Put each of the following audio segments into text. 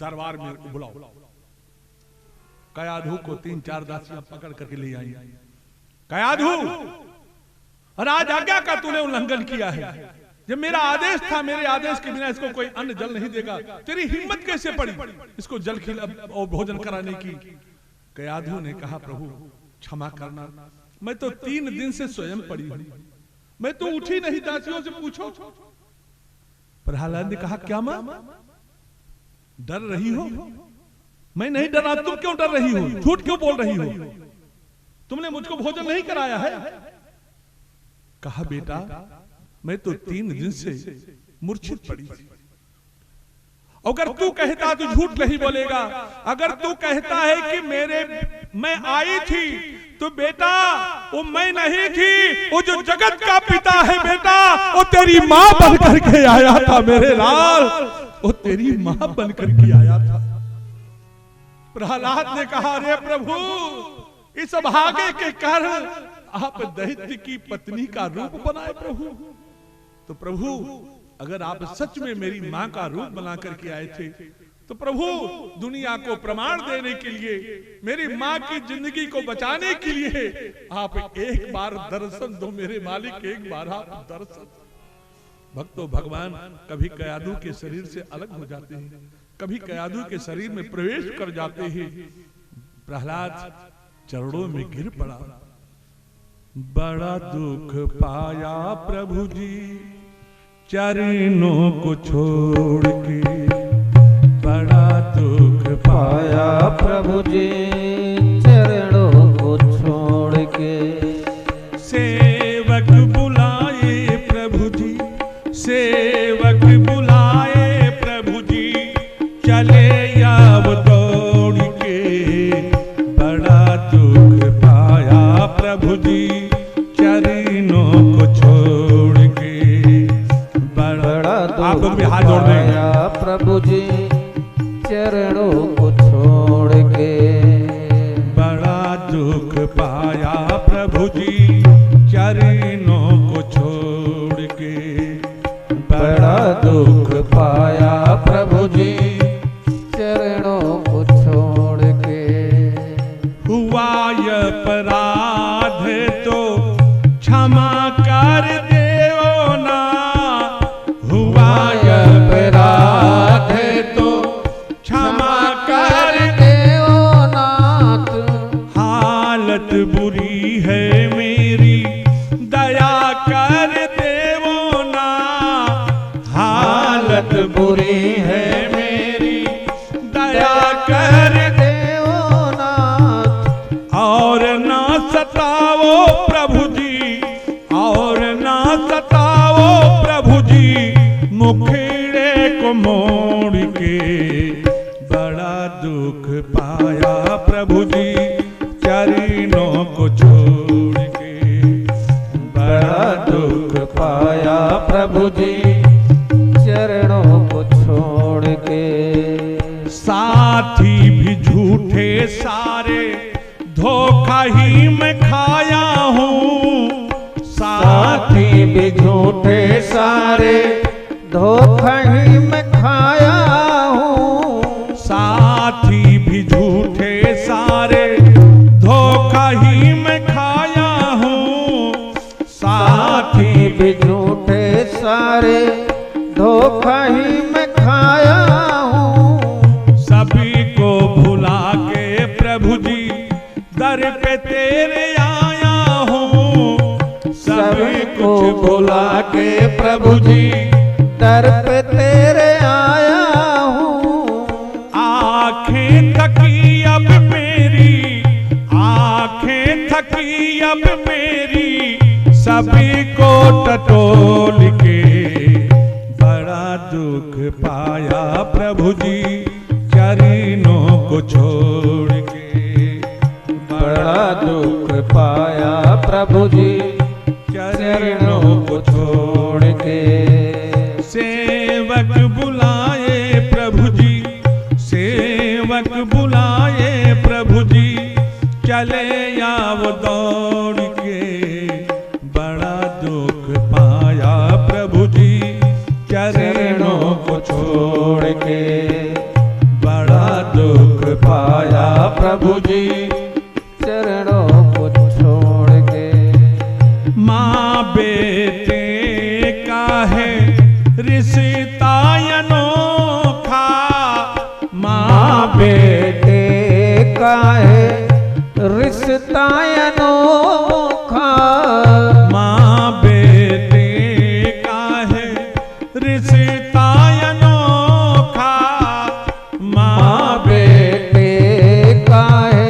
दरबार में बुलाओ। कयाधु को 3-4 दासियां पकड़ करके ले आई। कयाधु, राज आज्ञा का तूने उल्लंघन किया है। जब मेरा आदेश था, मेरे आदेश के बिना इसको कोई अन्न जल नहीं देगा, तेरी हिम्मत कैसे पड़ी इसको जल खिला और भोजन कराने की। कयाधु ने कहा, प्रभु क्षमा करना, मैं तो 3 दिन से स्वयं पड़ी हूं, मैं तो उठी नहीं, दासियों से पूछो। प्रहलाद ने कहा, क्या मां डर रही हो? मैं नहीं डरा, तुम क्यों डर रही हो? झूठ क्यों बोल रही हो? तुमने मुझको भोजन नहीं कराया है। कहा, बेटा मैं तो 3 दिन से मूर्छित पड़ी थी। अगर तू कहता तो झूठ नहीं बोलेगा। अगर तू कहता है कि मैं आई थी, तो बेटा वो मैं नहीं थी, वो जो जगत का पिता है बेटा, वो तेरी मां बन करके आया था मेरे लाल, वो तेरी मां बन करके आया था। प्रहलाद ने कहा, अरे प्रभु, इस भागे के कारण आप दैत्य की पत्नी का रूप बनाए प्रभु। तो प्रभु अगर आप सच में मेरी मां का रूप बना करके आए थे, तो प्रभु दुनिया को प्रमाण देने के लिए, मेरी मां की जिंदगी को बचाने के लिए आप एक बार दर्शन दो मेरे मालिक, एक बार आप दर्शन। भक्तों, भगवान कभी कयाधु के शरीर से अलग हो जाते हैं, कभी कयाधु के शरीर में प्रवेश कर जाते हैं। प्रहलाद चरणों में गिर पड़ा। बड़ा दुख पाया प्रभु जी चरणों को छोड़ के, बड़ा दुख पाया प्रभु जी चरणों को छोड़ के। सेवक बुलाए प्रभु जी, सेवक बुलाए प्रभु जी, चले याव दौड़ के, बड़ा दुख पाया प्रभु जी चरणों को छोड़ के। बड़ा आप लोग भी हाथ जोड़ दें। प्रभु जी चरणों को छोड़ के, बड़ा दुख पाया प्रभु जी चरणों को छोड़ के, बड़ा दुख पाया प्रभु जी चरणों को छोड़ के। हुआ अपराध तो क्षमा कर देओ ना, हुआ अपराध तो क्षमा कर देओ नाथ। हालत बुरी है मेरी दया कर देओ ना, हालत बुरी है मेरी दया कर देओ नाथ। और ना सताओ प्रभु जी, और ना सताओ प्रभु जी, मुखड़े को मोड़ के, बड़ा दुख पाया प्रभु जी चरणों को छोड़ के, बड़ा दुख पाया प्रभु जी चरणों को छोड़ के। साथी भी झूठे सारे धोखा ही मैं खाया हूँ, साथी भी झूठे सारे धोखा ही मैं खाया हूँ। साथी भी झूठे सारे धोखा ही मैं खाया हूँ, साथी भी झूठे सारे धोखा ही मैं खाया हूँ। सभी को भुला के प्रभु जी दर पे तेरे आया हूँ, सभी को भुला के प्रभु जी दर पे तेरे आया हूँ। आंखें थकी अब मेरी, आंखें थकी अब मेरी, सभी को टटोल के, बड़ा दुख पाया प्रभु जी चरणों को छोड़ के, बड़ा दुख पाया प्रभु जी चरणों को छोड़ के। सेवक बुलाए प्रभु जी, सेवक बुलाए प्रभु जी, चले याव दौड़ के, बड़ा दुख पाया प्रभु जी चरणों को छोड़ के, प्रभु जी चरणों को छोड़ के। माँ बेटे का है रिश्ता अनोखा, माँ बेटे का है रिश्ता अनोखा, माँ बेटे का है रिश्ता अनोखा, माँ बेटे का है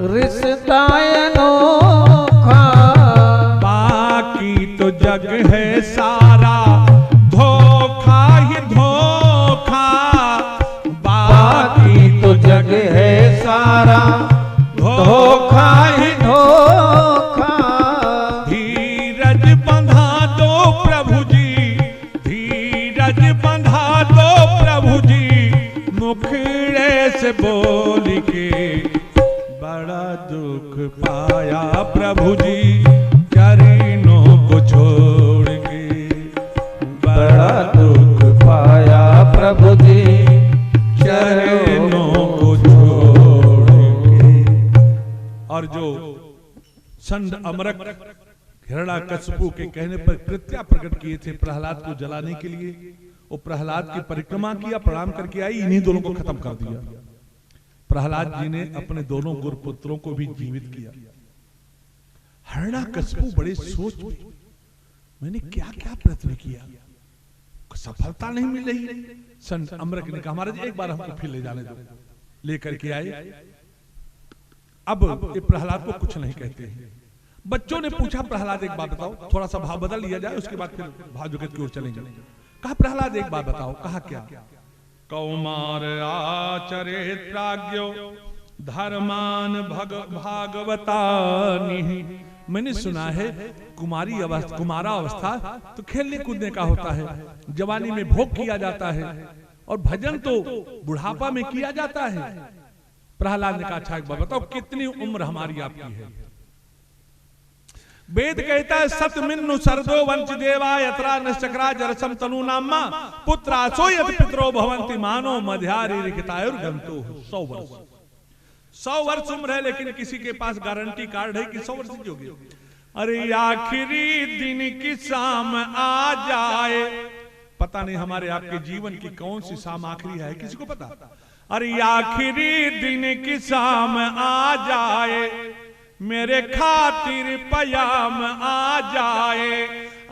रिश्ता अनोखा। बाकी तो जग है सारा धोखा ही धोखा, बाकी तो जग है सारा धोखा ही धोखा। धीरज बंधा दो प्रभु जी, धीरज बंधा दो प्रभु जी, मुखड़े से बोल के बड़ा दुख पाया प्रभु जी, चरणों को छोड़ के बड़ा दुख पाया प्रभु जी चरणों को छोड़ के। और जो संड अमरक हिरण्याकश्यपु के कहने पर कृत्या प्रकट किए थे प्रहलाद को जलाने के लिए, वो प्रहलाद की परिक्रमा किया, प्रणाम करके आई, इन्हीं दोनों को खत्म कर दिया। प्रहलाद जी ने अपने दोनों गुरुपुत्रों को भी जीवित किया। हिरण्याकश्यपु बड़े सोच में, मैंने क्या क्या प्रयत्न किया, सफलता नहीं मिल रही। संत अमरक ने कहा महाराज एक बार हमको फिर ले जाने दो, लेकर के आए। अब ये प्रहलाद को कुछ नहीं कहते हैं। बच्चों ने पूछा प्रहलाद एक बात बताओ, थोड़ा सा भाव बदल लिया जाए, उसके बाद फिर भाव जगत की ओर चलेंगे। कहा प्रहलाद एक बात बताओ। कहा क्या? कौमार आचरित प्राज्ञो धर्मान भागवतानि। मैंने सुना है कुमारा अवस्था तो खेलने कूदने का होता है, जवानी में भोग किया जाता है, और भजन तो बुढ़ापा में किया जाता है। प्रहलाद ने कहा अच्छा एक बात बताओ, कितनी उम्र हमारी आपकी है? वेद कहता है सतमिन्नु सरदो वंच देवा यत्रा नश्चक्रा जरसम तनु नामा पुत्रासो यत पितरो भवन्ति मानो मध्यारी रिक्तायुर्गंतो। 100 वर्ष, 100 वर्ष उम्र है, लेकिन किसी के पास गारंटी कार्ड है कि 100 वर्ष जियोगे। अरे आखिरी दिन की शाम आ जाए, पता नहीं हमारे आपके जीवन की कौन सी शाम आखिरी है, किसी को पता? अरे आखिरी दिन की शाम आ जाए, मेरे खातिर पयाम आ जाए।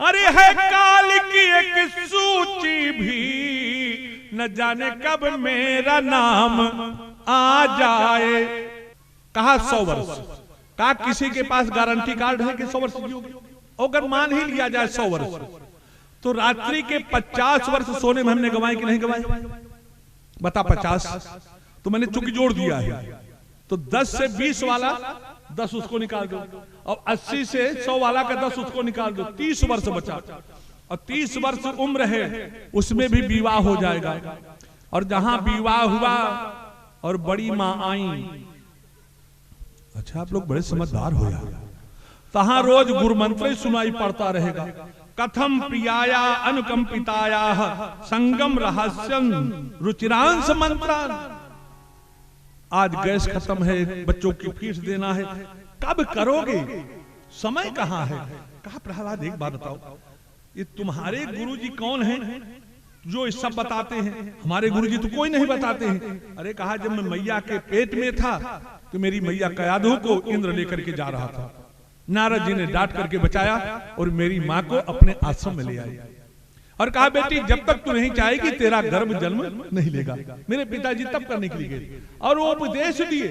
अरे है काल की एक सूची भी, न जाने कब मेरा नाम आ जाए। कहा 100 वर्ष। कहा किसी के पास गारंटी कार्ड है कि 100 वर्ष जियोगे? अगर मान ही लिया जाए 100 वर्ष, तो रात्रि के 50 वर्ष सोने में हमने गंवाए कि नहीं गंवाए? बता 50, तो मैंने चुकी जोड़ दिया है, तो 10 से 20 वाला 10 उसको निकाल दो, और 80 से 100 वाला का 10 उसको निकाल दो, 30 वर्ष बचा। और 30 वर्ष उम्र है, उसमें भी विवाह हो जाएगा। और जहां विवाह हुआ और बड़ी मां आई, अच्छा आप लोग बड़े समझदार हो यार, तहां रोज गुरु मंत्र ही सुनाई पड़ता रहेगा। कथम प्रियाया अनुकंपिताया संगम रहस्यम रुचिरांश मंत्रान। आज गैस खत्म है, बच्चों की फीस देना है, कब करोगे? समय कहाँ है? कहा प्रहलाद एक बात बताओ, ये तुम्हारे गुरुजी कौन हैं जो ये सब बताते हैं? हमारे गुरुजी तो कोई नहीं बताते हैं। अरे कहा जब मैं मैया के पेट में था तो मेरी मैया कयाधु को इंद्र लेकर के जा रहा था, नारद जी ने डांट करके बचाया और मेरी माँ को अपने आश्रम में ले आई, और कहा बेटी जब तक तू नहीं चाहेगी तेरा गर्भ जन्म नहीं लेगा। मेरे पिताजी तब करने के लिए गए और वो उपदेश दिए,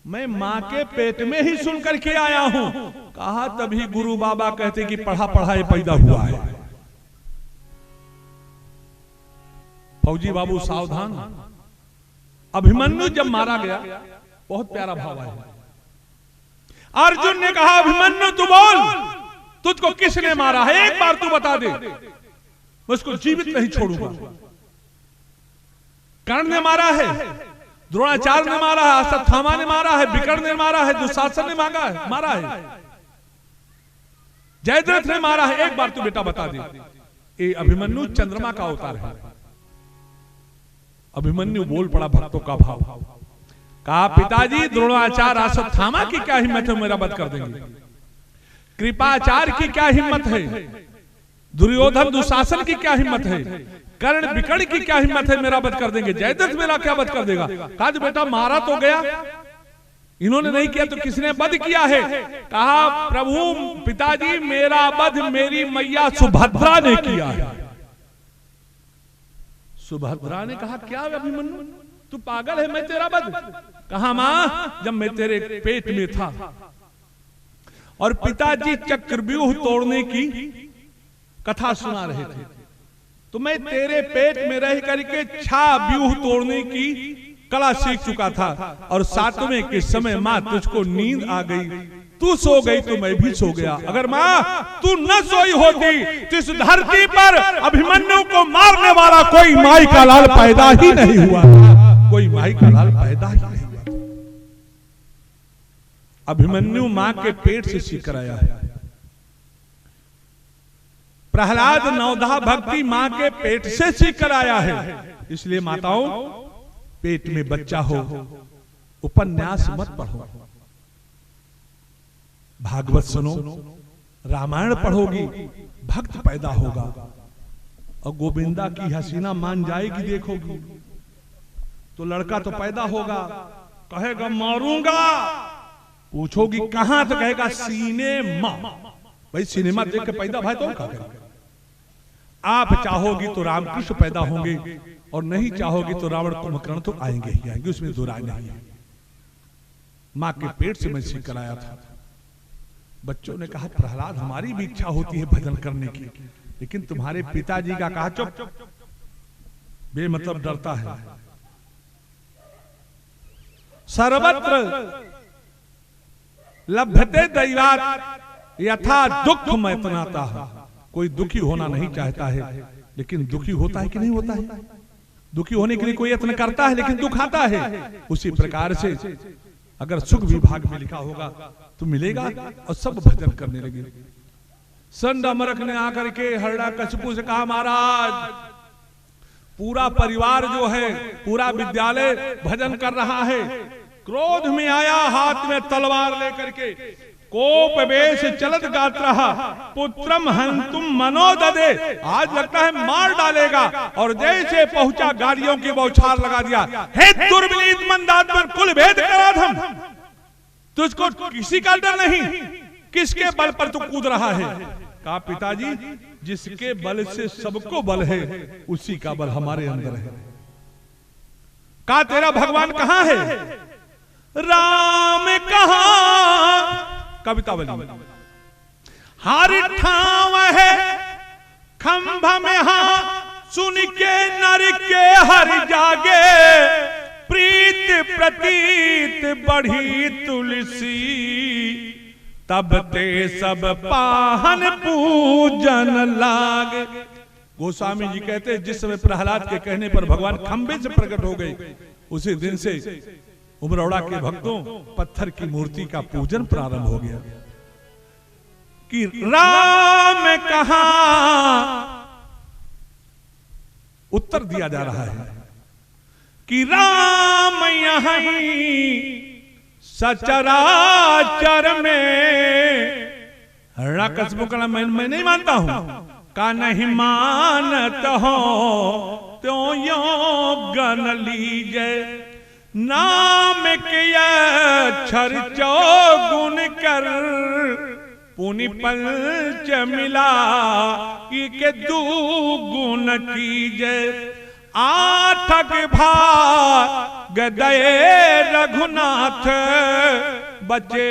मैं माँ के पेट में ही सुन करके आया हूं। कहा तभी गुरु बाबा कहते कि पढ़ा पढ़ाए पैदा हुआ है। फौजी बाबू सावधान। अभिमन्यु जब मारा गया, बहुत प्यारा भाव है, अर्जुन ने कहा अभिमन्यु तू बोल, तुझको किसने मारा है? एक बार तू बता दे, मैं उसको जीवित नहीं छोड़ूंगा। कर्ण ने मारा है, द्रोणाचार्य ने मारा है, अश्वत्थामा ने मारा है, विकर्ण ने मारा है, दुशासन ने मारा है, जयद्रथ ने मारा है। एक बार तू बेटा बता दे। ये अभिमन्यु चंद्रमा का अवतार है। अभिमन्यु बोल पड़ा भक्तों का भाव। कहा पिताजी द्रोणाचार्य अश्वत्थामा की क्या हिम्मत है मेरा वध कर देंगे, कृपाचार्य की क्या हिम्मत है, दुर्योधन दुशासन की क्या हिम्मत है, कर्ण विकर्ण की क्या हिम्मत है मेरा वध कर देंगे, जयद्रथ मेरा क्या वध कर देगा। कहा बेटा मारा तो गया, इन्होंने नहीं किया तो किसने वध किया है। कहा प्रभु पिताजी मेरा वध मेरी मैया सुभद्रा ने किया है। सुभद्रा ने कहा क्या अभिमन्यु तू पागल है, मैं तेरा वध। कहा मां जब मैं तेरे पेट में था और पिताजी चक्रव्यूह तोड़ने की कथा सुना रहे थे तो मैं तेरे पेट में रह करके छा व्यूह तोड़ने की कला सीख चुका था और सातवें के समय मां तुझको नींद आ गई, तू सो गई तो मैं भी सो गया। अगर मां तू न सोई होती तो इस धरती पर अभिमन्यु को मारने वाला कोई माई का लाल पैदा ही नहीं हुआ था, कोई माई का लाल पैदा ही नहीं हुआ था। अभिमन्यु मां के पेट से सीख कर आया है। प्रहलाद नवधा भक्ति मां के पेट से सीख कर आया है। इसलिए माताओं पेट में बच्चा हो उपन्यास मत पढ़ो, भागवत सुनो, रामायण पढ़ोगी भक्त पैदा होगा और गोविंदा की हसीना मान जाएगी देखोगी तो लड़का तो पैदा होगा, कहेगा मारूंगा, पूछोगी कहां तो कहेगा सिनेमा। भाई सिनेमा देख के पैदा भाई तो क्या करेगा। आप चाहोगी तो रामकृष्ण पैदा होंगे और नहीं चाहोगी तो रावण कुंभकर्ण तो आएंगे ही आएंगे, उसमें दो राय नहीं है। मां के पेट से मैं सीख कर आया था। बच्चों ने कहा प्रहलाद हमारी भी इच्छा होती है भजन करने की, लेकिन तुम्हारे पिताजी का कहा चुप, बेमतलब डरता है। सर्वत्र लभ्यते दैवात यथा दुख मैतनाता है। कोई दुखी होना नहीं चाहता है लेकिन दुखी होता है कि नहीं होता है। दुखी होने के लिए कोई यत्न करता है लेकिन दुख आता है। उसी प्रकार से अगर सुख विभाग में लिखा होगा तो मिलेगा और सब भजन करने लगे। संड अमरक ने आकर के हिरण्यकशिपु से कहा महाराज पूरा परिवार जो है पूरा विद्यालय भजन कर रहा है, क्रोध में आया हाथ में तलवार लेकर के कोप वेश चलत गात रहा, पुत्रम हंतुम मनोददे, आज लगता है मार डालेगा। और जैसे पहुंचा गाड़ियों की बौछार लगा दिया, हे दुर्विनीत मंदात्मन कुल भेद कराधम, तुझको किसी का डर नहीं, किसके बल पर तू कूद रहा है। कहा पिताजी जिसके बल से सबको बल है उसी का बल हमारे अंदर है। कहा तेरा भगवान कहां है। राम कहां, कविता बनी हर ठाव है खंभ में हाँ सुन के नर के हर जागे, प्रीत प्रतीत बढ़ी तुलसी तब ते सब पाहन पूजन लागे। गोस्वामी जी कहते जिस समय प्रहलाद के कहने पर भगवान खंभे से प्रकट हो गए उसी दिन से उमरौड़ा के भक्तों पत्थर की मूर्ति का पूजन प्रारंभ हो गया। कि राम कहां, उत्तर दिया जा रहा है कि राम यहीं सचराचर में। हिरण्यकशिपु कहना मैं नहीं मानता हूं। का नहीं मानत हो त्यों यो गन लीजे, नाम के अक्षर चौगुन कर पुनि पंच मिला के दुगुन कीजे। आठक भाग गए रघुनाथ बचे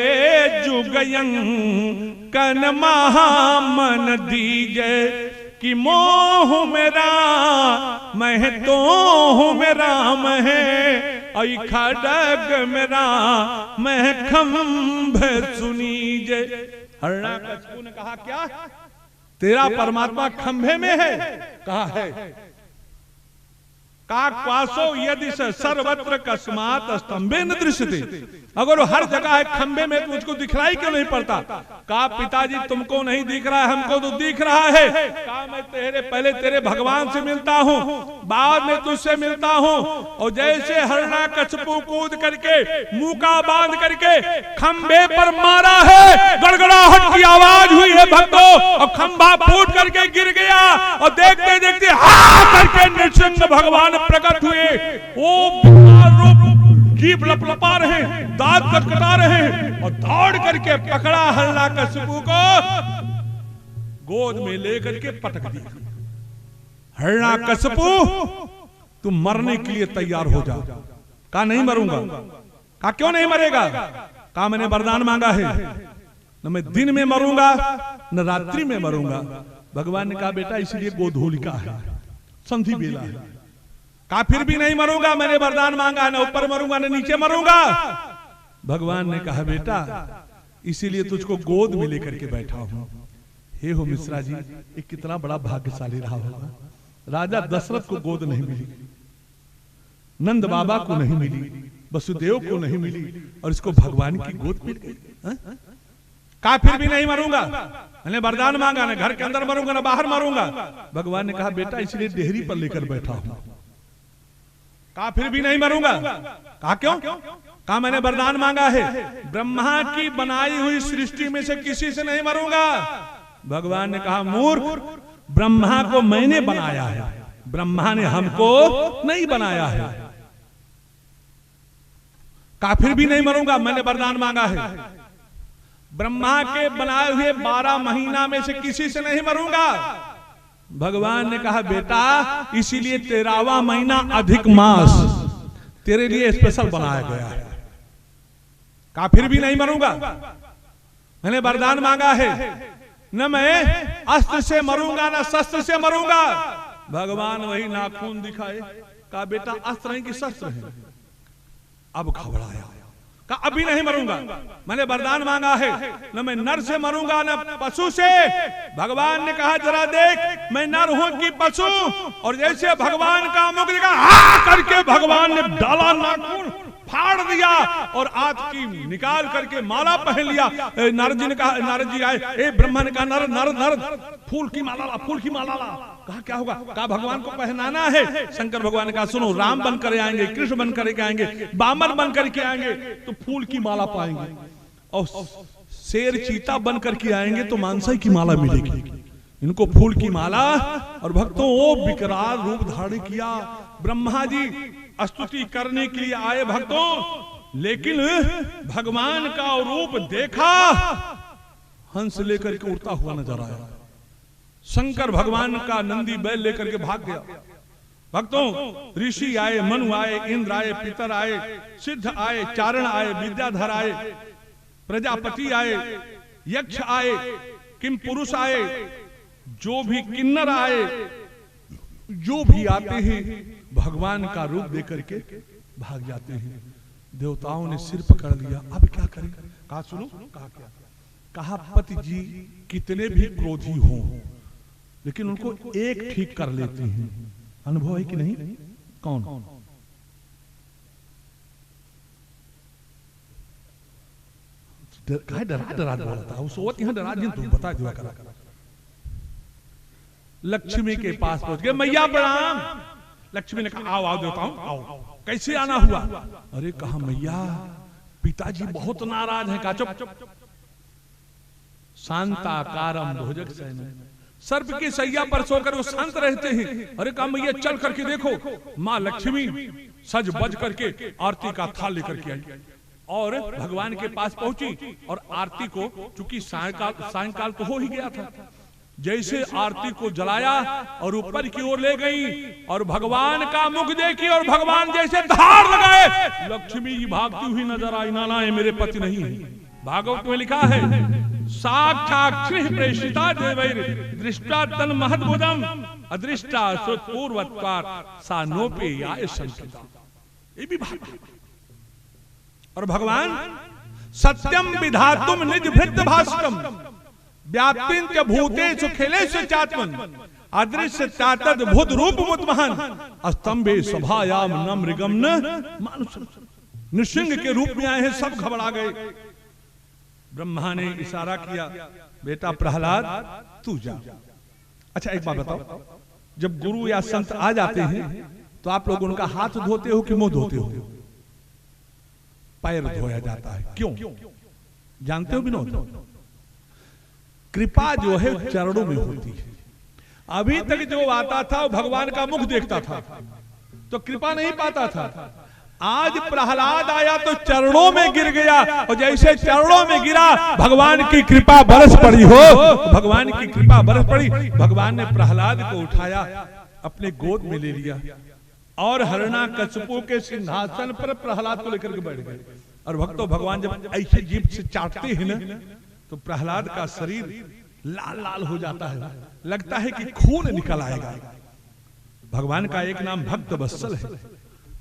जुगयं कन महामन दीजे। कि मोह मेरा मैं तो हूं मेरा मैं, आई खड़ग मेरा मैं खंभ सुनीजे। हिरण्यकशिपु ने कहा क्या तेरा परमात्मा खंभे में है। कहा है काक्वासो यदि सर्वत्र कस्मात स्तंभे न दृश्यते, अगर वो हर जगह है खंबे में तो मुझको दिखलाई क्यों नहीं पड़ता? कहा पिताजी तुमको नहीं दिख रहा है, हमको तो दिख रहा है। कहा मैं पहले तेरे भगवान से मिलता हूँ, बाद में तुझसे मिलता हूँ। और जैसे हिरण्यकशिपु कूद करके मुका बांध करके खंबे पर मारा है, गड़गड़ाहट की आवाज हुई है भक्तों, और खंबा फूट करके गिर गया। और देखते देखते हा करके नृसिंह भगवान प्रकट हुए। वो जीभ लपलपा रहे, दांत कटकटा रहे, और दौड़ करके पकड़ा हिरण्यकशिपु को, गोद में लेकर के पटक दिया। हिरण्यकशिपु तुम मरने के लिए तैयार हो जा। कहा नहीं मरूंगा। कहा क्यों नहीं मरेगा? कहा मैंने वरदान मांगा है, न मैं दिन में मरूंगा न रात्रि में मरूंगा। भगवान ने कहा बेटा इसलिए गोधूलिका है, संधि बेला है। कहा फिर भी नहीं मरूंगा, मैंने वरदान मांगा, न ऊपर मरूंगा न नीचे मरूंगा। भगवान ने कहा बेटा इसीलिए तुझको गोद में लेकर के बैठा हूं। हे हो मिश्रा जी, ये कितना बड़ा भाग्यशाली रहा होगा। राजा दशरथ को गोद नहीं मिली, नंद बाबा को नहीं मिली, वसुदेव को नहीं मिली, और इसको भगवान की गोद मिल गई। कहा फिर भी नहीं मरूंगा, मैंने वरदान मांगा, न घर के अंदर मरूंगा न बाहर मरूंगा। भगवान ने कहा बेटा इसलिए डेहरी पर लेकर बैठा हूं। कहा फिर भी नहीं मरूंगा। कहा क्यों? कहा मैंने वरदान मांगा है, ब्रह्मा की बनाई हुई सृष्टि में से किसी से नहीं मरूंगा। भगवान ने कहा मूर्ख, ब्रह्मा को मैंने बनाया है, ब्रह्मा ने हमको नहीं बनाया है। कहा फिर भी नहीं मरूंगा, मैंने वरदान मांगा है, ब्रह्मा के बनाए हुए 12 महीना में से किसी से नहीं मरूंगा। भगवान ने कहा बेटा इसीलिए 13वां महीना अधिक मास तेरे लिए स्पेशल बनाया गया है। कहा फिर भी नहीं मरूंगा, मैंने वरदान मांगा है, न मैं अस्त्र से मरूंगा न शस्त्र से मरूंगा। भगवान वही नाखून दिखाए। कहा बेटा अस्त्र नहीं कि शस्त्र है। अब घबराया, कहा अभी नहीं मरूंगा, मैंने वरदान मांगा है, न मैं नर से मरूंगा न पशु से। भगवान ने कहा जरा देख मैं नर हूं कि पशु? और जैसे भगवान का मुख देखा, हा करके भगवान ने डाला, नाखून फाड़ दिया और आंत की निकाल करके माला पहन लिया। नारद ने कहा, नारद जी आए, ए ब्रह्मा ने कहा नर नर नर फूल की माला ला, फूल की माला ला। कहा क्या होगा? कहा भगवान को पहनाना है। शंकर भगवान ने कहा सुनो, राम बन कर आएंगे, कृष्ण बन करके आएंगे, बामन बन करके आएंगे तो फूल की माला पाएंगे, और शेर चीता बन करके आएंगे तो मानसाई की माला मिलेगी। इनको फूल की माला। और भक्तों वो विकराल रूप धारण किया। ब्रह्मा जी स्तुति करने के लिए आए भक्तों, लेकिन भगवान का रूप देखा, हंस लेकर के उड़ता हुआ नजर आया। शंकर भगवान का नंदी बैल लेकर के भाग गया। भक्तों ऋषि आए, मनु आए, इंद्र आए, पितर आए, सिद्ध आए, चारण आए, विद्याधर आए, प्रजापति आए, यक्ष आए, किम पुरुष आए, जो भी किन्नर आए, जो भी आते हैं भगवान का रूप देकर के भाग जाते हैं। देवताओं ने सिर पकड़ लिया, अब क्या करें? कहा सुनो, कहा क्या? कहा पति जी कितने भी क्रोधी हों, लेकिन उनको एक ठीक कर लेते हैं। अनुभव है कि नहीं? कौन? डरा डरा बोलता है, सोवत यहाँ डरा दिन तुम बता दिया करा। लक्ष्मी के पास पहुंच गए, मैया प्रणाम। लक्ष्मी ने कहा आओ आओ देवताओं आओ। कैसे आना हुआ? अरे कहा मैया पिताजी बहुत नाराज हैं। कहा चुप। शांताकारम भुजग शयनम, सर्प की सैया पर सोकर वो शांत रहते हैं। अरे कहा मैया चल करके देखो। माँ लक्ष्मी सज बज करके आरती का थाल लेकर के आई और भगवान के पास पहुंची और आरती को, चूंकि सायंकाल तो हो ही गया था, जैसे आरती को जलाया और ऊपर की ओर ले गई और भगवान का मुख देखी और भगवान जैसे धार लगाए, लक्ष्मी जी भागती हुई नजर आई। नाना ये मेरे पति नहीं है। भागवत में लिखा है साक्षात् प्रेषिता देवैर दृष्टा तन महद्भुतम अदृष्टा पूर्वत्वात् सा नोपे याय संकिता। ये भी भाग। और भगवान सत्यम विधातुम निज भृत्य भास्करम व्याप्तिं च भूतेषु खिलेषु चात्मन अदृश्य तातद भूत रूप मुतमहन स्तंभे सभायाम न मृगम न मानुष। नृसिंह के रूप में आए हैं, सब घबरा गए। ब्रह्मा ने इशारा किया, बेटा प्रहलाद तू जा। अच्छा एक बात बताओ, जब गुरु या संत आ जाते हैं तो आप लोग उनका हाथ धोते हो कि मुंह धोते हो? पैर धोया जाता है। क्यों जानते हो विनोद? कृपा जो है चरणों में होती है। अभी तक जो आता था वो भगवान का मुख देखता था तो कृपा नहीं पाता था। आज प्रहलाद आया तो चरणों में गिर गया, और जैसे चरणों में गिरा भगवान की कृपा बरस पड़ी हो। भगवान की कृपा बरस पड़ी। भगवान ने प्रहलाद को उठाया, अपने गोद में ले लिया और हिरण्यकशिपु के सिंहासन पर प्रहलाद को लेकर के बैठ गए। और भक्तों, भगवान जब ऐसे जीभ से चाटते हैं ना तो प्रहलाद का शरीर लाल लाल हो जाता है, लगता है कि खून निकल आएगा। भगवान का एक नाम भक्त वत्सल है।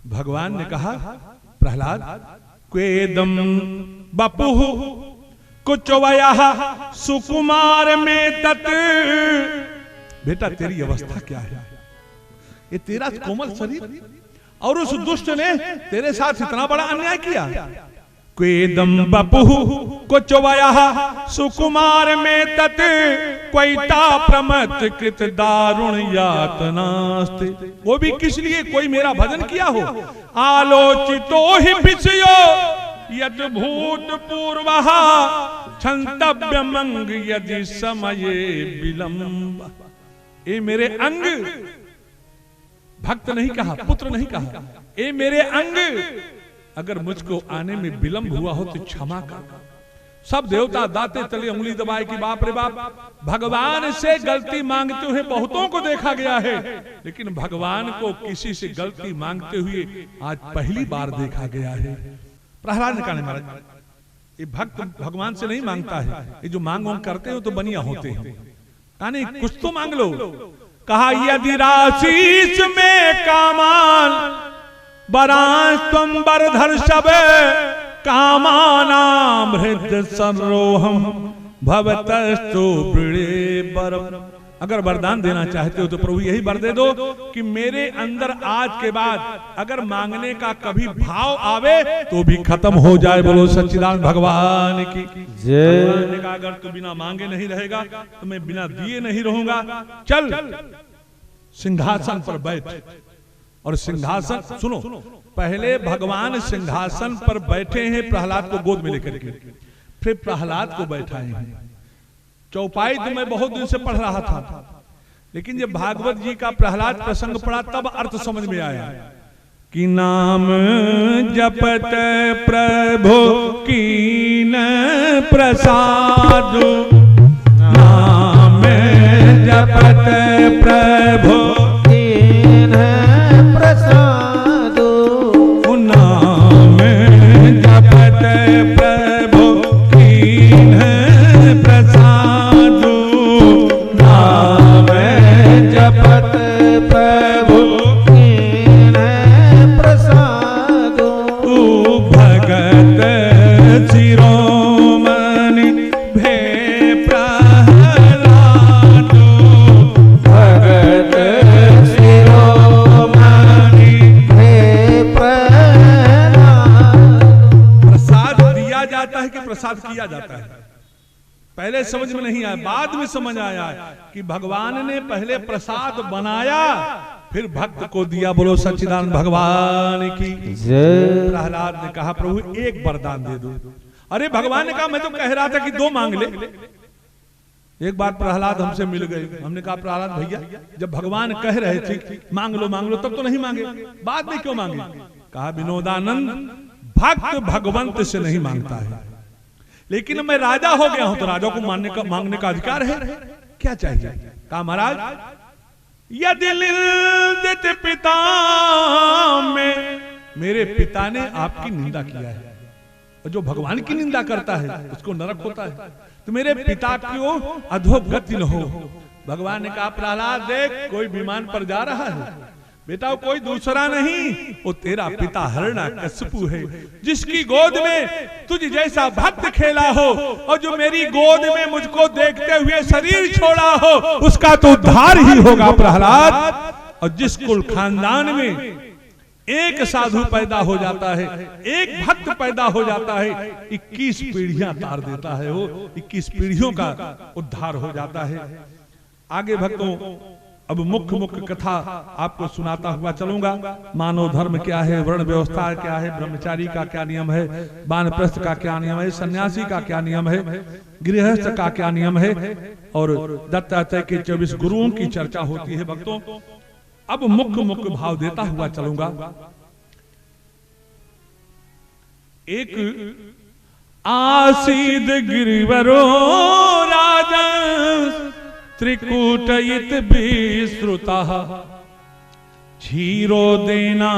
भगवान ने कहा, प्रहलाद क्वेदम बपुः कुछ वयः सुकुमार में तत्। बेटा तेरी अवस्था क्या है? ये तेरा कोमल शरीर और उस दुष्ट ने तेरे साथ इतना बड़ा अन्याय किया। क्वेदम बपुः कुछ वयः सुकुमार में तत् क्वैता प्रमथ कृत दारुण यातनास्ते। वो भी किस लिए? कोई मेरा भजन किया हो। आलोचितो ही विषयो यद भूत पूर्वः क्षन्तव्यमंग यदि समये विलंब। ये मेरे अंग, भक्त नहीं कहा, पुत्र नहीं कहा, ये मेरे अंग अगर मुझको आने में विलंब हुआ हो तो क्षमा कर। सब देवता दाते तले उंगली दबाए कि बाप रे बाप, भगवान से गलती मांगते हुए बहुतों को देखा गया है, लेकिन भगवान को किसी से गलती मांगते हुए आज पहली बार देखा गया है। प्रहलाद ने कहा, महाराज ये भक्त भगवान से नहीं मांगता है, ये जो मांग वांग करते हो तो बनिया होते हैं। कहा नहीं, कुछ तो मांग लो। कहा यदि राशीष में कामान बरांस तुम बरधर सब कामानाम हृदय सरोहम भवतस्तु वृणे वरम। अगर वरदान देना चाहते हो तो प्रभु यही वर दे दो कि मेरे अंदर आज के बाद अगर मांगने का कभी भाव आवे तो भी खत्म हो जाए। बोलो सच्चिदानंद भगवान की जय। भगवान ने कहा, अगर तू बिना मांगे नहीं रहेगा तो मैं बिना दिए नहीं रहूंगा। चल सिंहासन पर बैठ। और सिंहासन सुनो, पहले भगवान सिंहासन पर बैठे हैं प्रहलाद को गोद में लेकर के, फिर प्रहलाद को बैठाए हैं। चौपाई तो मैं बहुत दिन से पढ़ रहा था, लेकिन जब भागवत जी का प्रहलाद प्रसंग पढ़ा तब अर्थ समझ में आया कि नाम जपत प्रभु कीन प्रसाद, नाम जपत प्रभु कीन प्रसाद, नाम जपत प्रभु कीन प्रसाद, नाम जपत प्रभु कीन प्रसाद, भगत शिरोमणि भे प्रहलाद, भगत शिरोमणि भे प्रहलाद। प्रसाद दिया जाता है कि प्रसाद किया जाता है? पहले समझ में नहीं आया, बाद में समझ आया कि भगवान ने पहले प्रसाद बनाया फिर भक्त को दिया। बोलो सच्चिदानंद भगवान की जय। प्रहलाद ने कहा, प्रभु एक वरदान दे दो। अरे भगवान ने कहा, मैं तो कह रहा था कि दो मांग ले। एक बार प्रहलाद हमसे मिल गए, हमने कहा प्रहलाद भैया जब भगवान कह रहे थे मांग लो तब तो नहीं मांगे, बाद में क्यों मांगे? कहा विनोदानंद, भक्त भगवंत से नहीं मांगता है, लेकिन मैं राजा हो गया हूं तो राजा को मांगने का अधिकार है। क्या चाहिए? कहा महाराज यदि निंदित पिता में, मेरे पिता ने आपकी निंदा किया है, और जो भगवान की निंदा करता है उसको नरक होता है, तो मेरे पिता को अधोगति न हो। भगवान ने कहा प्रहलाद देख, कोई विमान पर जा रहा है, बेटा वो कोई दूसरा नहीं, वो तेरा पिता हिरण्यकशिपु है, जिसकी गोद में तुझ जैसा भक्त खेला हो और जो मेरी गोद में मुझको देखते हुए शरीर छोड़ा हो, उसका तो उद्धार ही होगा प्रहलाद। और जिस कुल खानदान में एक साधु पैदा हो जाता है, एक भक्त पैदा हो जाता है, 21 पीढ़ियां तार देता है, वो 21 पीढ़ियों का उद्धार हो जाता है। आगे भक्तों अब मुख्य कथा आपको सुनाता हुआ चलूंगा। मानव धर्म क्या है, वर्ण व्यवस्था क्या है, ब्रह्मचारी का क्या नियम है, वानप्रस्थ का क्या नियम है, सन्यासी का क्या नियम है, गृहस्थ का क्या नियम है, और दत्तात्रेय के 24 गुरुओं की चर्चा होती है भक्तों। अब मुख्य भाव देता हुआ चलूंगा। एक आसीद गिरिवरो राजा त्रिकूटयित विश्रुता क्षीरो देना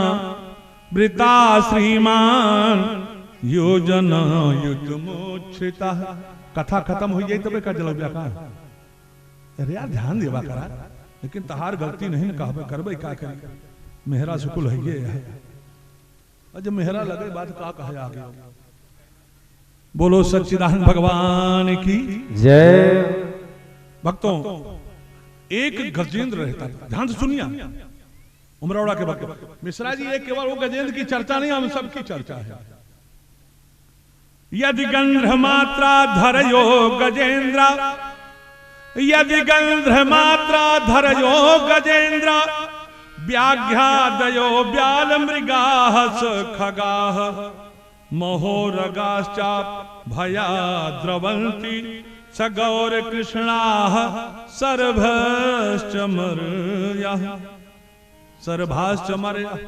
वृता श्रीमान योजन युग्मोच्छ्रिता। कथा खत्म हो जाए तब का जलव्या का अरे यार ध्यान देवा करा, लेकिन तहार गलती नहीं न कहबे करबे का करी, मेहरा सुकुल है ये है। जब मेहरा लगे बात का कहे आगे। बोलो सच्चिदानंद भगवान की जय। भक्तों एक गजेंद्र रहता था, ध्यान से सुनिए, उमरौड़ा के भक्त मिश्रा जी, एक केवल वो गजेंद्र की चर्चा नहीं, हम सबकी चर्चा है। यदि गंध मात्रा धरयो गजेंद्र, यदि गंध मात्रा धरयो गजेंद्र, व्याघ्यादयो व्याल मृगाः खगाः महोरगाश्च भया द्रवन्ति स गौर कृष्णाः सर्भश्च मर्याः सर्भाश्च मर्याः।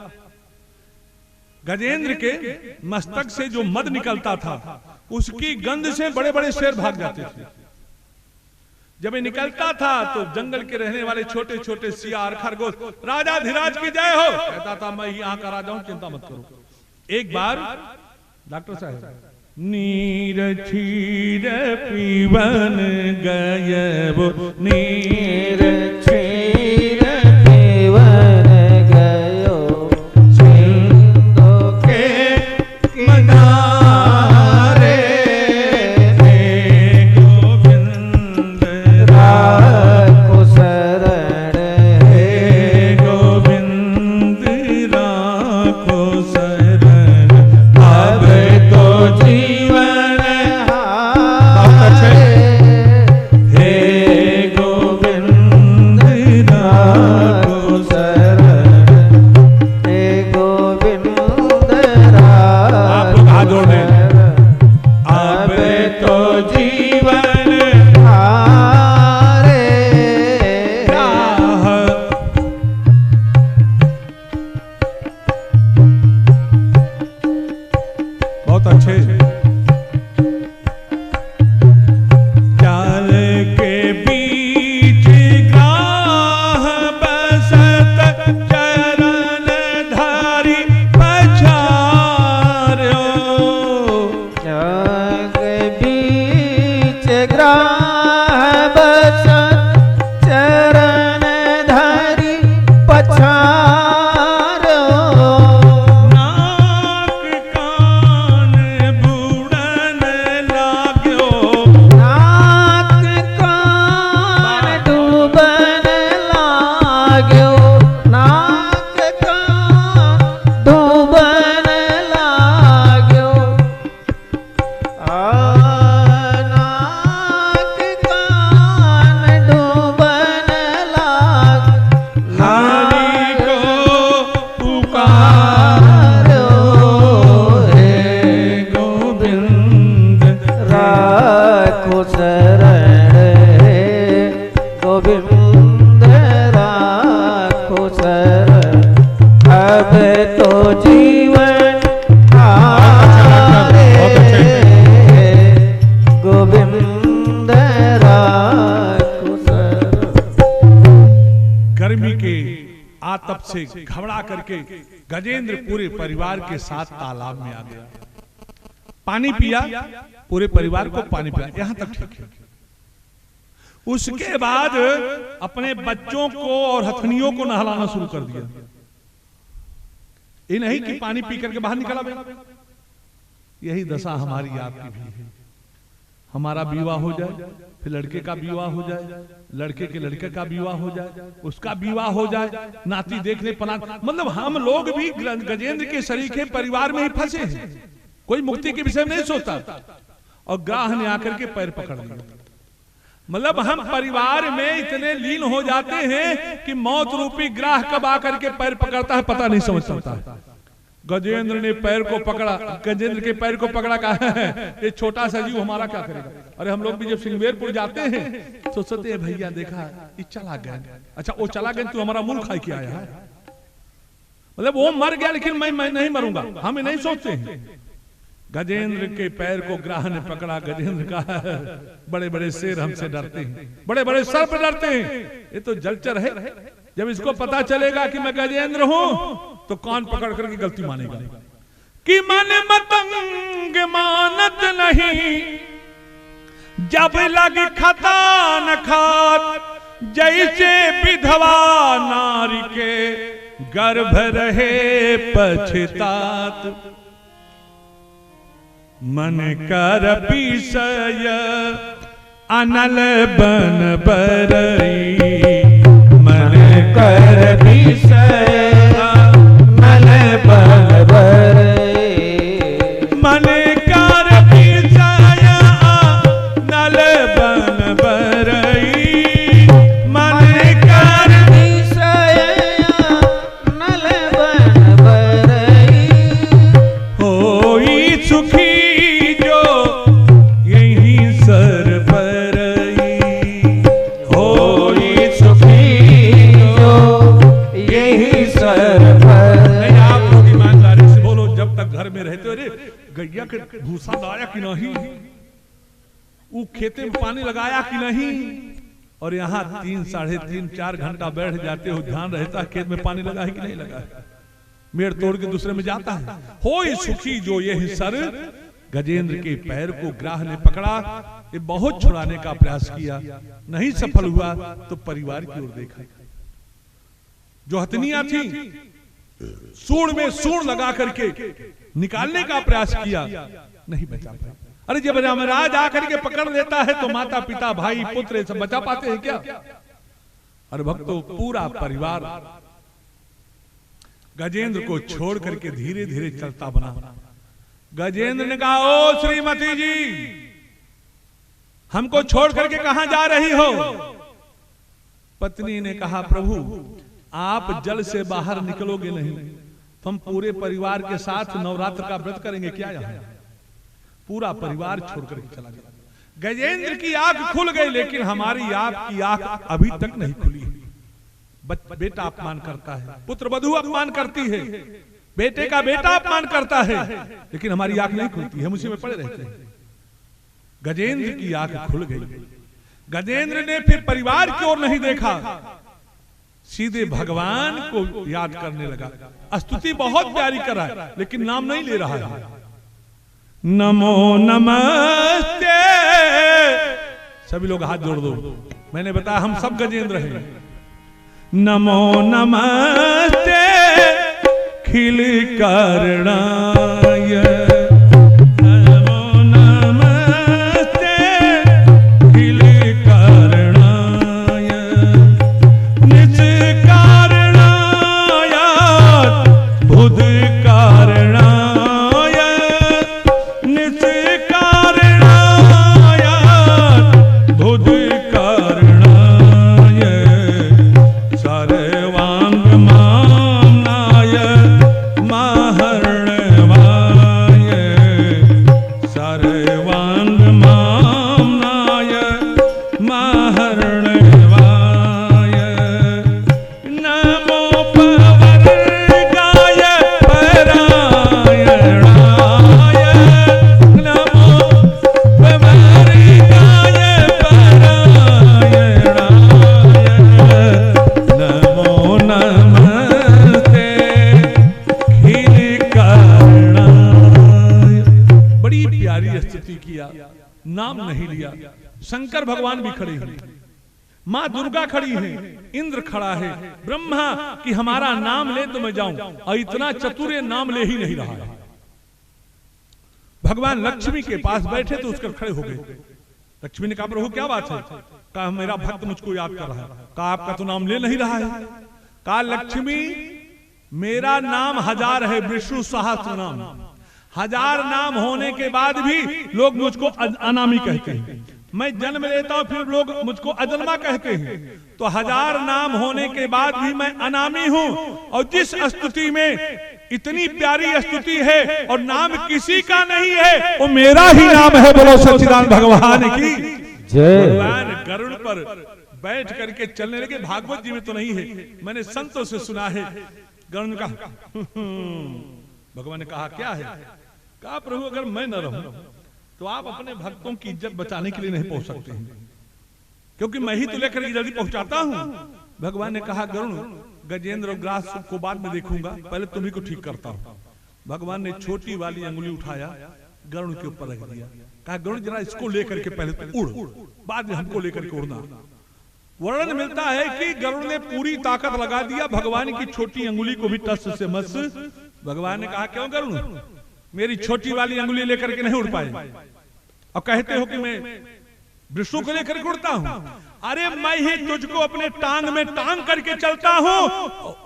गजेंद्र के मस्तक से जो मद निकलता था, उसकी गंध से बड़े बड़े शेर भाग जाते थे। जब ये निकलता था तो जंगल के रहने वाले छोटे छोटे सियार खरगोश राजा धीराज की जय हो कहता था, मैं यहाँ का राजा हूं, चिंता मत करो। एक बार डॉक्टर साहब नीर क्षीर पीवन गए वो, नीर क्षीर पीवन गयो सिंधु के किनारे, गोविंद राखो शरण हे गोविंद राखो शरण, अब तो जीवन हे गोविंद राखो शरण, हे गोविंद आप लोग हाथ जोड़ दें। अब तो जीवन हारे राह, बहुत अच्छे। जाल के बीच ग्राह बसत चरण धारी पछार्यो, जग बीच ग्राह बसत चरण धरि पछार्यो, नाक कान बूढ़न लाग्यो, नाक कान डूबन लाग्यो, नाक कान डूबन लाग्यो, नाक कान डूबन हरि को पुकारो, हे गोविंद राखो शरण, हे गोविंद राखो शरण, अब तो जीवन हारे, गोविंद राखो शरण। गर्मी के आतप से घबरा करके गजेंद्र पूरे परिवार के साथ तालाब में आ गया, पानी पिया, पूरे परिवार को पानी पिया, यहां तक ठीक है। उसके बाद अपने बच्चों को और हथनियों को नहलाना शुरू कर दिया। ये नहीं कि पानी पी करके बाहर निकला बे। यही दशा हमारी आपकी भी है। हमारा विवाह हो जाए, फिर लड़के का विवाह हो जाए, लड़के के लड़के का विवाह हो जाए, उसका विवाह हो जाए, नाती देखने पना, मतलब हम लोग भी गजेंद्र के सरीखे परिवार में ही फंसे हैं। कोई मुक्ति के विषय में नहीं सोचता, और ग्राह ने आकर के पैर पकड़ लिया। मतलब हम परिवार में इतने लीन हो जाते हैं कि मौत रूपी ग्राह कब आकर के पैर पकड़ता है पता नहीं समझ सकता। गजेंद्र ने पैर को पकड़ा, गजेंद्र के पैर को पकड़ा, कहा है ये छोटा सा जीव हमारा क्या करेगा। अरे हम लोग भी जब सिंगवेरपुर जाते हैं तो सोचते हैं भैया देखा ये चला गया, अच्छा वो चला गया तू हमारा मुंह खाई के आया है, मतलब वो मर गया लेकिन मैं नहीं मरूंगा, हम नहीं सोचते हैं। गजेंद्र के पैर को ग्राह ने पकड़ा। गजेंद्र कहा बड़े बड़े शेर हमसे डरते हैं, बड़े बड़े सर्प डरते हैं, ये तो जलचर है, जब इसको पता चलेगा कि मैं गजेंद्र हूं तो कान पकड़ करके गलती मानेगा कि मन मतंग मानत नहीं, जब लग खता न खात, जैसे विधवा नारी के गर्भ रहे पछतात। मन कर पीसय अनल बन बरई, मन कर पीसय अनल बन बरई, मन कर पीसय अनल बन बरई, मन कर पीसय अनल बन बरई, होई सुखी घर में रहते। अरे गैया के भूसा लाया कि नहीं, वो खेते में पानी लगाया कि नहीं, और यहाँ 3, 3.5, 4 घंटा बैठ जाते हो, ध्यान रहता है खेत में पानी लगा है कि नहीं लगा है, मेड़ तोड़ के दूसरे में जाता है। होई सुखी जो ये सर। गजेंद्र के पैर को ग्राह ने पकड़ा, ये बहुत छुड़ाने का प्रयास किया, नहीं सफल हुआ तो परिवार की ओर देखा। जो हथनियां थी सूंड में सूंड लगा करके निकालने का प्रयास किया, नहीं बचा पाए। अरे जब यमराज आकर के पकड़ लेता है तो माता पिता भाई पुत्र सब बचा पाते हैं क्या? अरे भक्तों, पूरा परिवार गजेंद्र को छोड़ करके धीरे धीरे चलता बना। गजेंद्र ने कहा, ओ श्रीमती जी, हमको छोड़ करके कहां जा रही हो? पत्नी ने कहा, प्रभु आप जल से बाहर निकलोगे नहीं, तो हम पूरे परिवार के साथ नवरात्र का व्रत करेंगे क्या? यहाँ पूरा परिवार छोड़ करके चला गया। गजेंद्र की आंख खुल गई, लेकिन हमारी आपकी आंख अभी तक नहीं खुली है। बेटा अपमान करता है, पुत्र वधू अपमान करती है, बेटे का बेटा अपमान करता है, लेकिन हमारी आंख नहीं खुलती है, हम उसी में पड़े रहते हैं। गजेंद्र की आंख खुल गई। गजेंद्र ने फिर परिवार की ओर नहीं देखा, सीधे भगवान को याद करने लगा। स्तुति बहुत प्यारी कर रहा है, लेकिन नाम नहीं ले रहा है। नमो नमस्ते, सभी लोग हाथ जोड़ दो। मैंने बताया हम सब गजेंद्र हैं। नमो नमस्ते खिल करणाय, नमो नमस्ते खिल करणाय, निज कारणाय बुध कारणाय, निज कारणाय बुध कारणाय, सर्वांग मामनाय महर्णवाय, सर्वांग मामनाय महर्णवाय, नमो पवर्गाय परायणाय, नमो पवर्गाय परायणाय, नमो नमस्ते खिल करणाय। बड़ी प्यारी स्तुति किया, नाम नहीं लिया। शंकर भगवान भी खड़े हुए, मां दुर्गा खड़ी है, इंद्र खड़ा है, ब्रह्मा कि हमारा नाम ले तो मैं जाऊं, और इतना चतुर नाम ले ही नहीं रहा है। भगवान लक्ष्मी के पास बैठे तो उसकर खड़े हो गए। लक्ष्मी ने कहा प्रभु क्या बात है? कहा मेरा भक्त मुझको याद कर रहा है। कहा आपका तो नाम ले नहीं रहा है। कहा लक्ष्मी मेरा नाम 1000 है, विष्णु सहस्त्र नाम। 1000 नाम होने के बाद भी लोग मुझको अनामी कहते हैं। मैं जन्म लेता हूं फिर लोग मुझको अजन्मा कहते हैं। तो 1000 नाम होने के बाद भी मैं अनामी हूं। और जिस स्तुति में इतनी प्यारी स्तुति है और नाम किसी का नहीं है, वो मेरा ही नाम है। बोलो सच्चिदानंद भगवान की जय। भगवान गरुड़ पर बैठ करके चलने लगे। भागवत जी में तो नहीं है, मैंने संतों से सुना है। गरुड़ का भगवान ने कहा क्या है? कहा प्रभु अगर मैं न रहूं तो आप अपने भक्तों की इज्जत बचाने के लिए नहीं पहुंच सकते हैं, क्योंकि मैं ही तो लेकर के जल्दी पहुंचाता हूं। भगवान ने कहा गरुड़ गजेंद्र और ग्रास को बाद में देखूंगा, पहले तुम्ही को ठीक करता हूं। भगवान ने छोटी वाली अंगुली उठाया, गरुड़ के ऊपर रख दिया। कहा गरुड़ जरा इसको लेकर के पहले तो उड़, बाद में हमको लेकर के उड़ना। वर्णन मिलता है कि गरुड़ ने पूरी ताकत लगा दिया, भगवान की छोटी अंगुली को भी टस से मस। भगवान ने कहा क्यों गरुड़ मेरी छोटी वाली अंगुली लेकर के नहीं उड़ पाए, और कहते हो कि मैं विष्णु को लेकर के उड़ता हूं। अरे मैं ही तुझको अपने टांग में टांग करके चलता हूं।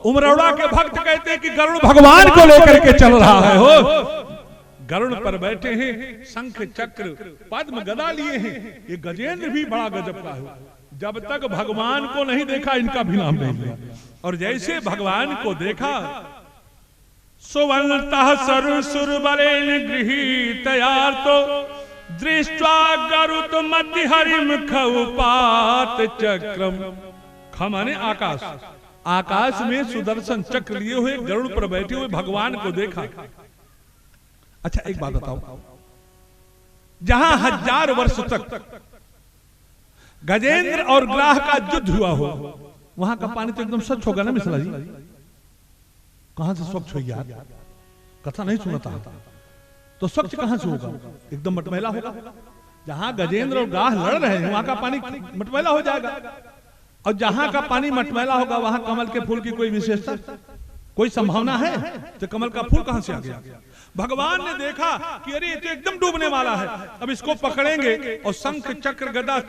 उमरौड़ा के भक्त कहते हैं कि गरुड़ भगवान को लेकर के चल रहा है। हो गरुड़ पर बैठे हैं, शंख चक्र पद्म गदा लिए हैं। ये गजेंद्र भी बड़ा गजब का है। जब तक भगवान को नहीं देखा इनका भी नाम नहीं लिया, और जैसे भगवान को देखा सुवन्तः सरसुर बलेन गृहीत तो दृष्ट्वा गरुत मध्य हरिम खउपात चक्रम। खमाने आकाश, आकाश में सुदर्शन चक्र लिए हुए गरुड़ पर बैठे हुए भगवान को देखा। अच्छा एक बात बताओ, जहां 1000 वर्ष तक गजेंद्र और ग्राह का युद्ध हुआ हो, वहां का पानी तो एकदम स्वच्छ होगा ना मिश्रा जी? कहां से स्वच्छ हो यार? कथा नहीं सुनता तो स्वच्छ कहां से होगा? एकदम मटमैला होगा। जहां गजेंद्र और ग्राह लड़ रहे हैं वहां का पानी मटमैला हो जाएगा, और जहां का पानी मटमैला होगा वहां कमल के फूल की कोई विशेषता, कोई संभावना है? तो कमल का फूल कहां से आ गया? भगवान ने देखा कि अरे ये तो एकदम डूबने वाला है, अब इसको पकड़ेंगे। और शंख चक्र गदा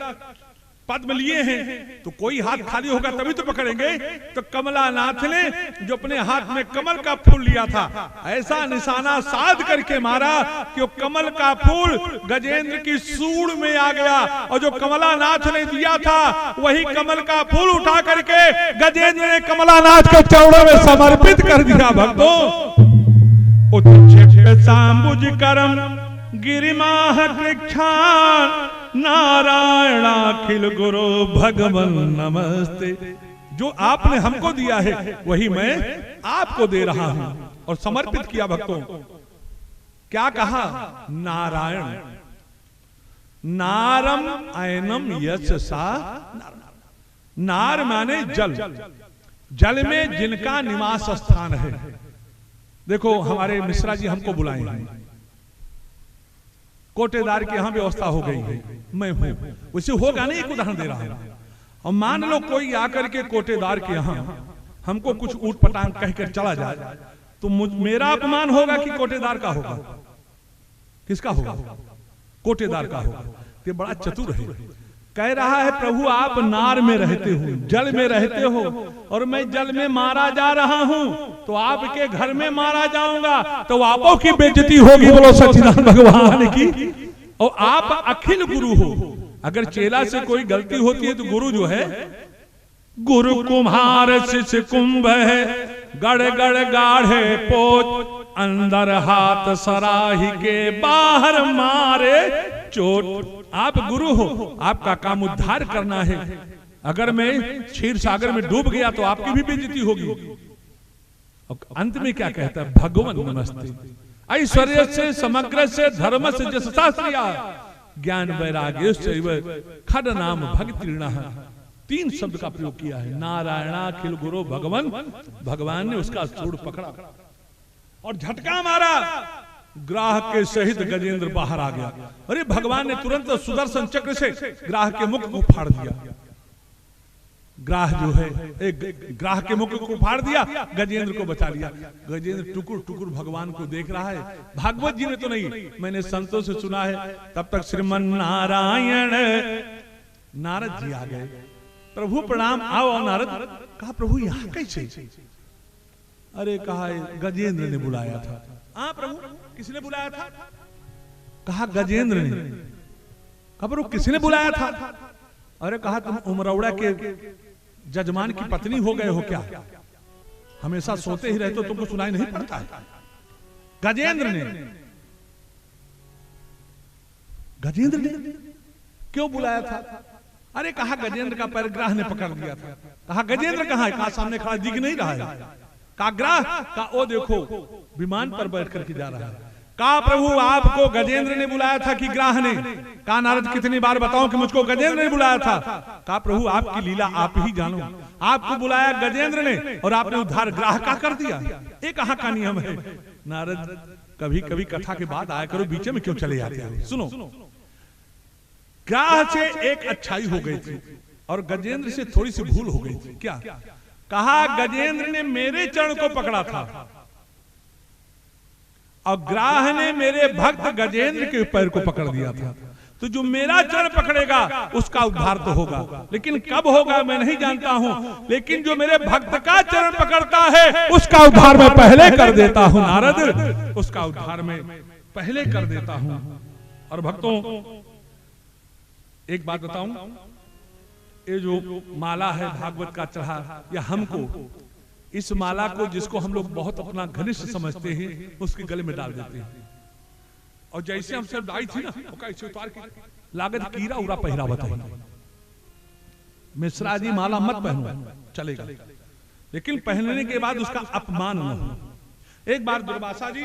पद्म लिए हैं तो कोई हाथ खाली होगा तभी तो पकड़ेंगे। तो कमलानाथ ने जो अपने हाथ में कमल का फूल लिया था, ऐसा निशाना साध करके मारा कि वो कमल का फूल गजेंद्र की सूंड में आ गया, और जो कमलानाथ ने दिया था वही कमल का फूल उठा करके गजेंद्र ने कमलानाथ के चरणों में समर्पित कर दिया। भक्तों उच्छिष्ट सांबुज करम गिरिमाह कृच्छान नारायणाखिल गुरु भगवन नमस्ते। जो आपने हमको दिया है वही मैं आपको दे रहा हूं, और समर्पित किया। भक्तों क्या कहा? नारायण नारम ऐनम यश सा। नार माने जल, जल में जिनका निवास स्थान है। देखो हमारे मिश्रा जी हमको बुलाएंगे, कोटेदार की यहां व्यवस्था हो गई है, मैं हूं, उसे होगा नहीं। एक उदाहरण दे रहा हूं। और मान लो कोई आकर के कोटेदार के यहां हमको कुछ ऊट पटांग कहकर चला जाए, तो मेरा अपमान होगा कि कोटेदार का होगा? किसका होगा? कोटेदार का होगा। ये बड़ा चतुर है। कह रहा है प्रभु आप नार में रहते हो, जल में रहते हो, और मैं जल में मारा जा रहा हूं, तो आपके घर में मारा जाऊंगा तो आपों की बेइज्जती होगी। बोलो सच्चिदानंद भगवान की। और आप अखिल गुरु हो, अगर चेला से कोई गलती होती है तो गुरु जो है, गुरु कुम्हार शिष्य कुंभ है, गड़ गड़ गाढ़े पोच, अंदर हाथ सराही के बाहर मारे चोट। आप गुरु हो, आपका काम उद्धार करना है। अगर मैं क्षीर सागर में डूब गया तो आपकी भी बेइज्जती होगी। अंत में क्या कहता है? भगवन नमस्ते। ऐश्वर्य से समग्र से धर्म से जसता श्रिया, ज्ञान वैराग्य खड नाम भक्ति। 3 शब्द का प्रयोग किया है। नारायणाखिल गुरु भगवन। भगवान ने उसका सूंड पकड़ा और झटका मारा, ग्राह के सहित गजेंद्र बाहर आ गया। अरे भगवान ने तुरंत सुदर्शन चक्र से ग्राह के मुख को फाड़ दिया। ग्राह जो है एक ग्राह के मुख को फाड़ दिया, गजेंद्र को बचा लिया। गजेंद्र टुकुर टुकुर भगवान को देख रहा है। भागवत जी ने तो नहीं, मैंने संतों से सुना है। तब तक श्रीमन नारायण नारद जी आ गए। प्रभु प्रणाम, आओ नारद। कहा प्रभु यहाँ कैसे? अरे कहा गजेंद्र ने बुलाया था। हाँ प्रभु, किसने बुलाया था? कहा गजेंद्र ने। कहा प्रभु किसने बुलाया था? अरे कहा तुम उमरौड़ा के जजमान की पत्नी हो गए हो क्या? हमेशा सोते ही रहते हो, तुमको सुनाई नहीं पड़ता है? गजेंद्र ने। गजेंद्र ने क्यों बुलाया था? अरे कहा गजेंद्र का पैर ग्राह ने पकड़ लिया था। कहा गजेंद्र कहाँ है? कहा सामने खड़ा दिख नहीं रहा है। कहा ग्राह का ओ देखो विमान पर बैठ करके जा रहा है। कहा प्रभु आपको गजेंद्र ने बुलाया था कि ग्राह ने? कहा नारद कितनी बार बताऊं कि मुझको गजेंद्र ने बुलाया था? कहा प्रभु आपकी लीला आप ही जानो, आपको बुलाया गजेंद्र ने और आपने उद्धार ग्राह का कर दिया। ये कहाँ का नियम है? नारद कभी कभी कथा के बाद आया करो, बीच में क्यों चले जाते हो? सुनो, ग्राह से एक अच्छाई हो गई थी और गजेंद्र से थोड़ी सी भूल हो गई थी। क्या? कहा गजेंद्र ने मेरे चरण को पकड़ा था और ग्राह ने मेरे भक्त गजेंद्र के पैर को पकड़ दिया था। तो जो मेरा चरण पकड़ेगा उसका उद्धार तो होगा, लेकिन कब होगा मैं नहीं जानता हूं। लेकिन जो मेरे भक्त का चरण पकड़ता है उसका उद्धार मैं पहले कर देता हूं नारद, उसका उद्धार मैं पहले कर देता हूं। और भक्तों एक बात बताऊं, ये जो माला है भागवत का चढ़ा, या हमको इस माला को जिसको हम लोग बहुत अपना घनिष्ठ समझते हैं उसके गले में डाल देते हैं। और जैसे हम सब डाई थी ना, कैसे उतार के लागत कीड़ा उड़ा पहरावत है। मिश्रा जी माला मत पहनो, चलेगा, लेकिन पहनने के बाद उसका अपमान न हो। एक बार दुर्वासा जी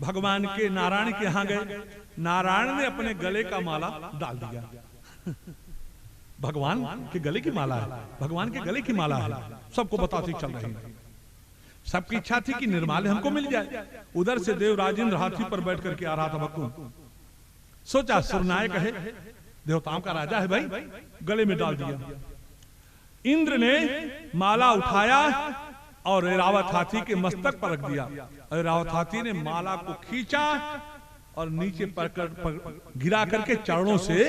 भगवान के नारायण के यहाँ गए। नारायण ने अपने गले का माला डाल दिया। भगवान के गले की माला है, भगवान के गले की माला है, सबको बताते चल रही है। सबकी इच्छा थी कि निर्माल्य हमको मिल जाए। उधर से देवराजेंद्र हाथी पर बैठ करके आ रहा था। भक्तों सोचा सुरनायक है, देवताओं का राजा है भाई, गले में डाल दिया। इंद्र ने माला उठाया और ऐरावत हाथी के मस्तक पर रख दिया। ऐरावत हाथी ने माला को खींचा और नीचे पर गिरा करके चरणों से,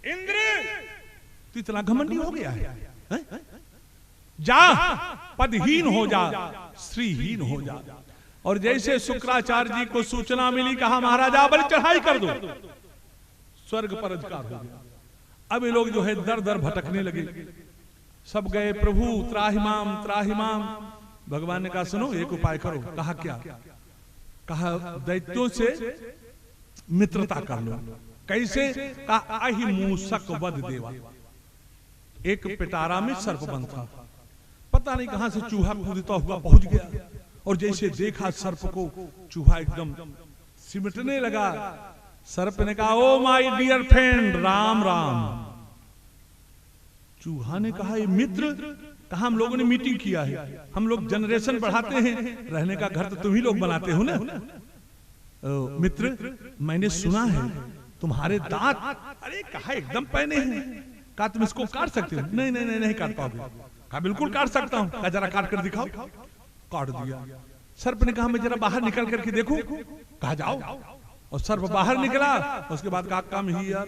इंद्र तू इतना घमंडी हो गया है? जा पदहीन हो जा, श्रीहीन हो जा। और जैसे शुक्राचार्य जी को सूचना मिली, कहा महाराजा बलि चढ़ाई कर दो, स्वर्ग पर अधिकार हो गया। अब ये लोग जो है दर दर भटकने लगे। सब गए प्रभु त्राहिमाम त्राहिमाम। भगवान ने कहा सुनो एक उपाय करो। कहा क्या? कहा दैत्यों से मित्रता कर लो। कैसे? कहा अहि मूसक वध देवा। एक पिटारा में सर्प बंद था, पता नहीं कहां से चूहा कूदता हुआ पहुंच गया और जैसे देखा सर्प को, चूहा एकदम सिमटने लगा। सर्प ने कहा oh my dear friend Ram Ram. चूहा ने कहा ये मित्र? कहा हम लोगों ने मीटिंग किया है, हम लोग जनरेशन बढ़ाते हैं, रहने का घर तो तुम ही लोग बनाते हो ना। मित्र मैंने सुना है तुम्हारे दांत, अरे कहा एकदम पहने हैं। कहा तुम इसको काट सकते हो? नहीं नहीं नहीं, नहीं काट पाओगे। कहा बिल्कुल काट सकता हूं। कहा जरा काट कर दिखाओ। काट दिया। सर्प ने कहा मैं जरा बाहर निकल करके देखूं। कहा जाओ। और सर्प बाहर निकला। उसके बाद कहा काम ही यार।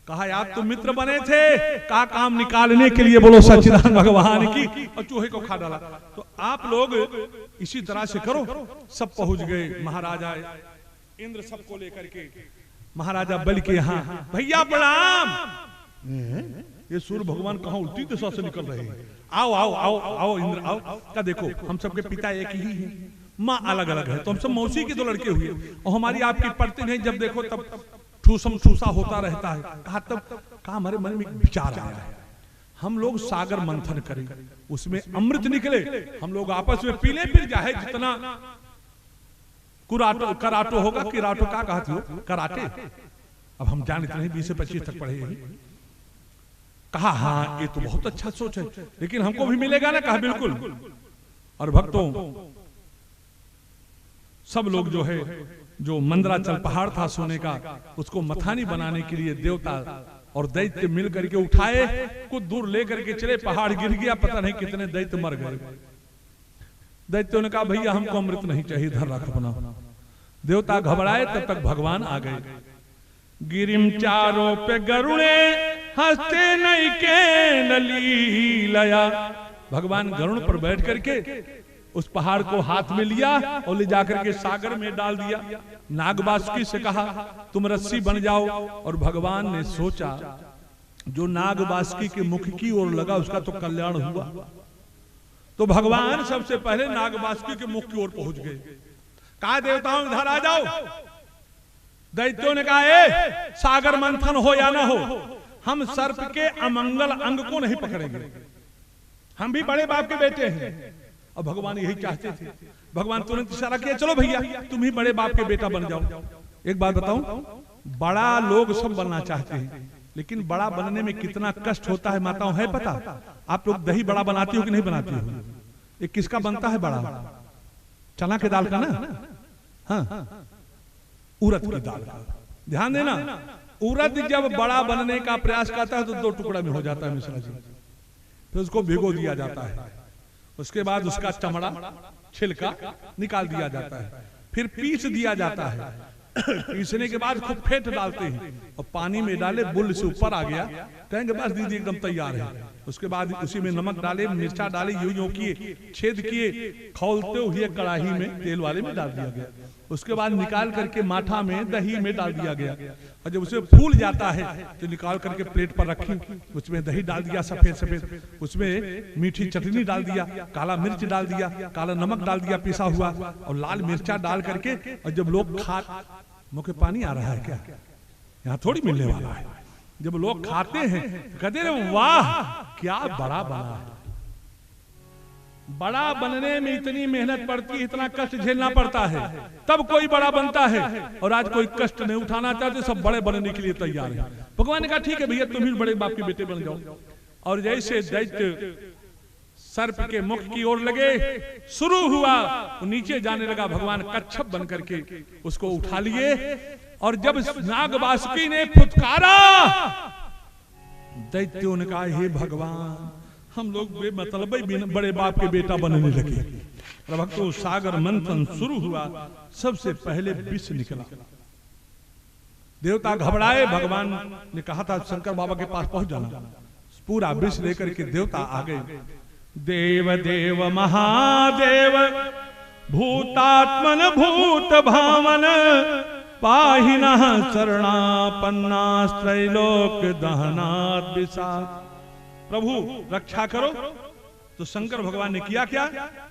कहा आप तो मित्र बने थे। कहा काम निकालने के लिए बोलो सच्चिदानंद भगवान की, और चूहे को खा डाला। तो आप लोग इसी तरह से करो। सब पहुंच गए। महाराजा इंद्र सबको लेकर के महाराजा बलि के यहाँ, भैया प्रणाम। ये सूर्य भगवान कहाँ उल्टी दिशा से निकल रहे हैं। आओ आओ आओ आओ इंद्र आओ। क्या देखो हम सबके पिता एक ही हैं, माँ अलग अलग है, तो हम सब मौसी के दो लड़के हुए और हमारी आपकी पड़ती नहीं, जब देखो तब ठूसम ठूसा होता रहता है। कहा तब कहा हमारे मन में विचार आया है, हम लोग सागर मंथन करें, उसमें अमृत निकले, हम लोग आपस में पीले, फिर जाए जितना कुराटो कराटो होगा, किराटो क्या कहते हो, कराटे, अब हम जानते नहीं 20 से 25 तक पढ़े हैं। कहा हाँ ये तो बहुत अच्छा सोच है, लेकिन हमको भी मिलेगा ना? कहा बिल्कुल। और भक्तों सब लोग जो है, जो मंदराचल पहाड़ था सोने का, उसको मथानी बनाने के लिए देवता और दैत्य मिल करके उठाए, कुछ दूर लेकर के चले, पहाड़ गिर गया, पता नहीं कितने दैत्य मर गए। दैत्यों ने कहा भैया हमको अमृत नहीं चाहिए, इधर रख अपना। देवता घबराए, तब तक भगवान आ गए। गिरिम चारों पे गरुणे हंसते नहीं के नली लया। भगवान गरुण पर बैठ करके उस पहाड़ को हाथ में लिया और ले जाकर के सागर में डाल दिया। नागवासुकी से कहा तुम रस्सी बन जाओ, और भगवान ने सोचा जो नागवासुकी के मुख की ओर लगा उसका तो कल्याण हुआ। तो भगवान सबसे पहले नागवासुकी के मुख की ओर पहुंच गए। कहा देवताओं इधर आ जाओ। दैत्यों ने कहा ए सागर मंथन हो या ना हो, हम सर्प के अमंगल अंग को नहीं पकड़ेंगे, हम भी बड़े बाप के बेटे हैं। और भगवान यही चाहते थे। भगवान तुरंत इशारा किया चलो भैया तुम ही बड़े बाप के बेटा बन जाओ। एक बात बताऊं, बड़ा लोग सब बनना चाहते हैं, लेकिन बड़ा बनने में कितना कष्ट होता है माताओं है पता? आप लोग दही बड़ा बनाती हो कि नहीं बनाती हो? ये किसका बनता है बड़ा? चना के दाल का ना, हाँ उड़द की दाल का। ध्यान देना, उड़द जब बड़ा बनने का प्रयास करता है तो 2 टुकड़ा में हो जाता है मिश्रा जी। फिर उसको भिगो दिया जाता है, उसके बाद उसका चमड़ा छिलका निकाल दिया जाता है, फिर पीस दिया जाता है। पीसने के बाद खूब फेंट डालते हैं और पानी में डाले, बुल से ऊपर आ गया कहेंगे बस दीदी एकदम तैयार है। उसके बाद उसी में नमक डाले, मिर्चा डाले, यूं किए, छेद किए, खौलते हुए कढ़ाई में तेल वाले में डाल दिया गया। उसके बाद निकाल करके माठा में दही में डाल दिया गया, और जब उसे फूल जाता है तो निकाल करके प्लेट पर रखी, उसमें दही डाल दिया सफेद सफेद, उसमें मीठी चटनी डाल दिया, काला मिर्च डाल दिया, काला नमक डाल दिया पिसा हुआ, और लाल मिर्चा डाल करके, और जब लोग खा, मुझे पानी आ रहा है क्या? यहाँ थोड़ी मिलने वाला है। जब लोग खाते हैं तो कहते हैं वाह क्या बड़ा बना है। बड़ा बनने में इतनी मेहनत पड़ती है, इतना कष्ट झेलना पड़ता है, तब कोई बड़ा बनता है। और आज कोई कष्ट नहीं उठाना चाहते, सब बड़े बनने के लिए तैयार है। भगवान ने कहा ठीक है भैया तुम ही बड़े बाप के बेटे बन जाओ। और जैसे दैत्य सर्प के मुख की ओर लगे, शुरू हुआ, वो नीचे जाने लगा। भगवान कच्छप बन करके उसको उठा लिए, और जब नागवासुकी ने फुटकारा, दैत्यों ने कहा हे भगवान हम लोग बेमतलब बड़े बाप के बेटा बनने लगे। भक्तों सागर मंथन शुरू हुआ, सबसे पहले विष निकला। देवता घबराए, भगवान ने कहा था शंकर बाबा के पास पहुंच जाना। पूरा विष लेकर के देवता आ गए। देव देव महादेव भूतात्मन भूत भावन पाहिनः शरणापन्नास्त्रैलोक दहनात् विषात्। प्रभु रक्षा करो। तो शंकर भगवान ने किया क्या?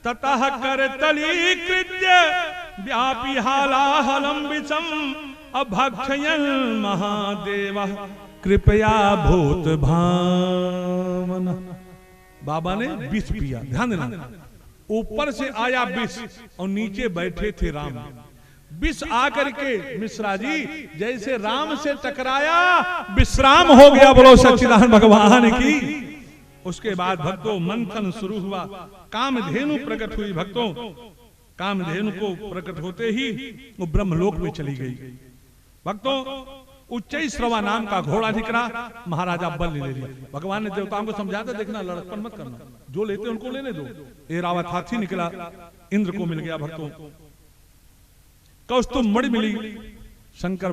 ततः करतली कृत्य व्यापी हालाहलम विषम अभक्षयन् महादेवः कृपया भूत भावन। बाबा ने विष पिया। ध्यान देना, ऊपर से आया विष और नीचे बैठे थे राम। विष आकर के मिश्रा जी जैसे राम से टकराया, विश्राम हो गया। बोलो सच्चिदानंद भगवान की। उसके बाद भक्तों मंथन शुरू हुआ, कामधेनु प्रकट हुई। भक्तों कामधेनु को प्रकट होते ही वो ब्रह्मलोक में चली गई। भक्तों उच्चैश्रवा नाम का घोड़ा निकला, महाराजा बल ले लिया। भगवान ने देवताओं को समझाते देखना लड़कपन मत करना, जो लेते उनको लेने दो। एरावत हाथी निकला, इंद्र को मिल गया। भक्तों कौस्तुभ मणि मिली, शंकर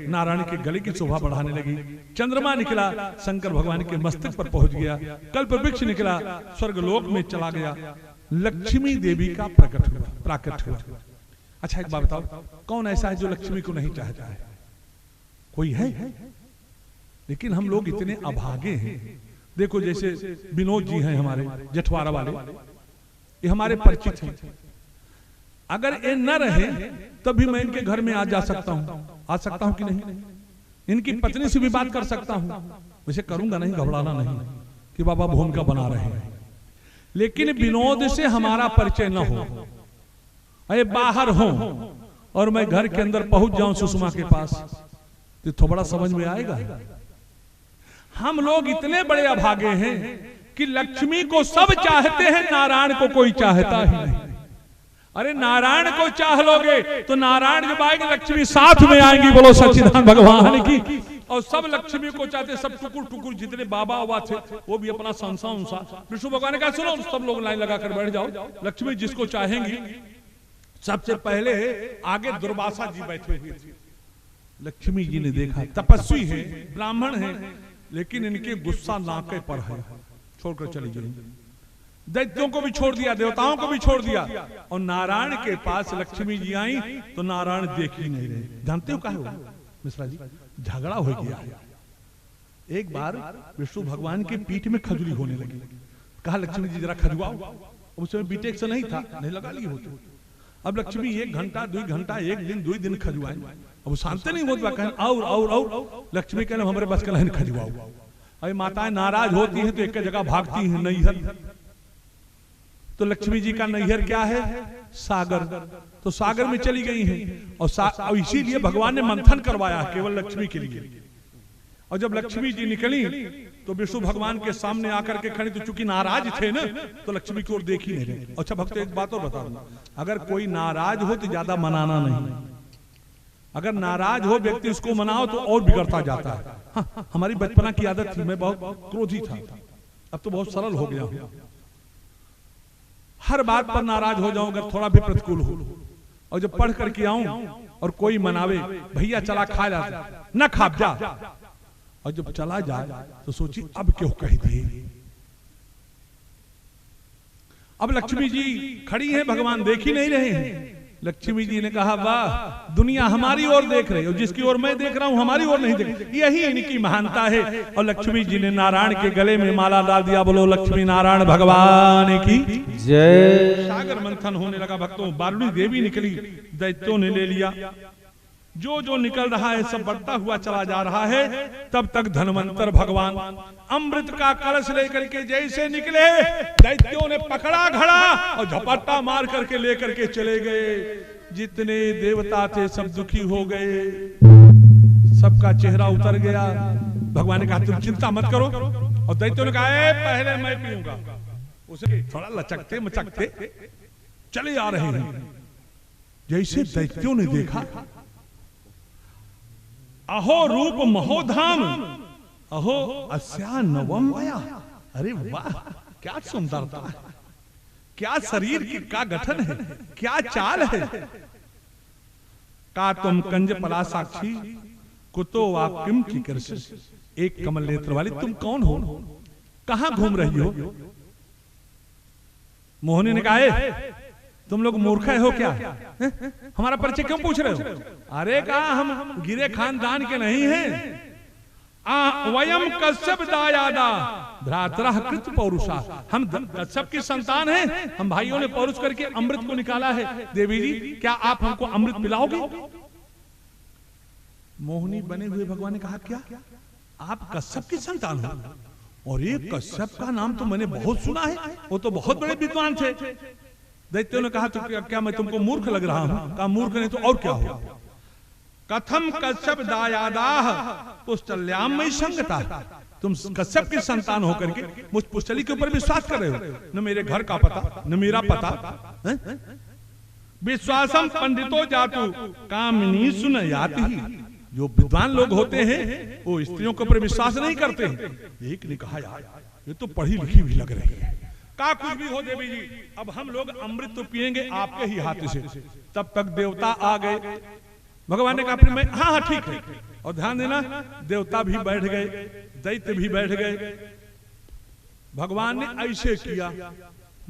नारायण के गले की शोभा बढ़ाने लगी। चंद्रमा निकला, शंकर भगवान के मस्तक पर पहुंच गया। कल्प वृक्ष निकला, स्वर्गलोक में चला गया। लक्ष्मी देवी का प्राकट हुआ। अच्छा एक बात बताओ, कौन ऐसा है जो लक्ष्मी को नहीं चाहता है? कोई है? लेकिन हम लोग इतने अभागे हैं। देखो जैसे विनोद जी हैं हमारे जठवारा वाले, ये हमारे परिचित हैं। अगर ये न रहे तब भी मैं इनके घर में आ जा सकता हूं, आ सकता हूं कि नहीं? इनकी पत्नी से भी बात कर सकता हूं। वैसे करूंगा नहीं, घबराना नहीं कि बाबा भूमिका बना रहे हैं। लेकिन विनोद से हमारा परिचय न हो, अरे बाहर हो और मैं घर के अंदर पहुंच जाऊं सुषमा के पास, तो थोड़ा समझ में आएगा। हम लोग इतने बड़े अभागे हैं कि लक्ष्मी को सब चाहते हैं, नारायण को कोई चाहता ही नहीं। अरे नारायण को चाह लोगे तो नारायण जब आएंगे लक्ष्मी साथ में आएंगी। बोलो सच्चिदानंद भगवान की। और सब लक्ष्मी को चाहते, सब टुकुर टुकुर जितने बाबा वाबा थे वो भी अपना संसा उनसा। विष्णु भगवान ने कहा सुनो सब लोग लाइन लगा कर बैठ जाओ, लक्ष्मी जिसको चाहेंगी। सबसे पहले आगे दुर्वासा जी बैठे हुए थे। लक्ष्मी जी ने देखा तपस्वी है, ब्राह्मण है, लेकिन इनके गुस्सा नाके पर है, छोड़कर चली गई। दैत्यों को भी छोड़ दिया, देवताओं को भी छोड़ दिया, और नारायण के पास लक्ष्मी जी आई तो नारायण देख ही नहीं रहे। जानते हो क्या हुआ मिश्रा जी? झगड़ा हो गया। एक बार विष्णु भगवान की पीठ में खजुली होने लगी। कहा लक्ष्मी जी जरा खजुआओ। उस समय बीटेक से नहीं था, नहीं लगा ली होती। अब लक्ष्मी 1 घंटा 2 घंटा 1 दिन 2 दिन खजुआए, अब शांत नहीं होता। कहें और लक्ष्मी कहने हमारे बस का नहीं खजुआओ। अरे माताएं नाराज होती हैं तो एक जगह भागती हैं नैहर। तो लक्ष्मी जी का नैहर क्या है? सागर। तो सागर में चली गई हैं और इसीलिए भगवान ने मंथन करवाया केवल लक्ष्मी के लिए। और जब लक्ष्मी जी निकली तो विष्णु भगवान के सामने आकर के खड़ी, तो चूंकि नाराज थे ना तो लक्ष्मी की ओर देख ही नहीं रहे। अच्छा भक्त एक बात और बता दूं, अगर कोई नाराज हो तो ज्यादा मनाना नहीं। अगर नाराज हो व्यक्ति उसको मनाओ तो और बिगड़ता जाता है। हाँ, हमारी बचपना की आदत थी, मैं बहुत क्रोधी था, अब तो बहुत सरल हो गया हूं। हर बात पर नाराज हो जाऊं अगर थोड़ा भी प्रतिकूल हो, और जब पढ़ करके आऊं और कोई मनावे भैया चला खा ला न खा जा, और जब चला जाए तो सोची अब क्यों कह दिए। अब लक्ष्मी जी खड़ी हैं, भगवान देख ही नहीं रहे हैं। लक्ष्मी जी ने कहा वाह दुनिया हमारी ओर देख रही है, जिसकी ओर मैं देख रहा हूं हमारी ओर नहीं देख, यही इनकी महानता है। और लक्ष्मी जी ने नारायण के गले में माला डाल दिया। बोलो लक्ष्मी नारायण भगवान की जय। सागर मंथन होने लगा भक्तों, बारुणी देवी निकली, दैत्यों ने ले लिया। जो जो निकल रहा है सब बढ़ता हुआ चला जा रहा है। तब तक धन्वंतर भगवान अमृत का कलश लेकर के जैसे निकले, दैत्यों ने पकड़ा घड़ा और झपट्टा मार करके लेकर के चले गए। जितने देवता थे सब दुखी हो गए, सबका चेहरा उतर गया। भगवान ने कहा तुम चिंता मत करो, और दैत्यों ने कहा पहले मैं पीऊंगा। उसे थोड़ा लचकते मचकते चले आ रहे हैं। जैसे दैत्यों ने देखा, अहो रूप महोधाम अहो अस्या नवम वया। अरे वाह क्या सुंदरता है, क्या शरीर की का गठन है, क्या चाल है। का तुम कंज पला साक्षी कुतो वाक्यम की कृष्ण। एक कमल नेत्र वाली तुम कौन हो, कहां घूम रही हो? मोहिनी ने कहा तुम लोग मूर्ख हो क्या, हमारा परिचय क्यों पूछ रहे हो? अरे कहा हम गिरे खानदान के नहीं हैं। वयम कश्यप दायादा भ्रातरः कृत पौरुषा। हम कश्यप की संतान हैं, हम भाइयों ने पौरुष करके अमृत को निकाला है। देवी जी क्या आप हमको अमृत पिलाओगे? मोहिनी बने हुए भगवान ने कहा क्या आप कश्यप की संतान हो? और ये कश्यप का नाम तो मैंने बहुत सुना है, वो तो बहुत बड़े विद्वान थे। दैत्यों ने कहा तो क्या मैं तुमको मूर्ख लग रहा हूं? कहा मूर्ख नहीं तो और क्या हो। कथम कश्यप दायादाह पुष्टल्याम में संगता। तुम कश्यप की संतान होकर के मुझ पुष्टली के ऊपर विश्वास कर रहे हो, न मेरे घर का पता न मेरा पता। विश्वासम पंडितो जातु कामिनी सुनयाति। जो विद्वान लोग होते हैं वो स्त्रियों के ऊपर विश्वास नहीं करते। एक ने कहा यार ये तो पढ़ी लिखी भी लग रही है। का कुछ भी हो देवी जी, अब हम लोग अमृत तो पिएंगे आपके ही हाथ से। तब तक देवता आ गए। भगवान ने कहा फिर मैं हाँ ठीक है। और ध्यान देना देवता भी बैठ गए, दैत्य भी बैठ गए। भगवान ने ऐसे किया,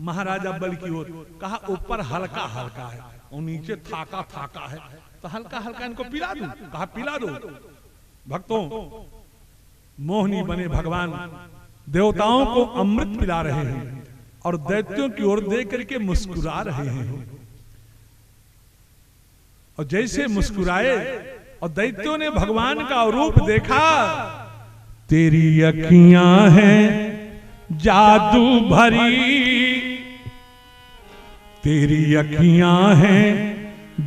महाराजा बल की ओर कहा ऊपर हल्का हल्का है और नीचे थाका थाका है, तो हल्का हल्का इनको पिला दो। कहा पिला दो। भक्तों मोहिनी बने भगवान देवताओं को अमृत पिला रहे हैं और दैत्यों की ओर देख करके मुस्कुरा रहे हैं। और जैसे मुस्कुराए और दैत्यों ने भगवान का रूप देखा, तेरी अखियां हैं जादू भरी, तेरी अखियां हैं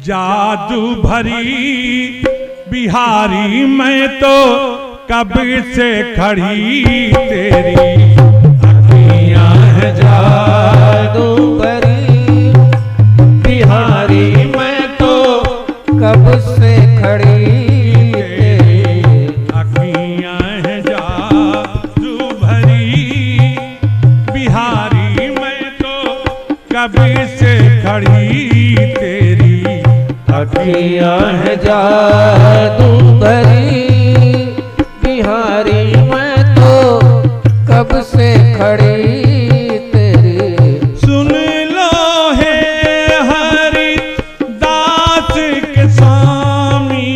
जादू भरी, बिहारी मैं तो कब से खड़ी, तेरी जादू भरी बिहारी मैं तो कब से खड़ी, अखियां है जादू भरी बिहारी मैं तो कब से खड़ी तेरी। सुन लो हे हरि दास के स्वामी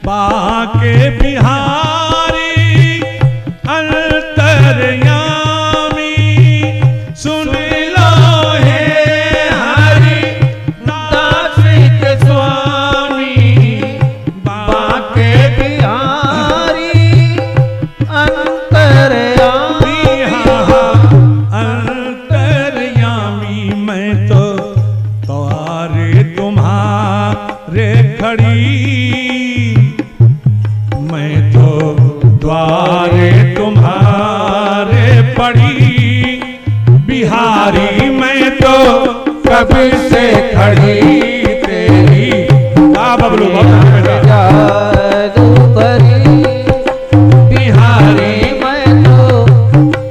बाके बिहारी अंतर्यामी। सुन लो हे हरि दास के स्वामी बाके बिहारी अंतर्यामी। अंतर्यामी मैं तो तुम्हारे तुम्हारे खड़ी, मैं तो द्वारे तुम्हारे पड़ी बिहारी मैं तो कब से खड़ी तेरी। बबलू जादू भरी बिहारी मैं तो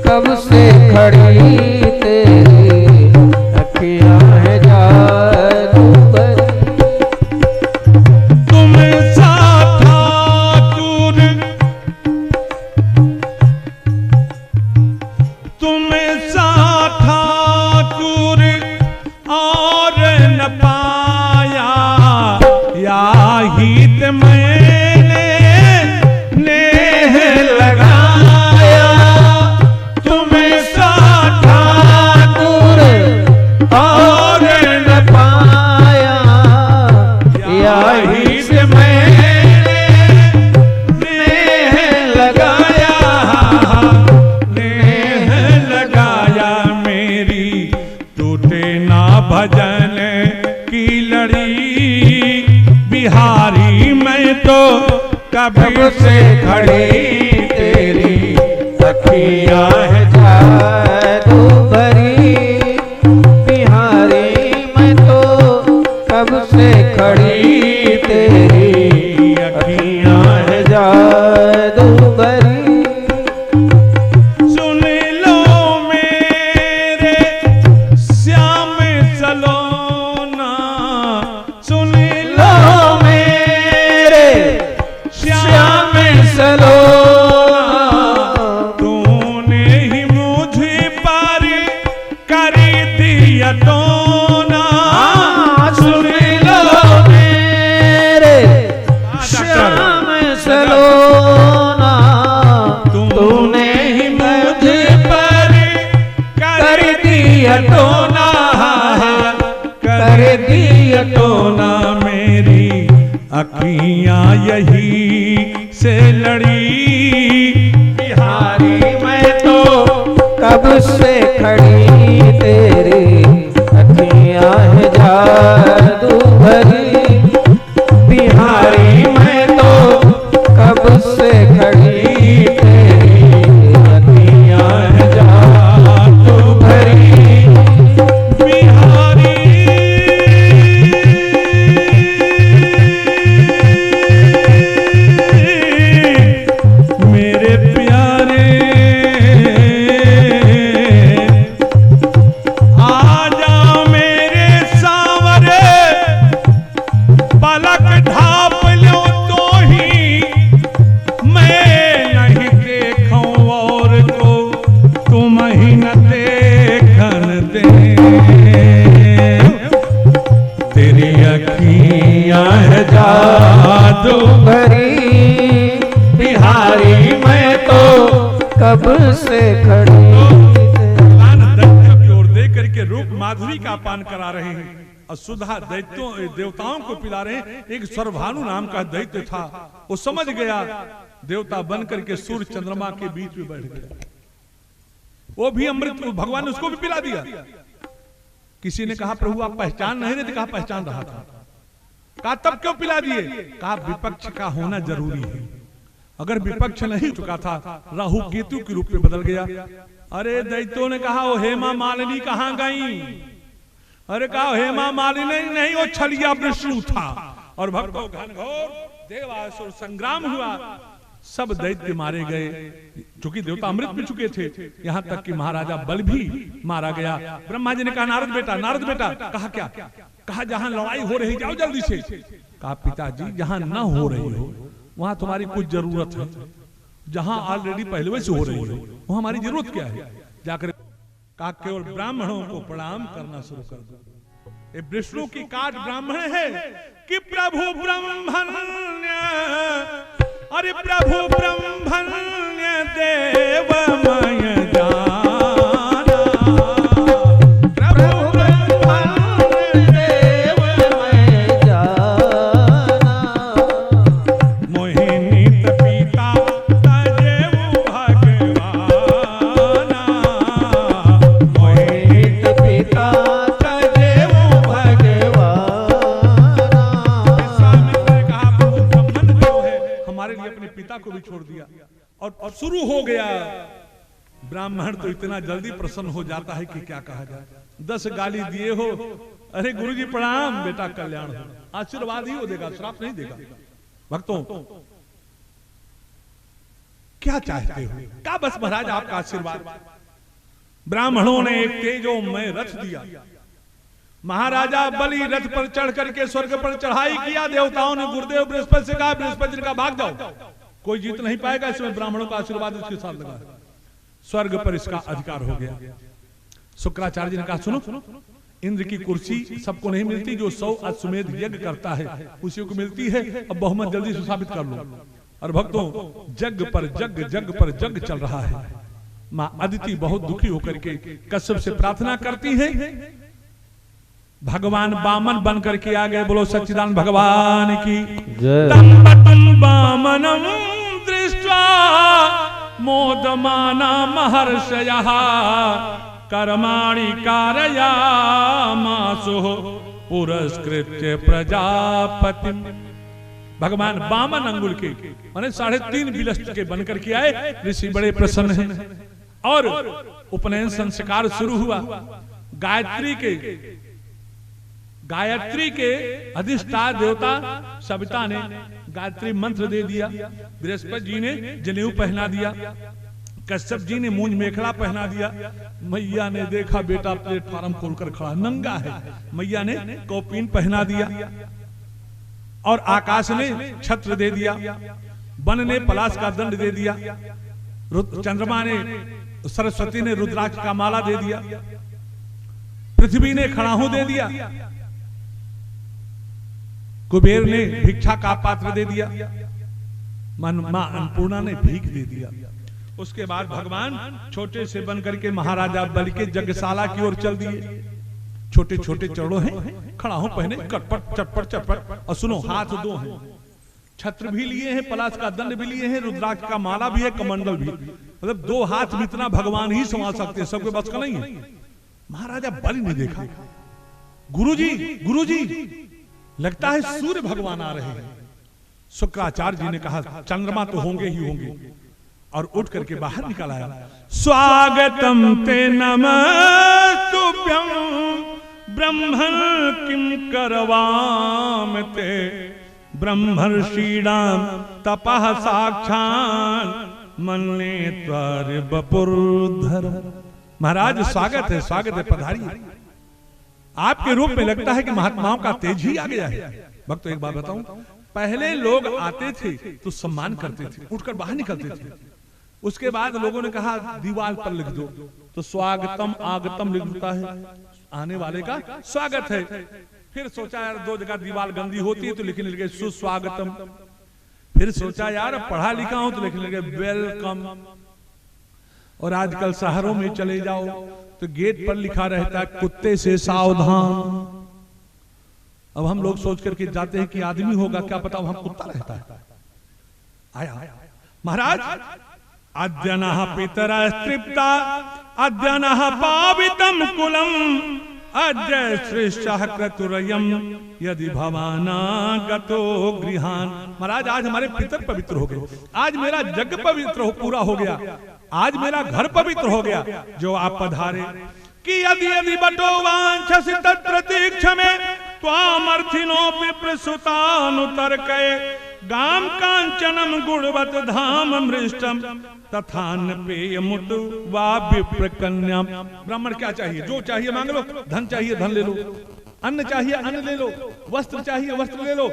कब से खड़ी तेरी। अखियां है जादू भरी तुम सा ठाकुर, तुम सा ठाकुर और न पाया या हित मैंने नेह लगाया। तुम सा ठाकुर और न पाया या हित मैंने नेह लगाया, नेह लगाया मेरी टूटे ना भजन की लड़ी बिहारी मैं तो कब से खड़ी तेरी। अखियां है जादू भरी बिहारी मैं तो कब से खड़ी तेरी। अखियां है जादू भरी सुन लो मेरे श्याम सलोना, सुन लो मेरे श्याम सलोना तूने ही मुझे पर कर दिया टोना। सुन लो मेरे श्याम सलोना तूने ही मुझे पर कर दिया टोना, कर दिया टोना मेरी अखियां यही से लड़ी बिहारी मैं तो कब से खड़ी तेरी। अखियां है जादू भरी बिहारी मैं तो कब से खड़ी तेरी। अखियां है जादू भरी बिहारी मेरे प्यारे आजा मेरे सांवरे पलक ढाप लो तो ही मैं नहीं देखूं और को तुम ही न देखन दे। तेरी अखियां है जादू भरी बिहारी मैं तो कब से खड़ी भगवान दैत्यों की ओर देख करके रूप माधुरी का पान करा रहे हैं और सुधा दैत्यों देवताओं को पिला रहे हैं। एक सर्वभानु नाम का दैत्य था, वो समझ गया देवता बन करके सूर्य चंद्रमा के बीच में बैठ गया। वो भी अमृत भगवान ने उसको भी पिला दिया। किसी ने कहा प्रभु आप पहचान नहीं रहे थे, कहा पहचान रहा था। कहा तब क्यों पिला दिए? कहा विपक्ष का होना जरूरी है। अगर विपक्ष नहीं चुका था राहु केतु के रूप में बदल गया। अरे दैत्यों ने कहा वो हेमा मालिनी कहां गई? अरे कहा हेमा मालिनी नहीं, वो छलिया विष्णु था। और भक्तों घनघोर देवासुर संग्राम हुआ, सब दैत्य मारे गए, क्योंकि देवता अमृत में चुके थे। यहाँ तक कि महाराजा बल भी मारा गया। ब्रह्मा जी ने कहा नारद बेटा, नारद बेटा। कहा क्या? कहा जहां लड़ाई हो रही जाओ जल्दी से। कहा पिताजी जहां ना हो रही हो वहां तुम्हारी कुछ जरूरत है, जहां ऑलरेडी पहले से हो रही हो वहां हमारी जरूरत क्या है। जाकर कहा केवल ब्राह्मणों को प्रणाम करना शुरू कर दो। ये विष्णु की काट ब्राह्मण है कि प्रभु ब्रह्मण्य, अरे प्रभु ब्रह्मण्य देवमय जाना, प्रभु ब्रह्मण्य देवमय जाना, मोहिनी पिता तजेऊ भगवाना, मोहिनी पिता को भी छोड़ दिया और शुरू हो गया। ब्राह्मण तो इतना जल्दी प्रसन्न हो जाता है कि क्या कहा जाए। 10 गाली दिए हो, अरे गुरुजी प्रणाम, बेटा कल्याण हो, आशीर्वाद ही हो देगा, श्राप नहीं देगा। भक्तों क्या चाहते हो? क्या बस महाराज आपका आशीर्वाद। ब्राह्मणों ने एक तेजोमय रथ दिया। महाराजा बलि रथ पर चढ़ करके स्वर्ग पर चढ़ाई किया। देवताओं ने गुरुदेव बृहस्पति से कहा बृहस्पति ने कहा भाग जाओ, कोई जीत नहीं पाएगा, इसमें ब्राह्मणों का आशीर्वाद इसके साथ लगा। स्वर्ग पर इसका अधिकार हो गया। शुक्राचार्य जी ने कहा सुनो, इंद्र की कुर्सी सबको नहीं मिलती, जो 100 अश्वमेध यज्ञ करता है उसी को मिलती है। अब बहुमत जल्दी से साबित कर लो। और भक्तों जग पर जग, जग पर जग चल रहा है। माँ अदिति बहुत दुखी होकर के कश्यप से प्रार्थना करती है। भगवान बामन बन करके आ गए। बोलो सच्चिदानंद भगवान की जय। बामनम दृष्ट्वा मोदमाना महर्षयः कर्माणि कारयामासु पुरस्कृत्य प्रजापति। भगवान बामन अंगुल के माने 3.5 बिलस्त के बनकर के आए। ऋषि बड़े प्रसन्न हैं और उपनयन संस्कार शुरू हुआ। गायत्री के अधिष्ठान देवता सविता ने गायत्री मंत्र दे दिया। बृहस्पति जी ने जनेऊ पहना दिया। कश्यप जी ने मूंज मेखला पहना दिया। मैया ने देखा बेटा प्लेटफार्म खोलकर खड़ा नंगा है, मैया ने कौपीन पहना दिया। और आकाश ने छत्र दे दिया। वन ने पलाश का दंड दे दिया। चंद्रमा ने, सरस्वती ने रुद्राक्ष का माला दे दिया। पृथ्वी ने खड़ाहू दे दिया। कुबेर ने भिक्षा का पात्र दे दिया। मां अन्नपूर्णा ने भीख दे दिया। उसके बाद भगवान छोटे से बनकर के महाराजा बलि के यज्ञशाला की ओर चल दिए। छोटे छोटे चरणों हैं, खड़ा हो पहने, कटपट चटपट चटपट। और सुनो, हाथ 2 हैं, छत्र भी लिए हैं, पलाश का दंड भी लिए हैं, रुद्राक्ष का माला भी है, कमंडल भी। मतलब 2 हाथ में इतना भगवान ही संभाल सकते हैं, सबके बस का नहीं है। महाराजा बलि ने देखा, गुरुजी लगता है सूर्य भगवान आ रहे हैं। शुक्राचार्य जी ने कहा चंद्रमा तो होंगे ही होंगे। और उठ करके बाहर निकल आया। स्वागतम ते नमस्तुभ्यं ब्रह्मण किम करवाम ते ब्रह्मर्षीणाम तपः साक्षात् मन्ने त्वर बपुर्धर। महाराज स्वागत है, पधारिए। आपके रूप में लगता है कि महात्माओं का तेज ही आ गया है। भक्तों एक बात बताऊं, पहले लोग आते थे तो सम्मान करते थे, उठकर बाहर निकलते थे। उसके बाद लोगों ने कहा दीवार पर लिख दो, तो स्वागतम आगतम लिख देता है, आने वाले का स्वागत है। फिर सोचा यार 2 जगह दीवार गंदी होती है तो लिखने लगे सुस्वागतम। फिर सोचा यार पढ़ा लिखा हूं तो लिखने लगे वेलकम। और आजकल शहरों में चले जाओ तो गेट पर लिखा रहता है कुत्ते से सावधान। अब हम लोग सोच करके जाते हैं कि आदमी होगा, क्या पता वहां कुत्ता रहता है। आया महाराज, अद्यनः पितरः तृप्ता अद्यनः पावितम कुलम अद्य श्रेष्ठः क्रतुरयम् यदि भवानागतो गृहान। महाराज आज हमारे पितर पवित्र हो गए, आज मेरा जग पवित्र पूरा हो गया, आज मेरा घर पवित्र हो गया जो आप पधारे। कि यदि यदि बटो वांछसि तत्र तीक्षमे त्वामर्थिनोऽपि प्रसुतानुतर्कये गाम कांचनम गुणवत धाम मृष्टम तथान पेयमुत वा विप्रकन्याम। ब्राह्मण क्या चाहिए? जो चाहिए मांग लो, धन चाहिए धन ले लो, अन्न चाहिए अन्न ले लो, वस्त्र चाहिए वस्त्र ले लो,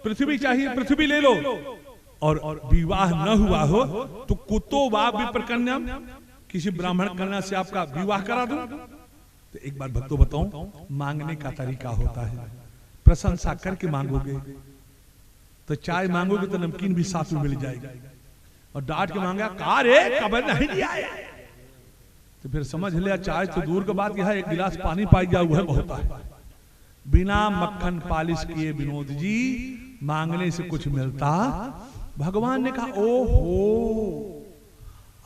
पृथ्वी चाहिए पृथ्वी ले लो, और विवाह न हुआ हो तो कुतो वा विप्रकन्या, किसी ब्राह्मण कन्या से आपका विवाह करा दूं। तो एक बार भक्तों बताऊं, मांगने का तरीका होता है, प्रशंसा करके मांगोगे तो चाय मांगोगे तो नमकीन भी साथ में मिल जाएगी, और डांट के मांगा का रे कबर नहीं दिया तो फिर समझ लिया चाय तो दूर की बात, यह एक गिलास पानी पाई गया वह बहुत है। बिना मक्खन पालिश किए विनोद जी मांगने से कुछ मिलता। भगवान ने कहा ओहो,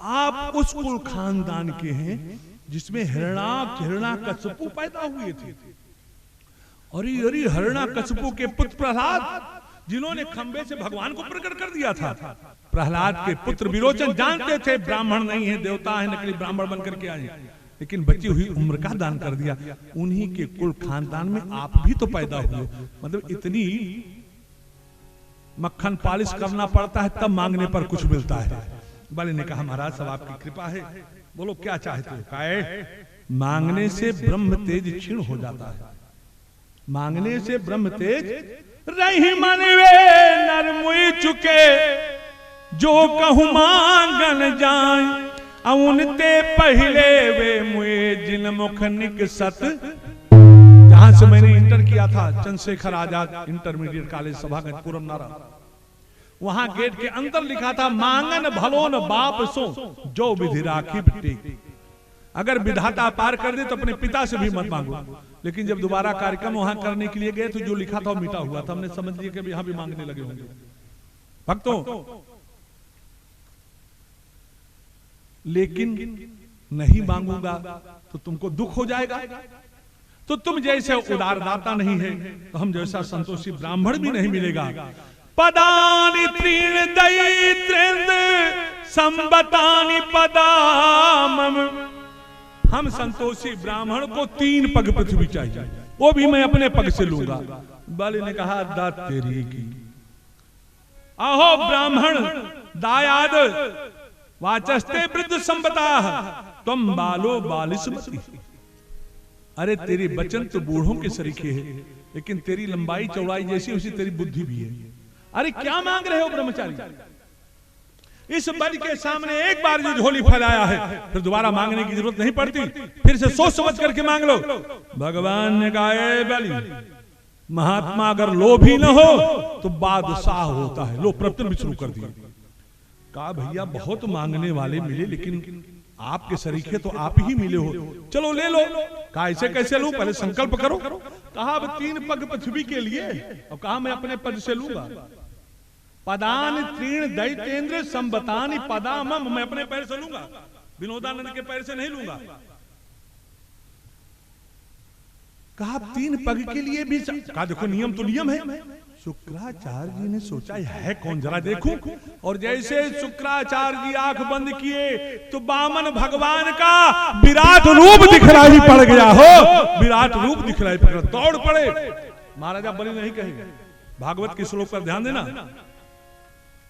आप उस कुल खानदान के हैं जिसमें हिरण्याकश्यपु पैदा हुए थे। अरे हिरण्याकश्यपु के पुत्र प्रहलाद, जिन्होंने खंबे से भगवान को प्रकट कर दिया था। प्रहलाद के पुत्र विरोचन जानते थे ब्राह्मण नहीं है, देवता है, नकली ब्राह्मण बनकर के आए, लेकिन बची हुई उम्र का दान कर दिया। उन्हीं के कुल खानदान में आप भी तो पैदा हुए। मतलब इतनी मक्खन पालिश करना पड़ता है तब मांगने पर कुछ मिलता है। बलि ने कहा महाराज सब आपकी कृपा है, बोलो क्या चाहते हो। कहे मांगने से ब्रह्म तेज क्षीण हो जाता है, मांगने से ब्रह्म तेज रही मनवे नर मुई चुके, जो कहूं मांगन जाए उनते पहले वे मुए जिन मुख निकसत। जहां से मैंने इंटर किया था चंद्रशेखर आजाद इंटरमीडिएट कॉलेज सभागत पूरम नारा, वहां गेट के अंदर लिखा था मांगन भलोन बाप सो जो विधि राखी टेक। अगर विधाता पार कर दे तो अपने पिता से भी मत मांगो। लेकिन जब दोबारा कार्यक्रम वहां करने के लिए गए तो जो लिखा था वो मिटा हुआ था, हमने समझ लिया कि यहां भी मांगने लगे होंगे। भक्तों लेकिन नहीं मांगूंगा तो तुमको दुख हो जाएगा। तो तुम जैसे उदारदाता नहीं है तो हम जैसा संतोषी ब्राह्मण भी नहीं मिलेगा। पदानि त्रीण दैत्रेंद संबतानि पदामम। हम संतोषी ब्राह्मण को 3 पग पृथ्वी चाहिए, वो भी मैं अपने पग से लूंगा। बलि ने कहा दात तेरी की, अहो ब्राह्मण दायाद वाचस्ते वृद्ध संबता तुम बालो बालिसमति। अरे तेरी वचन तो बूढ़ों के सरीखे है, लेकिन तेरी लंबाई चौड़ाई जैसी उसी तेरी बुद्धि भी है। अरे क्या मांग रहे हो ब्रह्मचारी। इस बलि के सामने एक बार जो झोली फैलाया है फिर दोबारा मांगने की जरूरत नहीं पड़ती, फिर से सोच समझ करके मांग लो। भगवान ने कहा ए बलि, महात्मा अगर लोभी न हो तो बादशाह होता है। लो प्रवचन भी शुरू कर दिया। कहा भैया बहुत मांगने वाले मिले, लेकिन आपके सरीखे तो आप ही मिले हो, चलो ले लो। कहा ऐसे कैसे लूं, पहले संकल्प करो। कहा अब 3 पग पृथ्वी के लिए, और कहा मैं अपने पद से लूंगा। पदान तीर्ण दैतेंद्र संबतानि पदामम, मैं अपने पैर से लूंगा, विनोदानंद के पैर से नहीं लूंगा। कहा 3 पग के लिए भी, कहा देखो नियम तो नियम है। शुक्राचार्य जी ने सोचा है कौन जरा देखूं, और जैसे शुक्राचार्य जी आंख बंद किए तो बामन भगवान का विराट रूप दिखलाई पड़ गया हो। विराट रूप दिखलाई पड़ गया, दौड़ पड़े। महाराजा बलि नहीं कहेगा, भागवत के श्लोक पर ध्यान देना।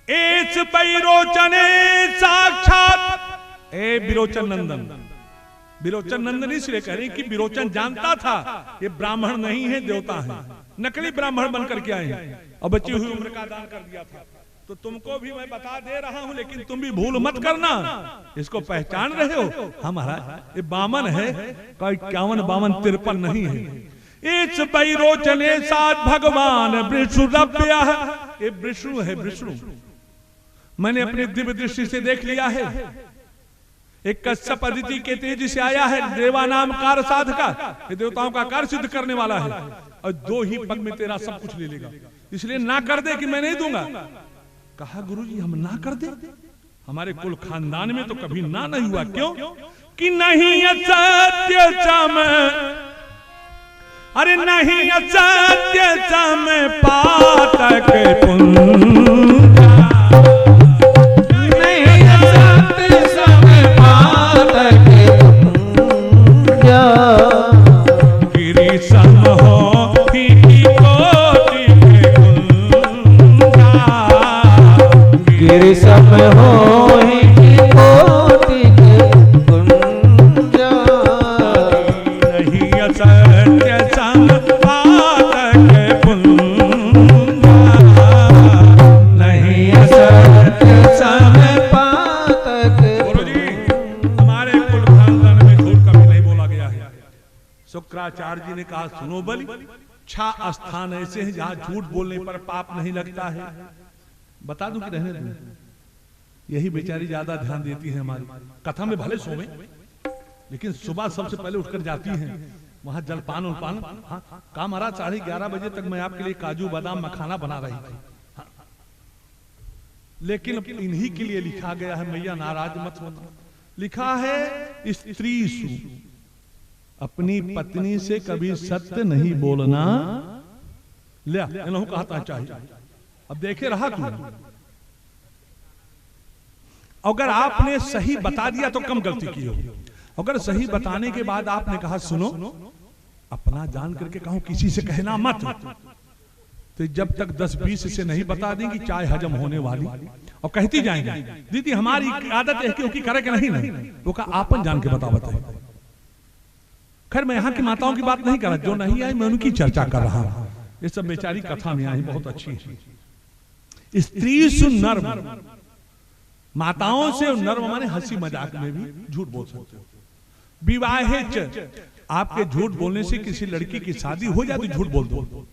एच विरोचने साक्षात, ए विरोचन नंदन। विरोचन नंदन इसलिए कह रहे कि विरोचन जानता था ये ब्राह्मण नहीं है, देवता है, नकली ब्राह्मण बनकर के आए हैं और बची हुई उम्र का दान कर दिया था। तो तुमको भी मैं बता दे रहा हूं, लेकिन तुम भी भूल मत करना। इसको पहचान रहे हो हमारा ये बामन है, कोई 51 52 53 नहीं है। इस विरोचने साथ भगवान विष्णु रव्य, ये विष्णु है विष्णु। मैंने अपनी दिव्य दृष्टि से देख लिया है। एक कश्यप अदिति के तेज से आया है, देवा नाम कार्य साधका, ये देवताओं का कार्य सिद्ध करने वाला है, और 2 ही पग में तेरा सब कुछ ले लेगा। इसलिए ना कर दे कि मैं नहीं दूंगा। कहा गुरुजी हम ना कर दे, हमारे कुल खानदान में तो कभी ना नहीं हुआ। क्यों कि नहीं असत्य चम, अरे नहीं असत्य चम पातक पुंजा, नहीं असत्य चम पातक पुंजा, गिरि सम हो ही कोटि गुंजा, गिरि सम हो ही कोटि गुंजा, नहीं असत्य सम शुक्राचार्य जी ने कहा, सुनो बलि, 6 स्थान ऐसे हैं जहां झूठ बोलने पर पाप नहीं लगता है। बता दूं कि रहने दूं? यही बेचारी ज्यादा ध्यान देती है हमारी कथा में, भले सोवे लेकिन सुबह सबसे पहले उठकर जाती हैं वहां जलपान उलपान। हाँ, कहा महाराज 11:30 बजे तक मैं आपके लिए काजू बादाम मखाना बना रही थी। हाँ। लेकिन इन्हीं के लिए लिखा गया है, मैया नाराज मत होना, लिखा है स्त्री सु, अपनी पत्नी से कभी सत्य नहीं बोलना। ले इन्हों कहता चाहिए। अब देखे रहा क्यों? अगर आपने सही बता दिया तो कम गलती की हो, अगर सही बताने के बाद आपने कहा सुनो अपना जान करके कहूं किसी से कहना मत, तो जब तक 10-20 से नहीं बता देंगी चाय हजम होने वाली, और कहती जाएंगी दीदी हमारी आदत है क्योंकि करे कि नहीं, वो कहा आपन जान के बताओ। खैर मैं यहाँ की माताओं की बात नहीं कर रहा, जो नहीं आई मैं उनकी चर्चा कर रहा हूं। ये सब बेचारी कथा में आई, बहुत अच्छी है। स्त्री सु नर्म, माताओं से नर्म माने हंसी मजाक में भी झूठ बोल सकते हो। विवाहेच, आपके झूठ बोलने से किसी लड़की की शादी हो जाए तो झूठ बोल दो,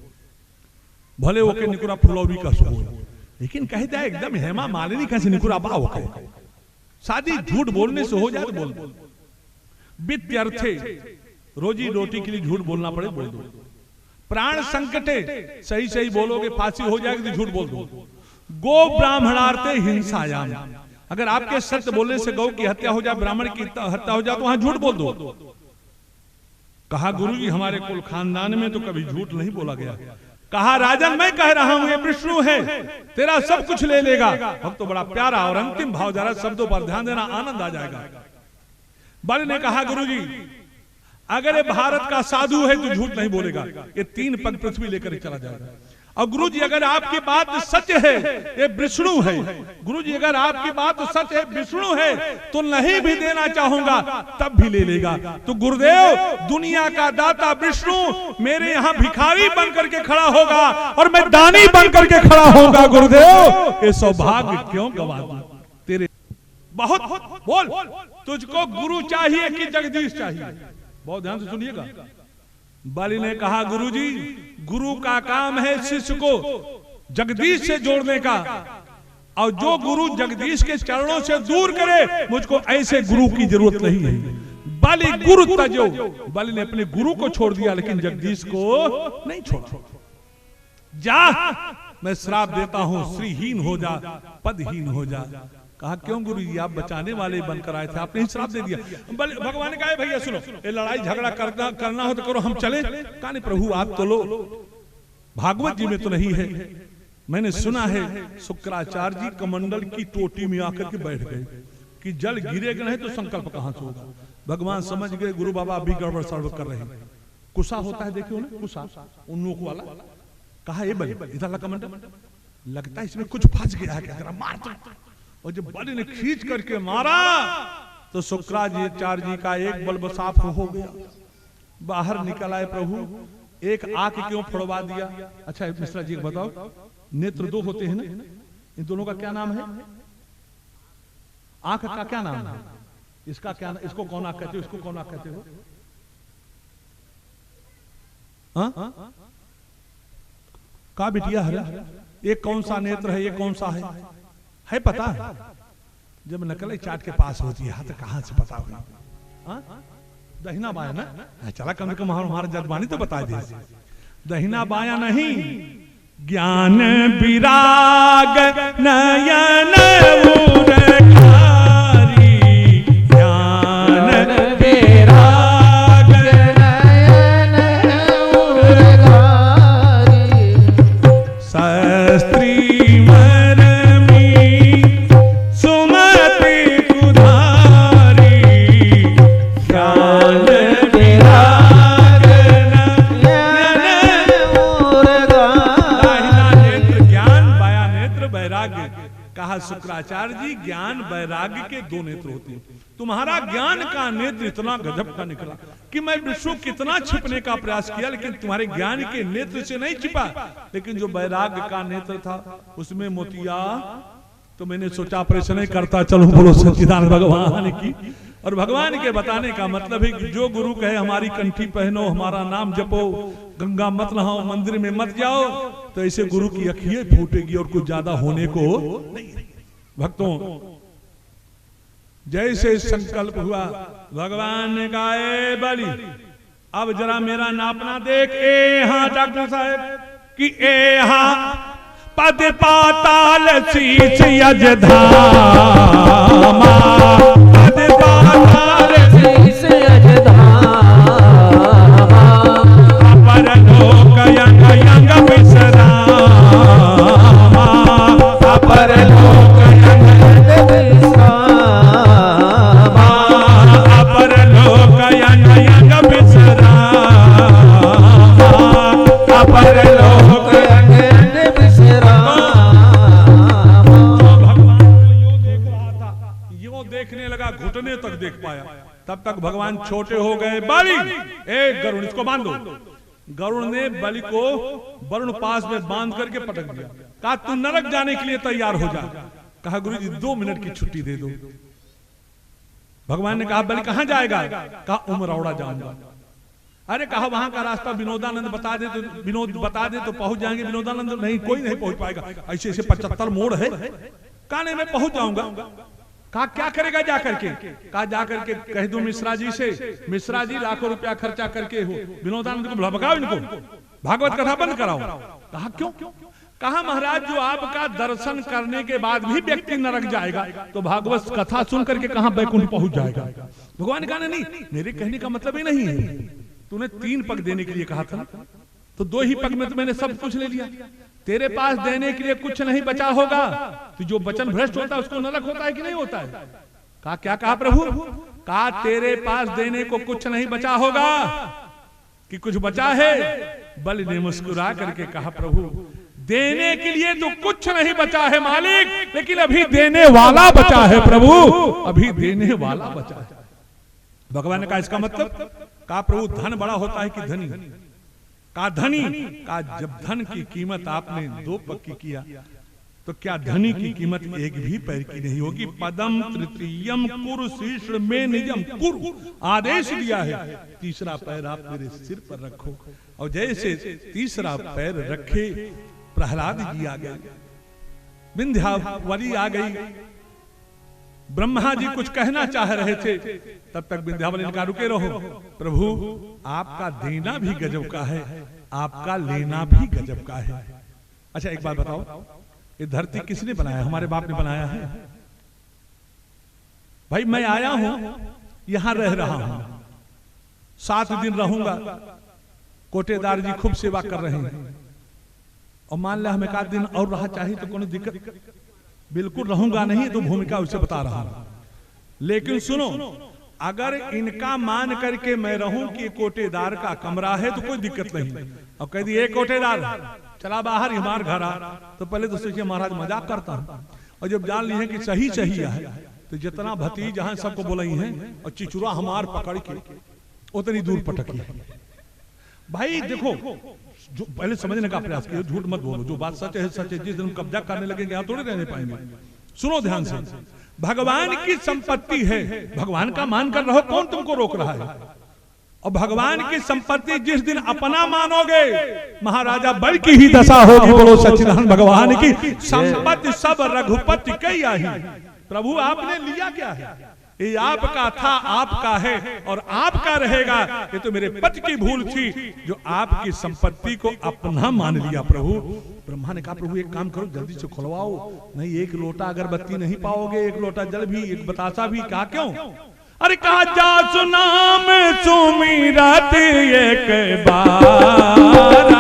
भले वो के निकुरा फुलौरी का सो, लेकिन कह जाए एकदम हेमा मालिनी कैसे निकुरा बा हो के शादी झूठ बोलने से हो जाए तो बोल दो। वित्यर्थे, रोजी रोटी के लिए झूठ बोलना पड़े बोल दो। प्राण संकटे, सही सही बोलोगे फांसी हो जाएगी तो झूठ बोल दो। गो ब्राह्मणार्थे हिंसायाम, अगर आपके सत्य बोलने से गौ की हत्या हो जाए, ब्राह्मण की हत्या हो जाए तो वहां झूठ बोल दो। कहा गुरुजी हमारे कुल खानदान में तो कभी झूठ नहीं बोला गया। कहा राजन मैं कह रहा हूं ये विष्णु है, तेरा सब कुछ ले लेगा। अब तो बड़ा प्यारा और अंतिम भाव, जरा शब्दों पर ध्यान देना, आनंद आ जाएगा। बल ने कहा गुरुजी अगर ये भारत का साधु है तो झूठ नहीं बोलेगा, ये 3 पग पृथ्वी लेकर चला जाएगा। और गुरुजी अगर आपकी बात सच है, ये विष्णु है, गुरुजी अगर आपकी बात सच है विष्णु है तो नहीं भी देना चाहूंगा तब भी ले लेगा। तो गुरुदेव दुनिया का दाता विष्णु मेरे यहाँ भिखारी बन करके खड़ा होगा और मैं दानी बन करके खड़ा होगा। गुरुदेव ये सौभाग्य क्यों गवा दूं तेरे। बहुत बोल, तुझको गुरु चाहिए कि जगदीश चाहिए? बहुत ध्यान से सुनिएगा। बलि ने कहा गुरुजी गुरु का काम है शिष्य को जगदीश से जोड़ने का, और जो गुरु जगदीश के चरणों से दूर करे मुझको ऐसे गुरु की जरूरत नहीं है। बलि गुरु तजो, बलि ने अपने गुरु को छोड़ दिया लेकिन जगदीश को नहीं छोड़ा। जा मैं श्राप देता हूं, श्रीहीन हो जा, पदहीन हो जा। कहा क्यों गुरु जी आप बचाने वाले बनकर आए थे, आपने ही श्राप दे दिया। भगवान ने कहा भैया सुनो, ये लड़ाई झगड़ा करना हो तो करो, हम चले। कहा नहीं प्रभु आप तो लो, भागवत जी में तो नहीं है। मैंने सुना है शुक्राचार्य जी कमंडल की टोटी में आकर के बैठ गए कि जल गिरेगा नहीं तो संकल्प कहां से होगा। भगवान समझ गए गुरु बाबा अभी गड़बड़ सड़बड़ कर रहे हैं। कुशा होता है देखियो ना, कुशा उन्नोक वाला। कहा ये बलि इधर कमंडल, लगता है इसमें कुछ फंस गया है, क्या मार दो। और जब बलि ने खींच करके मारा तो शुक्राचार्य जी का एक बल्ब साफ हो गया, बाहर निकल आए। प्रभु एक आंख क्यों फोड़वा दिया? अच्छा मिश्रा जी बताओ, नेत्र 2 होते हैं ना, इन दोनों का क्या नाम है? आंख का क्या नाम है? इसका क्या, इसको कौन आंख कहते हो, इसको कौन आंख कहते हो? का बिटिया है, ये कौन सा नेत्र है, ये कौन सा है पता? जब नकल चाट के पास होती है तो कहां से पता हुई? दहिना बाया ना, चला कम से कम हमारा जजमानी तो बता दे। दहिना बाया नहीं, ज्ञान विराग नयन उरखारी, ज्ञान विराग नयन उरखारी, शास्त्री शुक्राचार्य जी ज्ञान वैराग्य के 2 नेत्र होते हैं। तुम्हारा ज्ञान का नेत्र इतना गजब का निकला कि मैं विष्णु कितना छिपने का प्रयास किया लेकिन तुम्हारे ज्ञान के नेत्र से नहीं छिपा, लेकिन जो वैराग्य का नेत्र था उसमें मोतिया। तो मैंने सोचा ऑपरेशन करता चलूं, बोलो सच्चिदानंद भगवान की। और भगवान के बताने का मतलब है कि जो गुरु कहे हमारी कंठी पहनो, हमारा नाम जपो, गंगा मत नहाओ, मंदिर में मत जाओ, तो ऐसे गुरु की अखियां फूटेगी और कुछ ज्यादा होने को नहीं। भक्तों, जैसे संकल्प हुआ, भगवान ने कहा ए बलि अब जरा मेरा नापना देख। हाँ डॉक्टर साहब कि हाँ पद पाताल शीश यजधामा, पद पाताल शीश यजधामा, अपर लोक यंग यंग विश्रामा, अपर लोक यंग विश्रामा, अपर लोक यंग यंग विश्रामा, अपर लोक देखने लगा, घुटने तक देख पाया, तब तक भगवान छोटे हो गए। बलि एक गरुड़, इसको बांध दो। गरुड़ ने बलि को वरुण पास में बांध करके पटक दिया। कहा तू नरक जाने के लिए तैयार हो जा। कहा गुरु जी 2 मिनट की छुट्टी दे दो। भगवान ने कहा बलि कहां जाएगा? कहा उमरौड़ा जाऊंगा। अरे कहा वहां का रास्ता विनोदानंद बता दे तो, विनोद बता दे तो पहुंच जाएंगे। विनोदानंद नहीं, कोई नहीं पहुंच पाएगा, ऐसे ऐसे 75 मोड़ है। कहा नहीं मैं पहुंच जाऊंगा। कहा क्या करेगा जाकर के? कहा जाकर के कह दो मिश्रा जी से, मिश्रा जी लाखों रुपया खर्चा करके हो विनोदानंद को भगाओ, इनको भागवत कथा बंद कराओ। कहा क्यों? कहा महाराज जो आपका दर्शन करने के बाद भी व्यक्ति नरक जाएगा तो भागवत कथा सुन करके कहां बैकुंठ पहुंच जाएगा। भगवान ने कहा नहीं, मेरे कहने का मतलब ही नहीं है। तूने 3 पग देने के लिए कहा था, तो 2 ही पग में तो मैंने सब कुछ ले लिया। तेरे पास देने के लिए कुछ नहीं बचा होगा। तो जो वचन भ्रष्ट होता है उसको नरक होता है कि नहीं होता है? कहा क्या कहा प्रभु? कहा तेरे पास देने को कुछ नहीं बचा होगा कि कुछ बचा है? बलि ने मुस्कुरा करके कहा प्रभु देने के लिए तो कुछ नहीं बचा है मालिक, लेकिन अभी देने वाला बचा है प्रभु, अभी देने वाला बचा है। भगवान ने कहा इसका मतलब? कहा प्रभु धन बड़ा होता है कि धनी? कहा धनी। कहा जब धन की कीमत आपने 2 पग की किया तो क्या धनी की कीमत 1 भी पैर की नहीं होगी? पदम तृतीयम कुरु शीर्ष में निजम कुरु आदेश दिया है, 3रा पैर आप मेरे सिर पर रखो। और जैसे 3रा पैर रखे प्रहलाद जी आ गए, विंध्यावली आ गई, ब्रह्मा जी कुछ कहना चाह रहे थे, तब तक विंध्यावली ने कहा रुके रहो प्रभु, आपका देना भी गजब का है, आपका लेना भी गजब का है। अच्छा एक बात बताओ, ये धरती किसने बनाया? हमारे बाप ने बनाया है। भाई मैं आया हूं, यहां रह रहा हूं, 7 दिन रहूंगा, कोटेदार जी खूब सेवा कर रहे हैं, और मान लिया हमें 1 दिन और रहा चाहिए तो कोई दिक्कत? बिल्कुल रहूंगा नहीं, तो भूमिका उसे बता रहा हूं। लेकिन सुनो, अगर इनका मान करके मैं रहूं कि कोटेदार का कमरा है तो कोई दिक्कत नहीं, और कह दी कोटेदार चला बाहर, हमारे घर आ, तो पहले तो सोचिए महाराज मजाक करता हूं, और जब जान ली है कि सही सही है तो जितना भतीज जहां सबको बोलाई हैं और चिचुरा हमार पकड़ के उतनी दूर पटकी है। भाई देखो, जो पहले समझने का प्रयास किया, झूठ मत बोलो, जो बात सच है सच है, जिस दिन कब्जा करने लगेंगे यहाँ थोड़े रहने पाएंगे। सुनो ध्यान से, भगवान की संपत्ति है, भगवान का मान कर रहो, कौन तुमको रोक रहा है? और भगवान की संपत्ति जिस दिन अपना मानोगे, महाराजा बल की ही दशा होगी। बोलो सच्चिदानंद भगवान की। संपत्ति सब रघुपति कई आई। प्रभु आपने लिया क्या है? ये आपका था, आपका है और आपका रहेगा। ये तो मेरे पति की भूल थी जो आपकी संपत्ति को अपना मान लिया। प्रभु ब्रह्मा ने कहा प्रभु एक काम करो, जल्दी से खुलवाओ, नहीं 1 लोटा अगरबत्ती नहीं पाओगे, 1 लोटा जल भी, 1 बतासा भी। कहा क्यों? अरे कहा जा सुना मैं सुमीरत एक बार,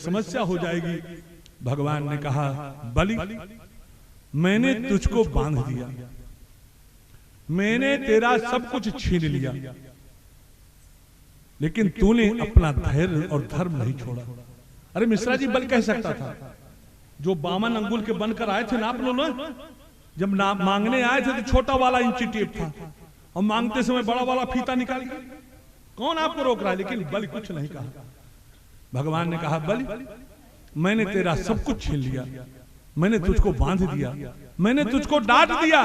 समस्या हो जाएगी। भगवान ने कहा, बलि मैंने तुझको बांध दिया, मैंने तेरा सब कुछ छीन लिया, लेकिन तूने अपना धैर्य और धर्म नहीं छोड़ा। अरे मिश्रा जी, बल कह सकता था, जो 52 अंगुल के बनकर आए थे ना आप लोग, जब मांगने आए थे तो छोटा वाला इंची टेप था, और मांगते समय बड़ा वाला फीता निकाल गया। कौन आपको रोक रहा है? लेकिन बलि कुछ नहीं कहा। भगवान ने कहा, बलि मैंने तेरा सब कुछ छीन लिया, मैंने तुझको बांध दिया, मैंने तुझको डांट दिया,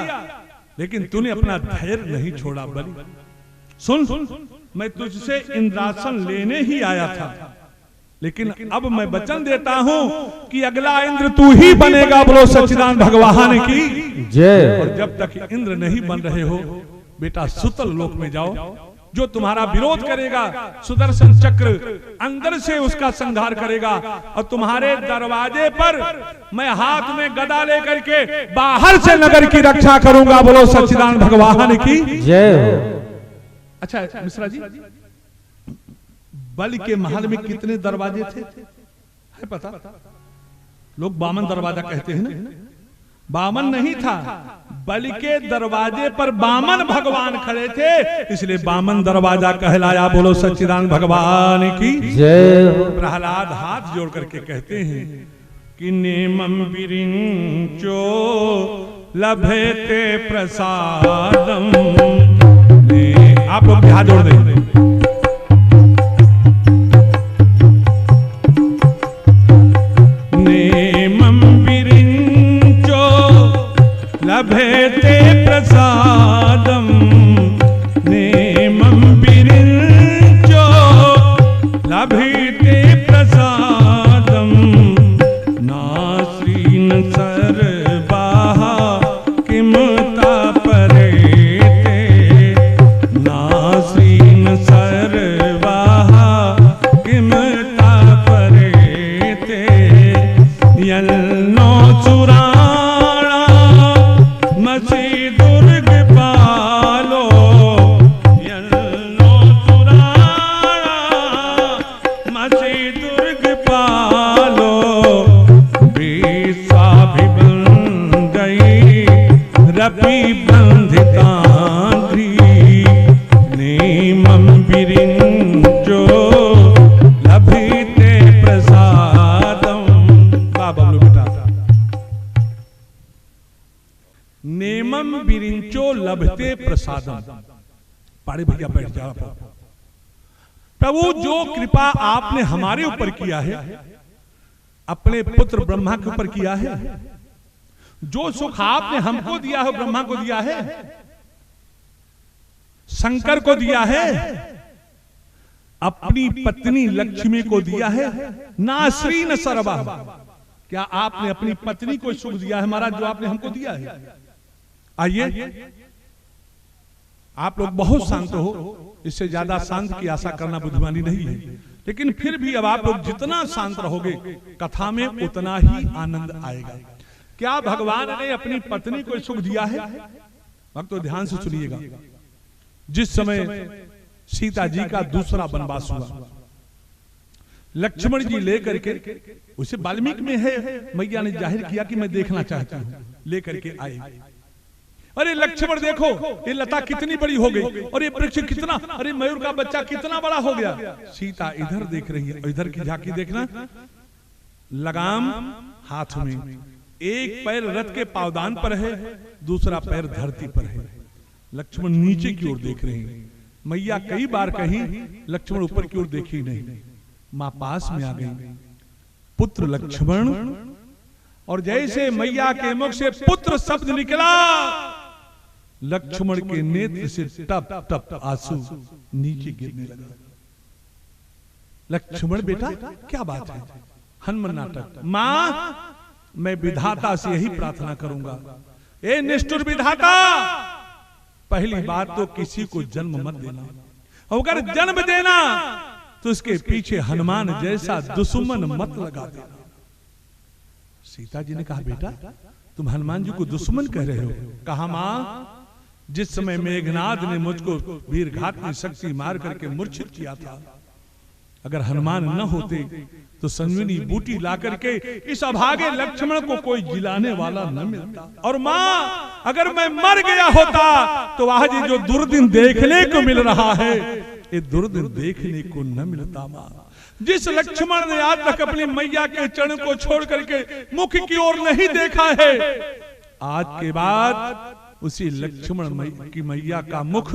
लेकिन तूने अपना धैर्य नहीं छोड़ा। बलि सुन, मैं तुझसे इंद्रासन लेने ही आया था, लेकिन अब मैं वचन देता हूं कि अगला इंद्र तू ही बनेगा। बोलो सच्चिदानंद भगवान की जय। और जब तक इंद्र नहीं बन रहे हो बेटा, सुतल लोक में जाओ। जो तुम्हारा विरोध करेगा, सुदर्शन चक्र अंदर से उसका संहार करेगा, और तुम्हारे दरवाजे पर मैं हाथ में गदा लेकर के बाहर से नगर की रक्षा करूंगा। बोलो सच्चिदानंद भगवान की जय। अच्छा मिश्रा जी, बलि के महल में कितने दरवाजे थे है पता? लोग 52 दरवाजा कहते हैं ना, 52 नहीं था, बलि के दरवाजे पर 52 भगवान खड़े थे, इसलिए 52 दरवाजा कहलाया। बोलो सच्चिदानंद भगवान की जय। प्रहलाद हाथ जोड़ करके कहते हैं कि नेमं विरिंचो लभेते प्रसादम। आप लोग हाथ जोड़ दें। नेमं विरिंचो लभेते प्रसादम, नेमं विरिंचो लभेते प्रसादम, नास्रीन सर्वाः किम तापरेते, नास्रीन सर्वाः किम तापरेते, यल्नो चुराणा मसी दुर्ग पालो, यल्नो चुराणा मसी दुर्ग पालो, विश्वाभिबंधई रपि बंधितांघ्रि, नेमं विरिंचो लभते प्रसादम। बाबा बेटा, नेमं विरिंचो लभते प्रसादम। पाड़े भैया बैठ जाओ। प्रभु, जो कृपा आपने हमारे ऊपर किया है, अपने पुत्र ब्रह्मा के ऊपर किया है, जो सुख आपने हमको दिया है, ब्रह्मा को दिया है, शंकर को दिया है, अपनी पत्नी लक्ष्मी को दिया है, नाश्री न सरवा। क्या आपने अपनी पत्नी को सुख दिया है महाराज, जो आपने हमको दिया है? आइए, आप लोग बहुत शांत हो, इससे ज्यादा शांत की आशा करना बुद्धिमानी नहीं है, लेकिन फिर भी अब आप लोग जितना शांत रहोगे कथा में उतना ही आनंद आएगा। क्या भगवान ने अपनी पत्नी को सुख दिया है? भक्तों ध्यान से सुनिएगा। जिस समय सीता जी का दूसरा वनवास हुआ, लक्ष्मण जी लेकर के, उसे वाल्मीकि में है, मैया ने जाहिर किया कि मैं देखना चाहती हूं, लेकर के आए। अरे लक्ष्मण देखो, ये लता कितनी बड़ी हो गई, और ये वृक्ष कितना, अरे मयूर का बच्चा कितना बड़ा हो गया। सीता इधर देख रही है, इधर की झांकी देखना, लगाम हाथ में, एक पैर रथ के पावदान पर है, दूसरा पैर धरती पर है। लक्ष्मण नीचे की ओर देख रहे हैं। मैया कई बार कहीं, लक्ष्मण ऊपर की ओर देखी नहीं। मां पास में आ गई, पुत्र लक्ष्मण, और जैसे मैया के मुख से पुत्र शब्द निकला, लक्ष्मण के नेत्र से टप टप आंसू नीचे गिरने लगा। लक्ष्मण बेटा क्या बात है? हनुमान नाटक। मां, मैं विधाता से यही प्रार्थना करूंगा, ए निष्ठुर विधाता, पहली बात तो किसी को जन्म मत देना, अगर जन्म देना तो उसके पीछे हनुमान जैसा दुश्मन मत लगा देना। सीता जी ने कहा, बेटा तुम हनुमान जी को दुश्मन कह रहे हो? कहा, मां, जिस समय मेघनाद ने मुझको वीरघात में शक्ति मार करके मूर्छित किया था, अगर हनुमान न होते तो संजीवनी बूटी ला करके इस अभागे लक्ष्मण को कोई जिलाने वाला न मिलता। और माँ अगर मैं मर गया होता तो आज ये जो दुर्दिन देखने को मिल रहा है ये दुर्दिन देखने को न मिलता। माँ जिस लक्ष्मण ने आज तक अपनी मैया के चरण को छोड़ करके मुख की ओर नहीं देखा है, आज के बाद उसी लक्ष्मण की मैया का मुख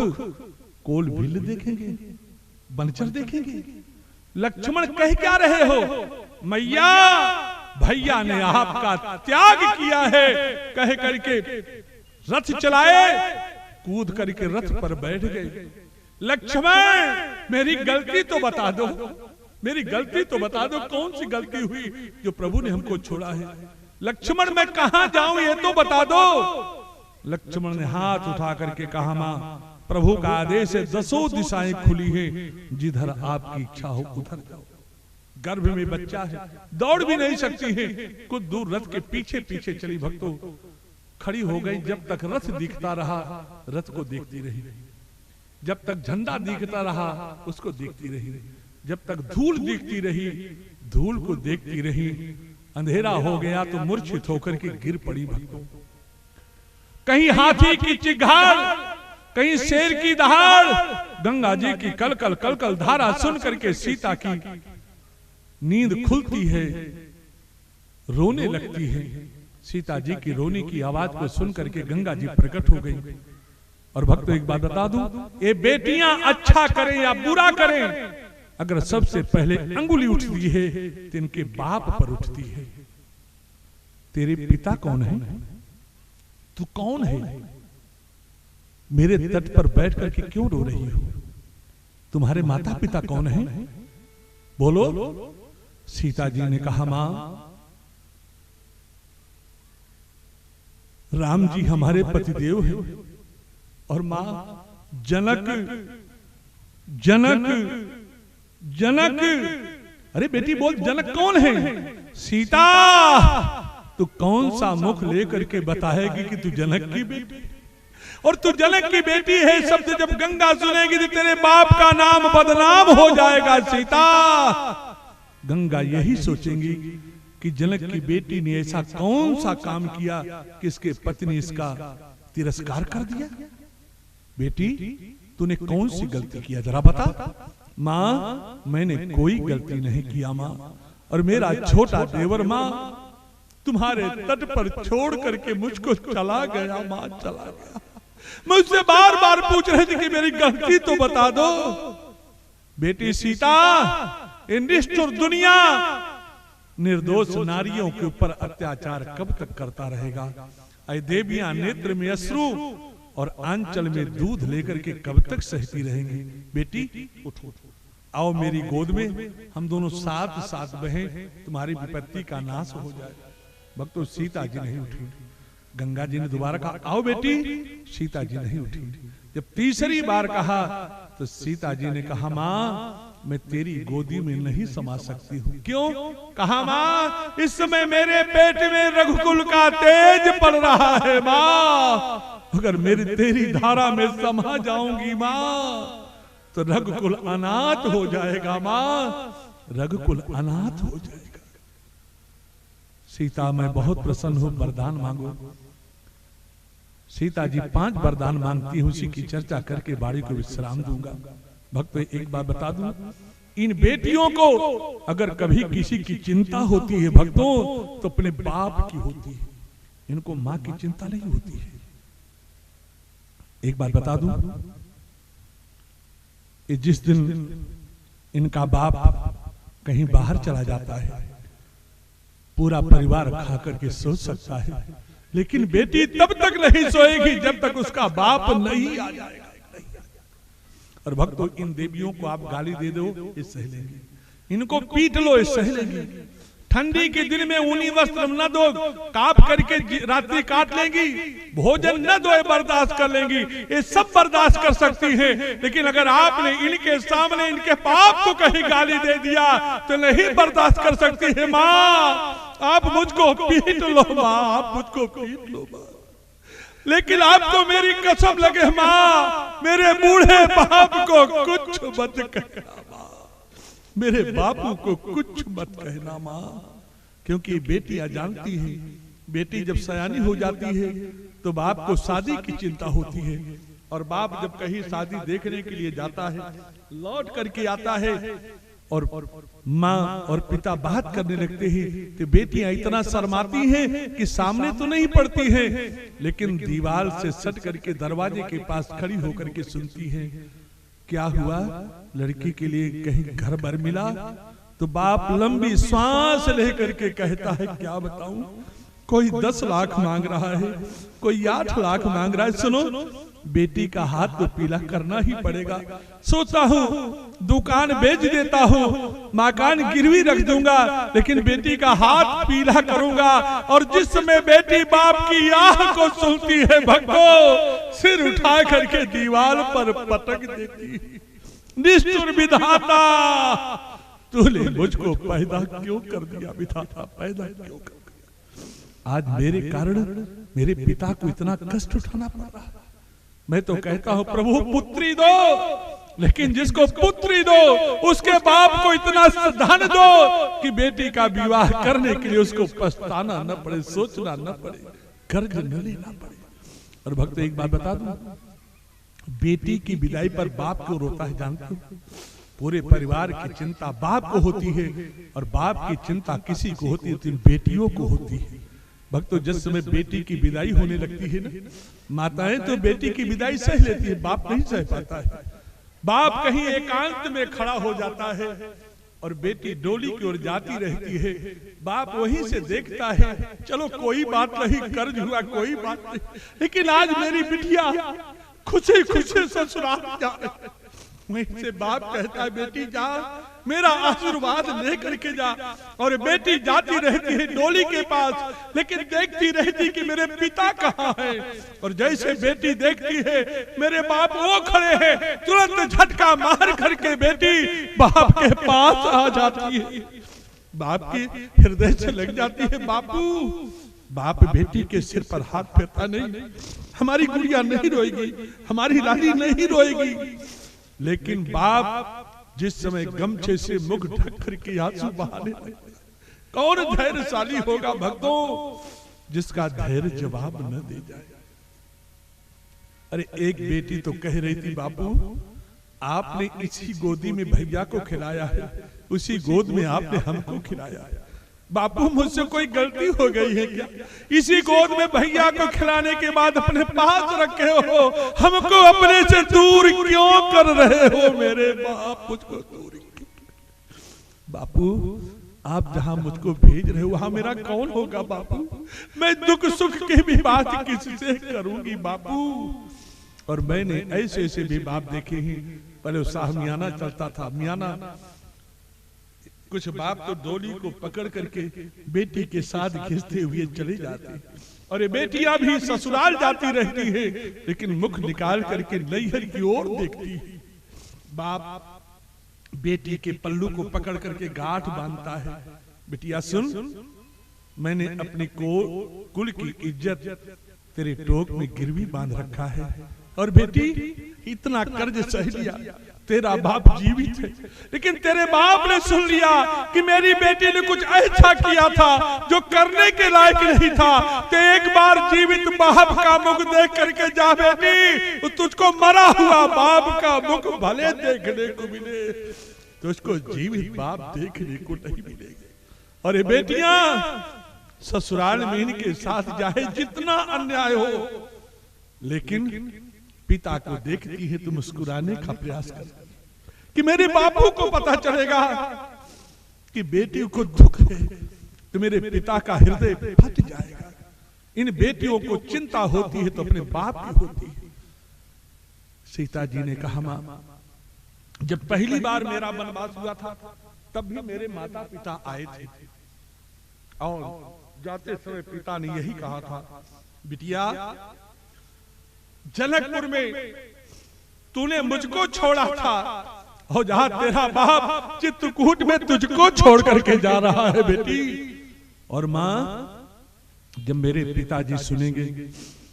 कोल भील देखेंगे, बनचर देखेंगे। लक्ष्मण कह क्या रहे हो? मैया भैया ने आपका त्याग किया है कह करके रथ चलाए, कूद करके रथ पर बैठ गए। लक्ष्मण मेरी गलती तो बता दो, मेरी गलती तो बता दो, कौन सी गलती हुई जो प्रभु ने हमको छोड़ा है? लक्ष्मण मैं कहां जाऊं ये तो बता दो। लक्ष्मण ने हाथ उठा करके कहा मां प्रभु का आदेश है, 10 दिशाएं खुली है, जिधर आपकी इच्छा हो उधर जाओ। गर्भ में बच्चा है, दौड़ भी नहीं सकती है, कुछ दूर रथ के पीछे पीछे चली भक्तों, खड़ी हो गई। जब तक रथ दिखता रहा रथ को देखती रही, जब तक झंडा दिखता रहा उसको देखती रही, जब तक धूल दिखती रही धूल को देखती रही। अंधेरा हो गया तो मूर्छित होकर के गिर पड़ी भक्तों। कहीं हाथी की चिघाड़, कहीं शेर की दहाड़, गंगा जी की कलकल कलकल धारा सुन करके सीता की नींद खुलती है, रोने लगती है। सीता जी की रोने की आवाज को सुन करके गंगा जी प्रकट हो गई। और भक्तों एक बात बता दूं, ये बेटियां अच्छा करें या बुरा करें, अगर सबसे पहले अंगुली उठती है तो इनके बाप पर उठती है। तेरे पिता कौन है? तू कौन है? मेरे तट पर बैठ करके क्यों रो रही हो? तुम्हारे माता पिता कौन है? बोलो। सीता जी ने कहा मां राम जी हमारे पतिदेव हैं। और मां जनक जनक जनक, अरे बेटी बोल जनक कौन है? सीता तू कौन सा मुख लेकर के बताएगी कि तू जनक की बेटी? और तू जनक की बेटी है शब्द जब गंगा सुनेगी तो तेरे बाप का नाम बदनाम हो जाएगा। सीता गंगा यही सोचेंगी कि जनक की बेटी ने ऐसा कौन सा काम किया कि इसके पति ने इसका तिरस्कार कर दिया। बेटी तूने कौन सी गलती किया जरा बता। माँ मैंने कोई गलती नहीं किया माँ, और मेरा छोटा देवर माँ तुम्हारे तट पर छोड़ करके मुझको चला गया। माँ चला गया, मुझसे बार बार पूछ रहे थे कि मेरी गलती तो बता दो। बेटी सीता निष्ठुर दुनिया निर्दोष नारियों के ऊपर अत्याचार कब तक करता रहेगा? अय देवियां नेत्र में अश्रु और आंचल में दूध लेकर के कब तक सहती रहेंगी? बेटी उठो, आओ मेरी गोद में, हम दोनों साथ साथ बहें, तुम्हारी विपत्ति का नाश हो जाए। भक्तों सीता जी नहीं उठी। गंगा जी ने दोबारा कहा आओ बेटी, सीता जी नहीं उठी। जब तीसरी बार कहा तो सीता जी ने कहा मां मैं तेरी गोदी में नहीं समा सकती हूँ। क्यों? कहा मां इस समय मेरे पेट में रघुकुल का तेज पड़ रहा है मां, अगर मेरी तेरी धारा में समा जाऊंगी मां तो रघुकुल अनाथ हो जाएगा मां, रघुकुल अनाथ हो जाएगा। सीता मैं बहुत प्रसन्न हूं, वरदान मांगो। सीता जी 5 वरदान मांगती हूं, उसी की चर्चा करके बाड़ी को विश्राम दूंगा। भक्तों एक बात बता दूं, इन बेटियों को अगर कभी किसी की चिंता होती है भक्तों तो अपने बाप की होती है, इनको मां की चिंता नहीं होती है। एक बात बता दूं, जिस दिन इनका बाप कहीं बाहर चला जाता है पूरा परिवार खा करके सो सकता है, लेकिन बेटी तब तक नहीं सोएगी जब तक उसका बाप नहीं आ जाएगा। और भक्तों इन देवियों को आप गाली दे दो ये सह लेंगी, इनको पीट लो ये सह लेंगी। ठंडी के दिन में ऊनी वस्त्र न दो, काप करके रात्रि काट लेंगी, भोजन न दो बर्दाश्त कर लेंगी, ये सब बर्दाश्त कर सकती हैं। लेकिन अगर आपने इनके सामने इनके पाप को कहीं गाली दे दिया तो नहीं बर्दाश्त कर सकती है। माँ आप मुझको पीट लो माँ, आप मुझको पीट लो माँ, लेकिन आपको मेरी कसम लगे माँ मेरे बूढ़े बाप को कुछ मत करना माँ, मेरे बापू को कुछ मत कहना माँ, क्योंकि बेटियां जानती हैं, बेटी जब सयानी हो जाती है तो बाप को शादी की चिंता होती है, और बाप जब कहीं शादी देखने के लिए जाता है, लौट करके आता है और माँ और पिता बात करने लगते हैं, तो बेटियां इतना शर्माती हैं कि सामने तो नहीं पड़ती हैं, लेकिन दीवार से सट करके दरवाजे के पास खड़ी होकर के सुनती हैं, क्या हुआ, लड़की के लिए कहीं घर भर मिला? तो बाप लंबी सांस लेकर के कहता है, क्या बताऊं, कोई 10 लाख मांग रहा है, कोई 8 लाख मांग रहा है। सुनो, बेटी का हाथ तो पीला करना ही पड़ेगा। सोचता हूँ दुकान बेच देता हूँ, मकान गिरवी रख दूंगा, लेकिन बेटी का हाथ पीला करूंगा। और जिस समय बेटी बाप की आह को सुनती है, भक्तो सिर उठा करके दीवार पर पटक देती है, निष्ठुर विधाता, तूने मुझको पैदा क्यों कर दिया विधाता, पैदा क्यों कर दिया? आज मेरे कारण मेरे पिता को इतना कष्ट उठाना पड़ रहा है। मैं तो कहता हूं प्रभु पुत्री दो, लेकिन जिसको पुत्री दो उसके बाप को इतना धन दो कि बेटी का विवाह करने के लिए उसको पछताना न पड़े, सोचना न पड़े, कर्ज न लेना पड़े। और भक्त एक बात बता दूं, बेटी की विदाई पर बाप क्यों रोता है जानते हो? पूरे परिवार की चिंता बाप को होती है, और बाप की चिंता किसी को होती है तो बेटियों को होती है। भक्तों, जिस समय बेटी की विदाई होने लगती है ना, माताएं तो बेटी की विदाई सह लेती है, बाप नहीं सह पाता है। बाप कहीं एकांत में खड़ा हो जाता है और बेटी डोली की ओर जाती रहती है, बाप वहीं से देखता है, चलो कोई बात नहीं, कर्ज हुआ कोई बात नहीं, लेकिन आज मेरी बिटिया खुशी खुशी ससुराल जा रही है। वहीं से बाप कहता है, बेटी जा, मेरा आशीर्वाद लेकर के जा। और बेटी जाती रहती है डोली के पास, लेकिन देखती रहती कि मेरे पिता कहाँ है। और जैसे बेटी देखती है मेरे बाप वो खड़े हैं, तुरंत झटका मार करके बेटी बाप के पास आ जाती है। बाप के हृदय से लग जाती है, बापू। बाप बेटी के सिर पर हाथ फेरता नहीं, हमारी गुड़िया नहीं रोएगी, हमारी रानी नहीं रोएगी। लेकिन बाप जिस समय गमछे से मुख ढक करके आंसू बहाने लगे, कौन धैर्यशाली होगा भक्तों, जिसका धैर्य जवाब न दे जाए। अरे एक बेटी तो कह रही थी, बापू आपने इसी गोदी में भैया को खिलाया है, उसी गोद में आपने हमको खिलाया है। बापू मुझसे कोई गलती हो गई है क्या? इसी गोद में भैया को खिलाने के बाद अपने पास रखे हो, हमको अपने से दूर क्यों कर रहे हो मेरे बाप, मुझको दूर क्यों? बापू आप जहां मुझको भेज रहे हो वहां मेरा कौन होगा बापू? मैं दुख सुख की भी बात किससे करूंगी बापू? और मैंने ऐसे ऐसे भी बाप देखे हैं। पहले उत्साह मियाना चलता था, मियाना कुछ बाप तो डोली को पकड़ करके बेटी के साथ खींचते हुए चले जाते, और ये बेटियां भी ससुराल जाती रहती है, लेकिन मुख निकाल करके नैहर की ओर देखती है। बाप बेटी के पल्लू को पकड़ करके गांठ बांधता है, बिटिया सुन, मैंने अपनी कुल की इज्जत तेरे टोक में गिरवी बांध रखा है, और बेटी इतना कर्ज सह लिया, तेरा बाप जीवित है, लेकिन तेरे बाप ने सुन लिया कि मेरी बेटी ने कुछ ऐसा किया था जो करने के लायक नहीं था, तो एक बार जीवित बाप का मुख देख करके जा बेटी, तुझको मरा हुआ बाप का मुख भले देखने को मिले, तुझको जीवित बाप देखने को नहीं मिलेगा। और ये बेटियां ससुराल में इनके साथ चाहे जितना अन्याय हो, लेकिन पिता को देखती है तो मुस्कुराने का प्रयास करती कि मेरे बापू को पता चलेगा कि बेटी को दुख है तो मेरे पिता का हृदय फट जाएगा। इन बेटियों को चिंता होती है तो अपने बाप की होती है। सीता जी ने कहा, मां जब पहली बार मेरा वनवास हुआ था तब भी मेरे माता पिता आए थे, और जाते समय पिता ने यही कहा था, बिटिया जनकपुर में तूने मुझको छोड़ा था, और जहां तेरा बाप चित्रकूट में तुझको छोड़ करके जा रहा है बेटी। और मां जब मेरे पिताजी सुनेंगे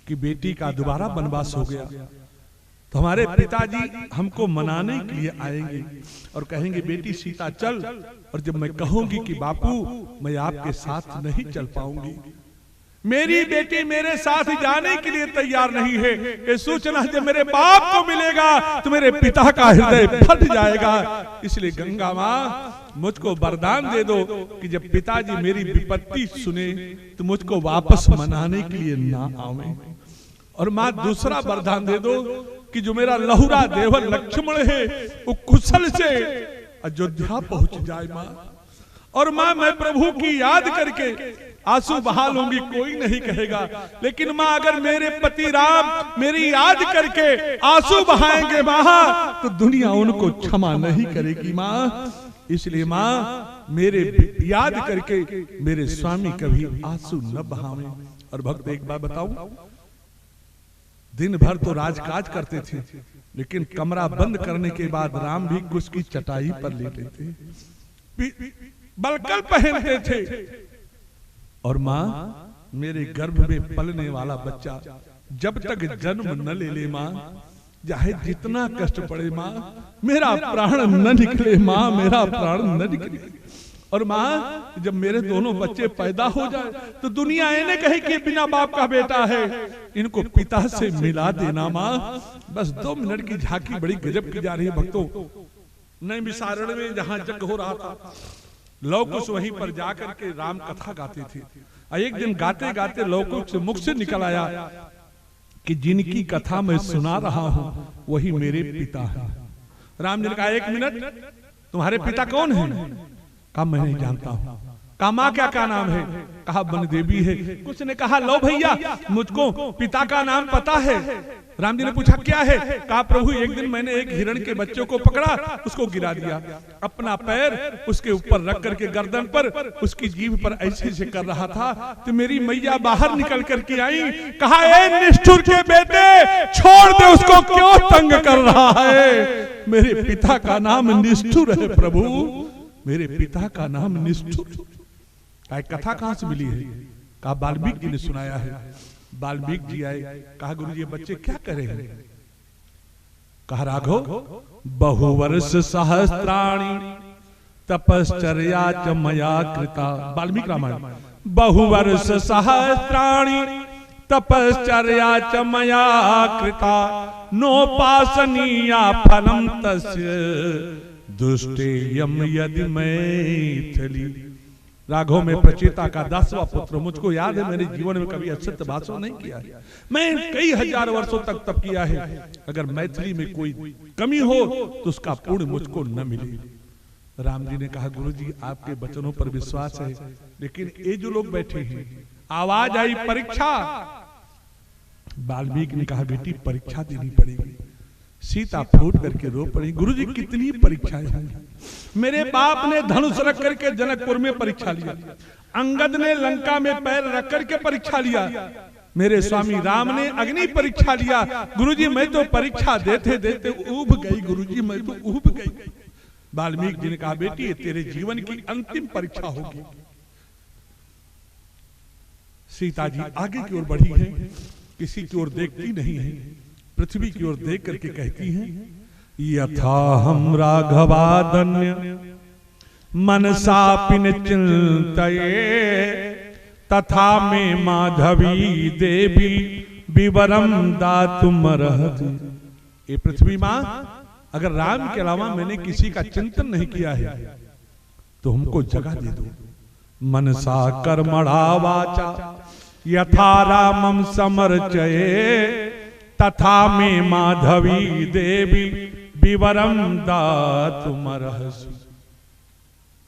कि बेटी का दोबारा वनवास हो गया तो हमारे पिताजी हमको मनाने के लिए आएंगे और कहेंगे बेटी सीता चल, और जब मैं कहूंगी कि बापू मैं आपके साथ नहीं चल पाऊंगी, मेरी बेटी मेरे साथ जाने के लिए तैयार नहीं है, ये सूचना जब मेरे बाप को मिलेगा तो मेरे पिता का हृदय फट जाएगा। इसलिए गंगा माँ मुझको वरदान दे दो कि जब पिताजी मेरी विपत्ति सुने तो मुझको वापस मनाने के लिए ना आवे। और माँ दूसरा वरदान दे दो कि जो मेरा लहुरा देवर लक्ष्मण है वो कुशल से अयोध्या पहुंच जाए माँ। और माँ मैं प्रभु की याद करके आंसू बहा लूंगी, कोई नहीं कहेगा, लेकिन माँ अगर मेरे पति राम मेरी याद करके आंसू बहाएंगे माँ तो दुनिया उनको क्षमा नहीं करेगी माँ। इसलिए माँ मेरे याद करके मेरे स्वामी कभी आंसू न बहावे। और भक्त एक बात बताऊं, दिन भर तो राजकाज करते थे, लेकिन कमरा बंद करने के बाद राम भी कुछ की चटाई पर लेटे थे, बलकल पहनते थे। और माँ मेरे गर्भ में पलने वाला बच्चा जब तक जन्म न ले ले माँ, चाहे जितना कष्ट पड़े माँ, मेरा प्राण न निकले माँ, मेरा प्राण न निकले। और माँ जब मेरे दोनों बच्चे पैदा हो जाए तो दुनिया ये न कहे कि बिना बाप का बेटा है, इनको पिता से मिला देना माँ। बस 2 मिनट की झांकी बड़ी गजब की जा रही है भक्तों। नई विसारण में जहां यज्ञ हो रहा था, लवकुश वहीं पर जाकर के राम कथा गाते थे। एक दिन गाते गाते लवकुश मुख से निकल आया कि जिनकी कथा मैं सुना रहा हूं वही मेरे पिता है। राम जी ने कहा 1 मिनट, तुम्हारे पिता कौन है? कहा मैं नहीं जानता हूं। कहा माँ क्या नाम है? कहा वन देवी है। कुछ ने कहा लो भैया मुझको पिता का नाम पता है। राम जी ने पूछा क्या है? कहा प्रभु एक दिन मैंने एक हिरण के बच्चों को पकड़ा, उसको गिरा दिया, अपना पैर उसके ऊपर रख करके गर्दन पर उसकी जीभ पर ऐसे ऐसे कर रहा था तो मेरी मैया बाहर निकल करके आई। कहा ए निष्ठुर के बेटे छोड़ दे उसको, क्यों तंग कर रहा है? मेरे पिता का नाम निष्ठुर है प्रभु, मेरे पिता का नाम निष्ठुर। कथा कहां से मिली है? कहा वाल्मीकि जी ने सुनाया है। वाल्मीकि जी आए, कहा गुरुजी ये बच्चे क्या करे हैं? कहा राघव बहुवर्ष सहस्त्राणि तपश्चर्या च मया कृता। वाल्मीकि रामायण। बहुवर्ष सहस्त्राणि तपश्चर्या च मया कृता, नोपासनीया फलम तस्य दुष्टेयम यदि मैथिली। राघव में प्रचेता का 10वां पुत्र। मुझको याद है मैंने जीवन में कभी असत्य भाषण नहीं किया है, मैं कई हजार वर्षों तक तप किया है। अगर मैथिली में कोई कमी हो तो उसका पुण्य मुझको न मिले। राम जी ने कहा गुरुजी आपके वचनों पर विश्वास है, लेकिन ये जो लोग बैठे हैं, आवाज आई परीक्षा। वाल्मीकि ने कहा बेटी परीक्षा देनी पड़ेगी। सीता फूट करके रो पड़ी। गुरुजी कितनी परीक्षाएं हैं। मेरे बाप ने धनुष रख करके जनकपुर में परीक्षा लिया, अंगद ने लंका में पैर रख करके परीक्षा लिया, मेरे स्वामी राम ने अग्नि परीक्षा लिया। गुरुजी मैं तो परीक्षा देते देते ऊब गई, गुरुजी मैं तो ऊब गई। वाल्मीकि जी ने कहा बेटी ये तेरे जीवन की अंतिम परीक्षा होगी। सीता जी आगे की ओर बढ़ी है, किसी की ओर देखती नहीं है, पृथ्वी की ओर देख करके कहती हैं यथा हम राघवादन्य मनसापिन चिंतये तथा में माधवी देवी विवरम दातुमर्हति। ये पृथ्वी मां अगर राम के अलावा मैंने किसी का चिंतन नहीं किया है तो हमको जगह दे दो। मनसा कर्मणा वाचा यथा रामम समर्चये तथा में माधवी देवी विवरम दातुमर्हसि।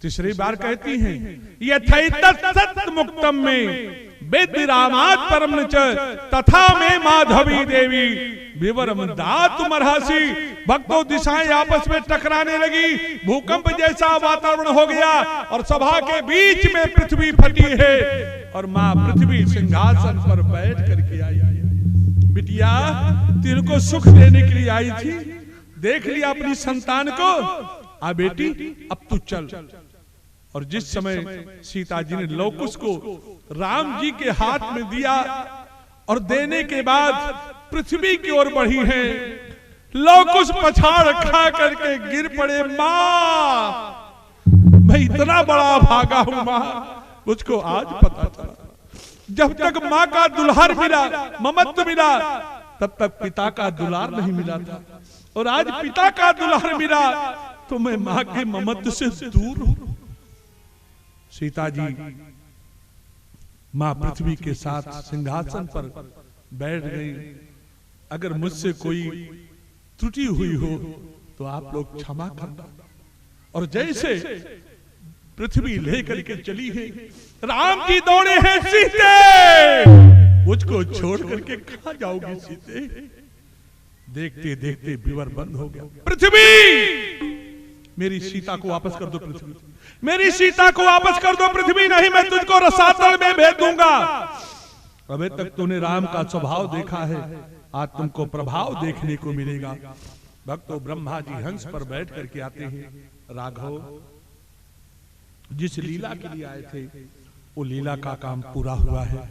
तीसरी बार कहती हैं यथैतत् मुक्तम में वेद रामात् परम च तथा में माधवी देवी विवरम दातुमर्हसि। भक्तों दिशाएं आपस में टकराने लगी, भूकंप जैसा वातावरण हो गया और सभा के बीच में पृथ्वी फटी है और मां पृथ्वी सिंहासन पर बैठ करके आई। बिटिया तेरे को सुख देने के लिए आई थी, देख लिया अपनी संतान को, आ बेटी अब तू चल। और जिस समय सीता जी ने लवकुश को राम जी के हाथ में दिया और देने के बाद पृथ्वी की ओर बढ़ी है, लौकुश पछाड़ खा करके गिर पड़े। माँ मैं इतना बड़ा भागा हूं माँ, मुझको आज पता चला। जब तक माँ का दुल्हार मिला, ममत्व मिला, तब तक पिता का दुलार नहीं मिला था। और आज पिता का दुलार मिला तो मैं माँ के ममत्व से दूर हूं। सीता जी माँ पृथ्वी के साथ सिंहासन पर बैठ गई। अगर मुझसे कोई त्रुटि हुई हो तो आप लोग क्षमा करना। और जैसे पृथ्वी लेकर के चली है, राम जी दौड़े हैं सीते, मुझको छोड़ करके कहां जाओगी सीते? देखते देखते विवर बंद हो गया। पृथ्वी मेरी सीता को वापस कर दो, पृथ्वी मेरी सीता को वापस कर दो पृथ्वी, नहीं मैं तुझको रसातल में भेज दूंगा। अबे तक तूने राम का स्वभाव देखा है, आज तुमको प्रभाव देखने को मिलेगा। भक्तों ब्रह्मा जी हंस पर बैठ करके आते हैं। राघव जिस लीला के लिए आए थे वो लीला का काम पूरा हुआ है।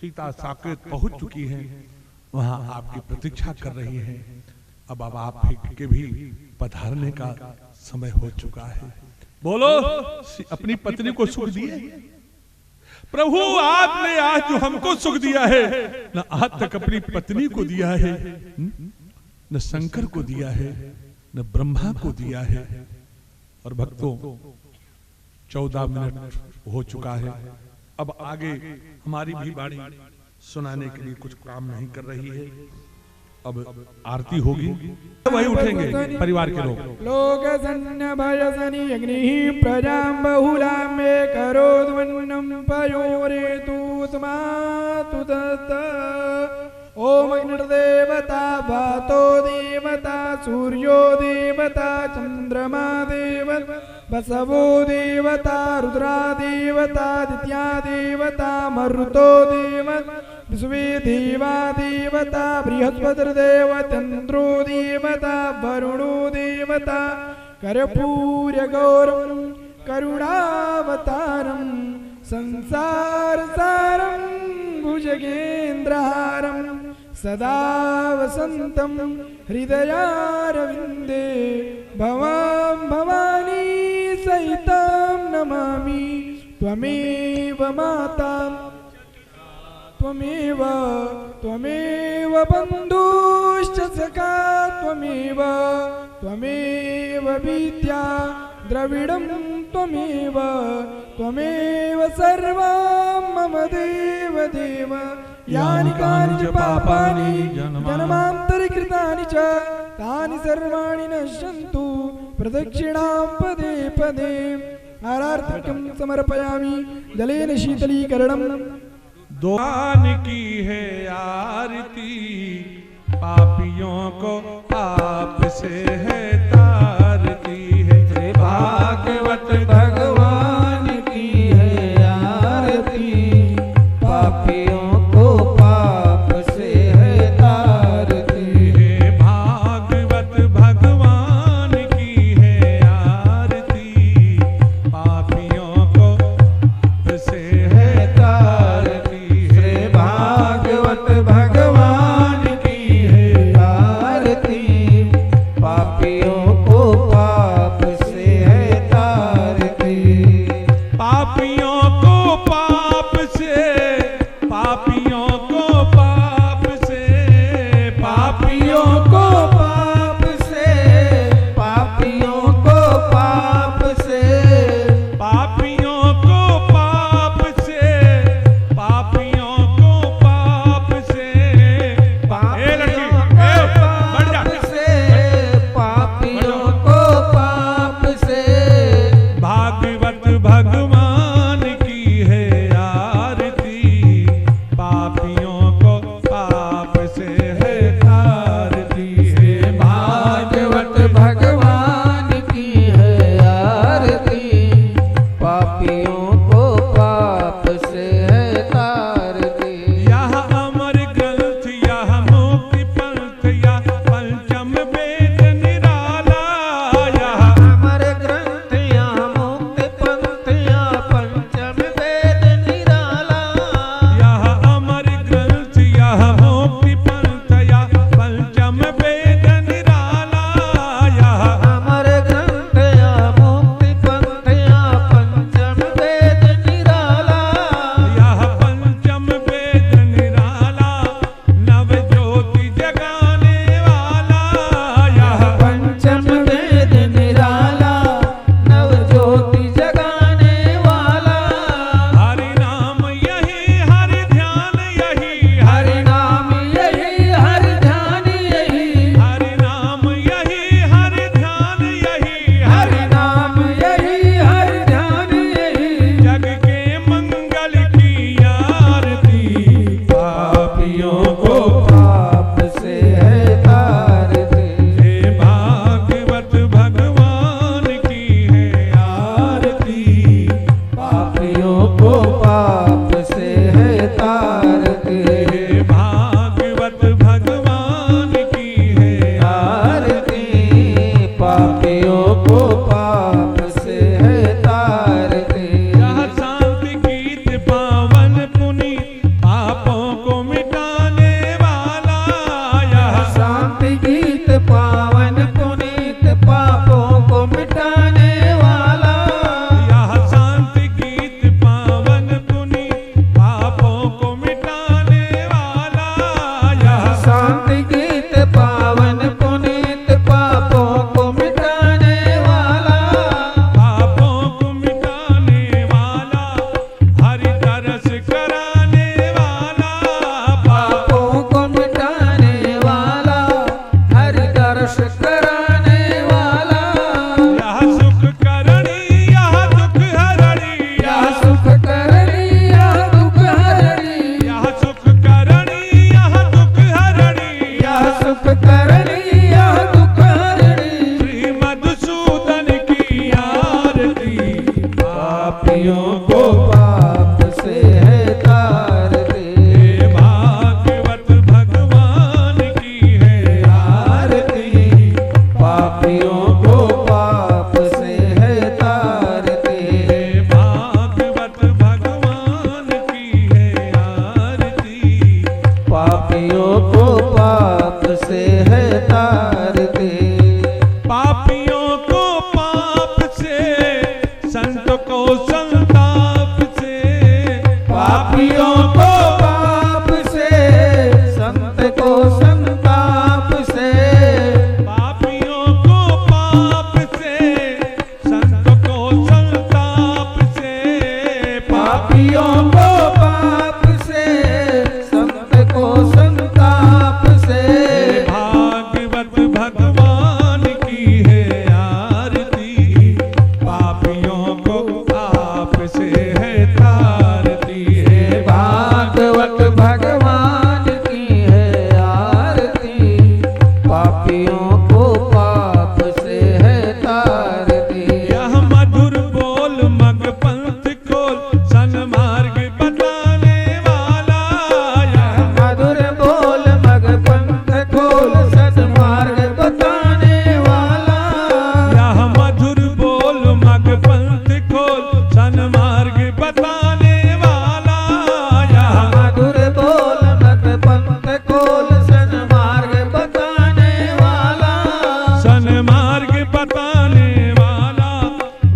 सीता साकेत पहुंच चुकी हैं, वहां आपकी प्रतीक्षा कर रही हैं। अब आप के भी पधारने का समय हो चुका है। बोलो अपनी पत्नी को सुख दिए प्रभु, आपने आज जो हमको सुख दिया है न आज तक अपनी पत्नी को दिया है, न शंकर को दिया है, न ब्रह्मा को दिया है। और भक्तों 14 मिनट हो चुका है। अब आगे हमारी भी वाणी सुनाने के लिए कुछ काम नहीं कर रही है। अब आरती होगी, वही उठेंगे परिवार के लोग। लोक सन्न भयसनि अग्नि प्रजां बहुला मे करोद्वन्नं पयोरे तूतमातु तत्। ओम अग्निर्देवता वातो देवता सूर्यो देवता चंद्रमा देवता बसवो देवता रुद्रा देवता दित्या देवता मरुतो देवता विश्वे देवा देवता बृहस्पतिर्देवतेन्द्रो देवता वरुणो देवता कर्पूरगौरं करुणावतारं संसारसारं भुजगेन्द्रहारं सदा वसन्तं हृदयारविन्दे भवां भवानी सहितां नमामि। त्वमेव माता त्वमेव बन्धुश्च सखा त्वमेव विद्या द्रविडं त्वमेव सर्वं मम देव देव। यानि कानि च पापानि जन्मान्तरकृतानि च तानि सर्वाणि नश्यन्तु प्रदक्षिणां पदे पदे। आरार्तिकं समर्पयामि जलेन शीतलीकरणम्। दान की है आरती, पापियों को आप से है तारती है। भागवत भगवान की है आरती, पापियों को पाप से है तारती है। भागवत भगवान की है आरती, पापियों को से है भागवत भगवान की है आरती, पापियों को पाप से है तारते, पापियों को पाप से, संत को संताप से, पापियों को पाप से, संत को संताप से, पापियों को पाप से, संत को संताप से, पापियों को पाप से, संत को संताप से, भागवत भगवान की है आरती, पापियों को पाप से है तारती है। भागवत भगवान की है आरती, पापियों को पाप से है तारती। यह मधुर बोल मग पंथ खोल, सन्मार्ग बताने वाला, यह मधुर बोल मग पंथ खोल, सन्मार्ग बताने वाला, यह मधुर बोल मग पंथ खोल, सन्मार्ग बताने वाला, यह मधुर बोल मग पंथ खोल, सन्मार्ग बताने वाला, सन्मार्ग बताने वाला,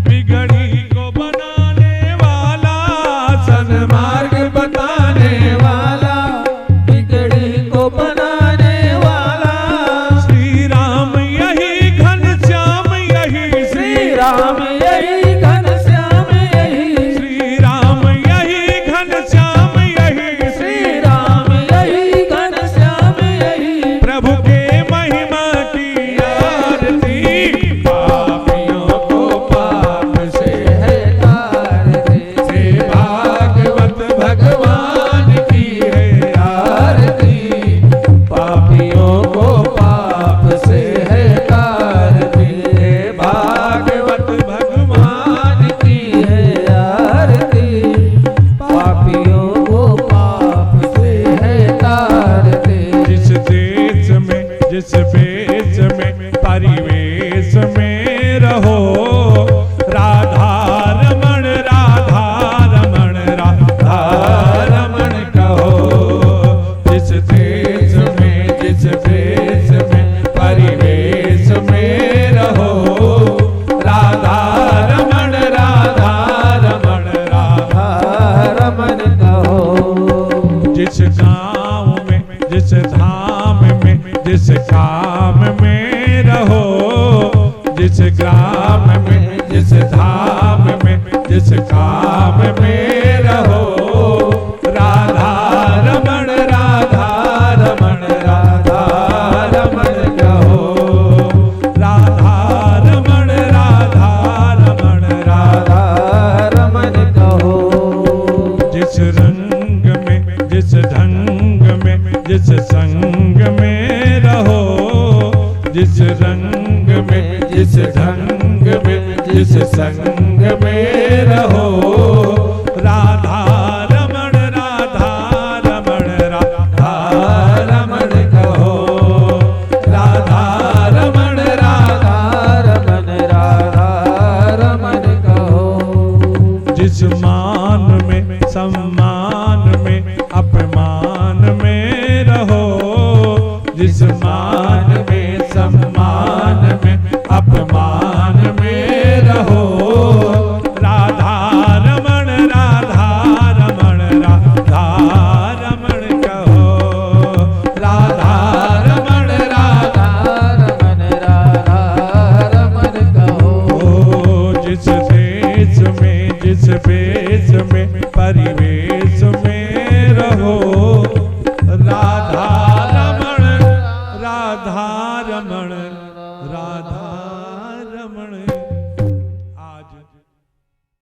बिगड़ी को बनाने वाला, सन्मार्ग बताने वाला, बिगड़ी को बनाने वाला, श्री राम यही घनश्याम यही, श्री राम यही घनश्याम यही, श्री राम यही घनश्याम यही, श्री राम यही घनश्याम यही, प्रभु के महिमा की आरती, पापियों को पाप से है तारते, से भागवत भगवान की है आरती, पापियों को पाप से है तारती, भागवत भगवान की है आरती, पापियों को पाप से है तारती। जिस देश में जिस वेश में परिवेश में रहो, राधा रमण राधा रमण राधा रमण कहो। जिस देश में जिस वेश में परिवेश में रहो, राधा रमण राधा रमण राधा रमन कहो, जिस गांव में जिस धाम में जिस काम में रहो, जिस ग्राम में जिस धाम में जिस काम में रहो, राधा रमण राधा रमण राधा रमण कहो। राधा रमण राधा रमण राधा रमन कहो, जिस रंग में जिस ढंग में जिस संग में रहो, जिस रंग में जिस ढंग में जिस संग में रहो, राधा रमण राधा रमण राधा रमण कहो। राधा रमण राधा रमन राधा रमन कहो, जिस मान में सम्मान में अपमान में रहो, जिस मान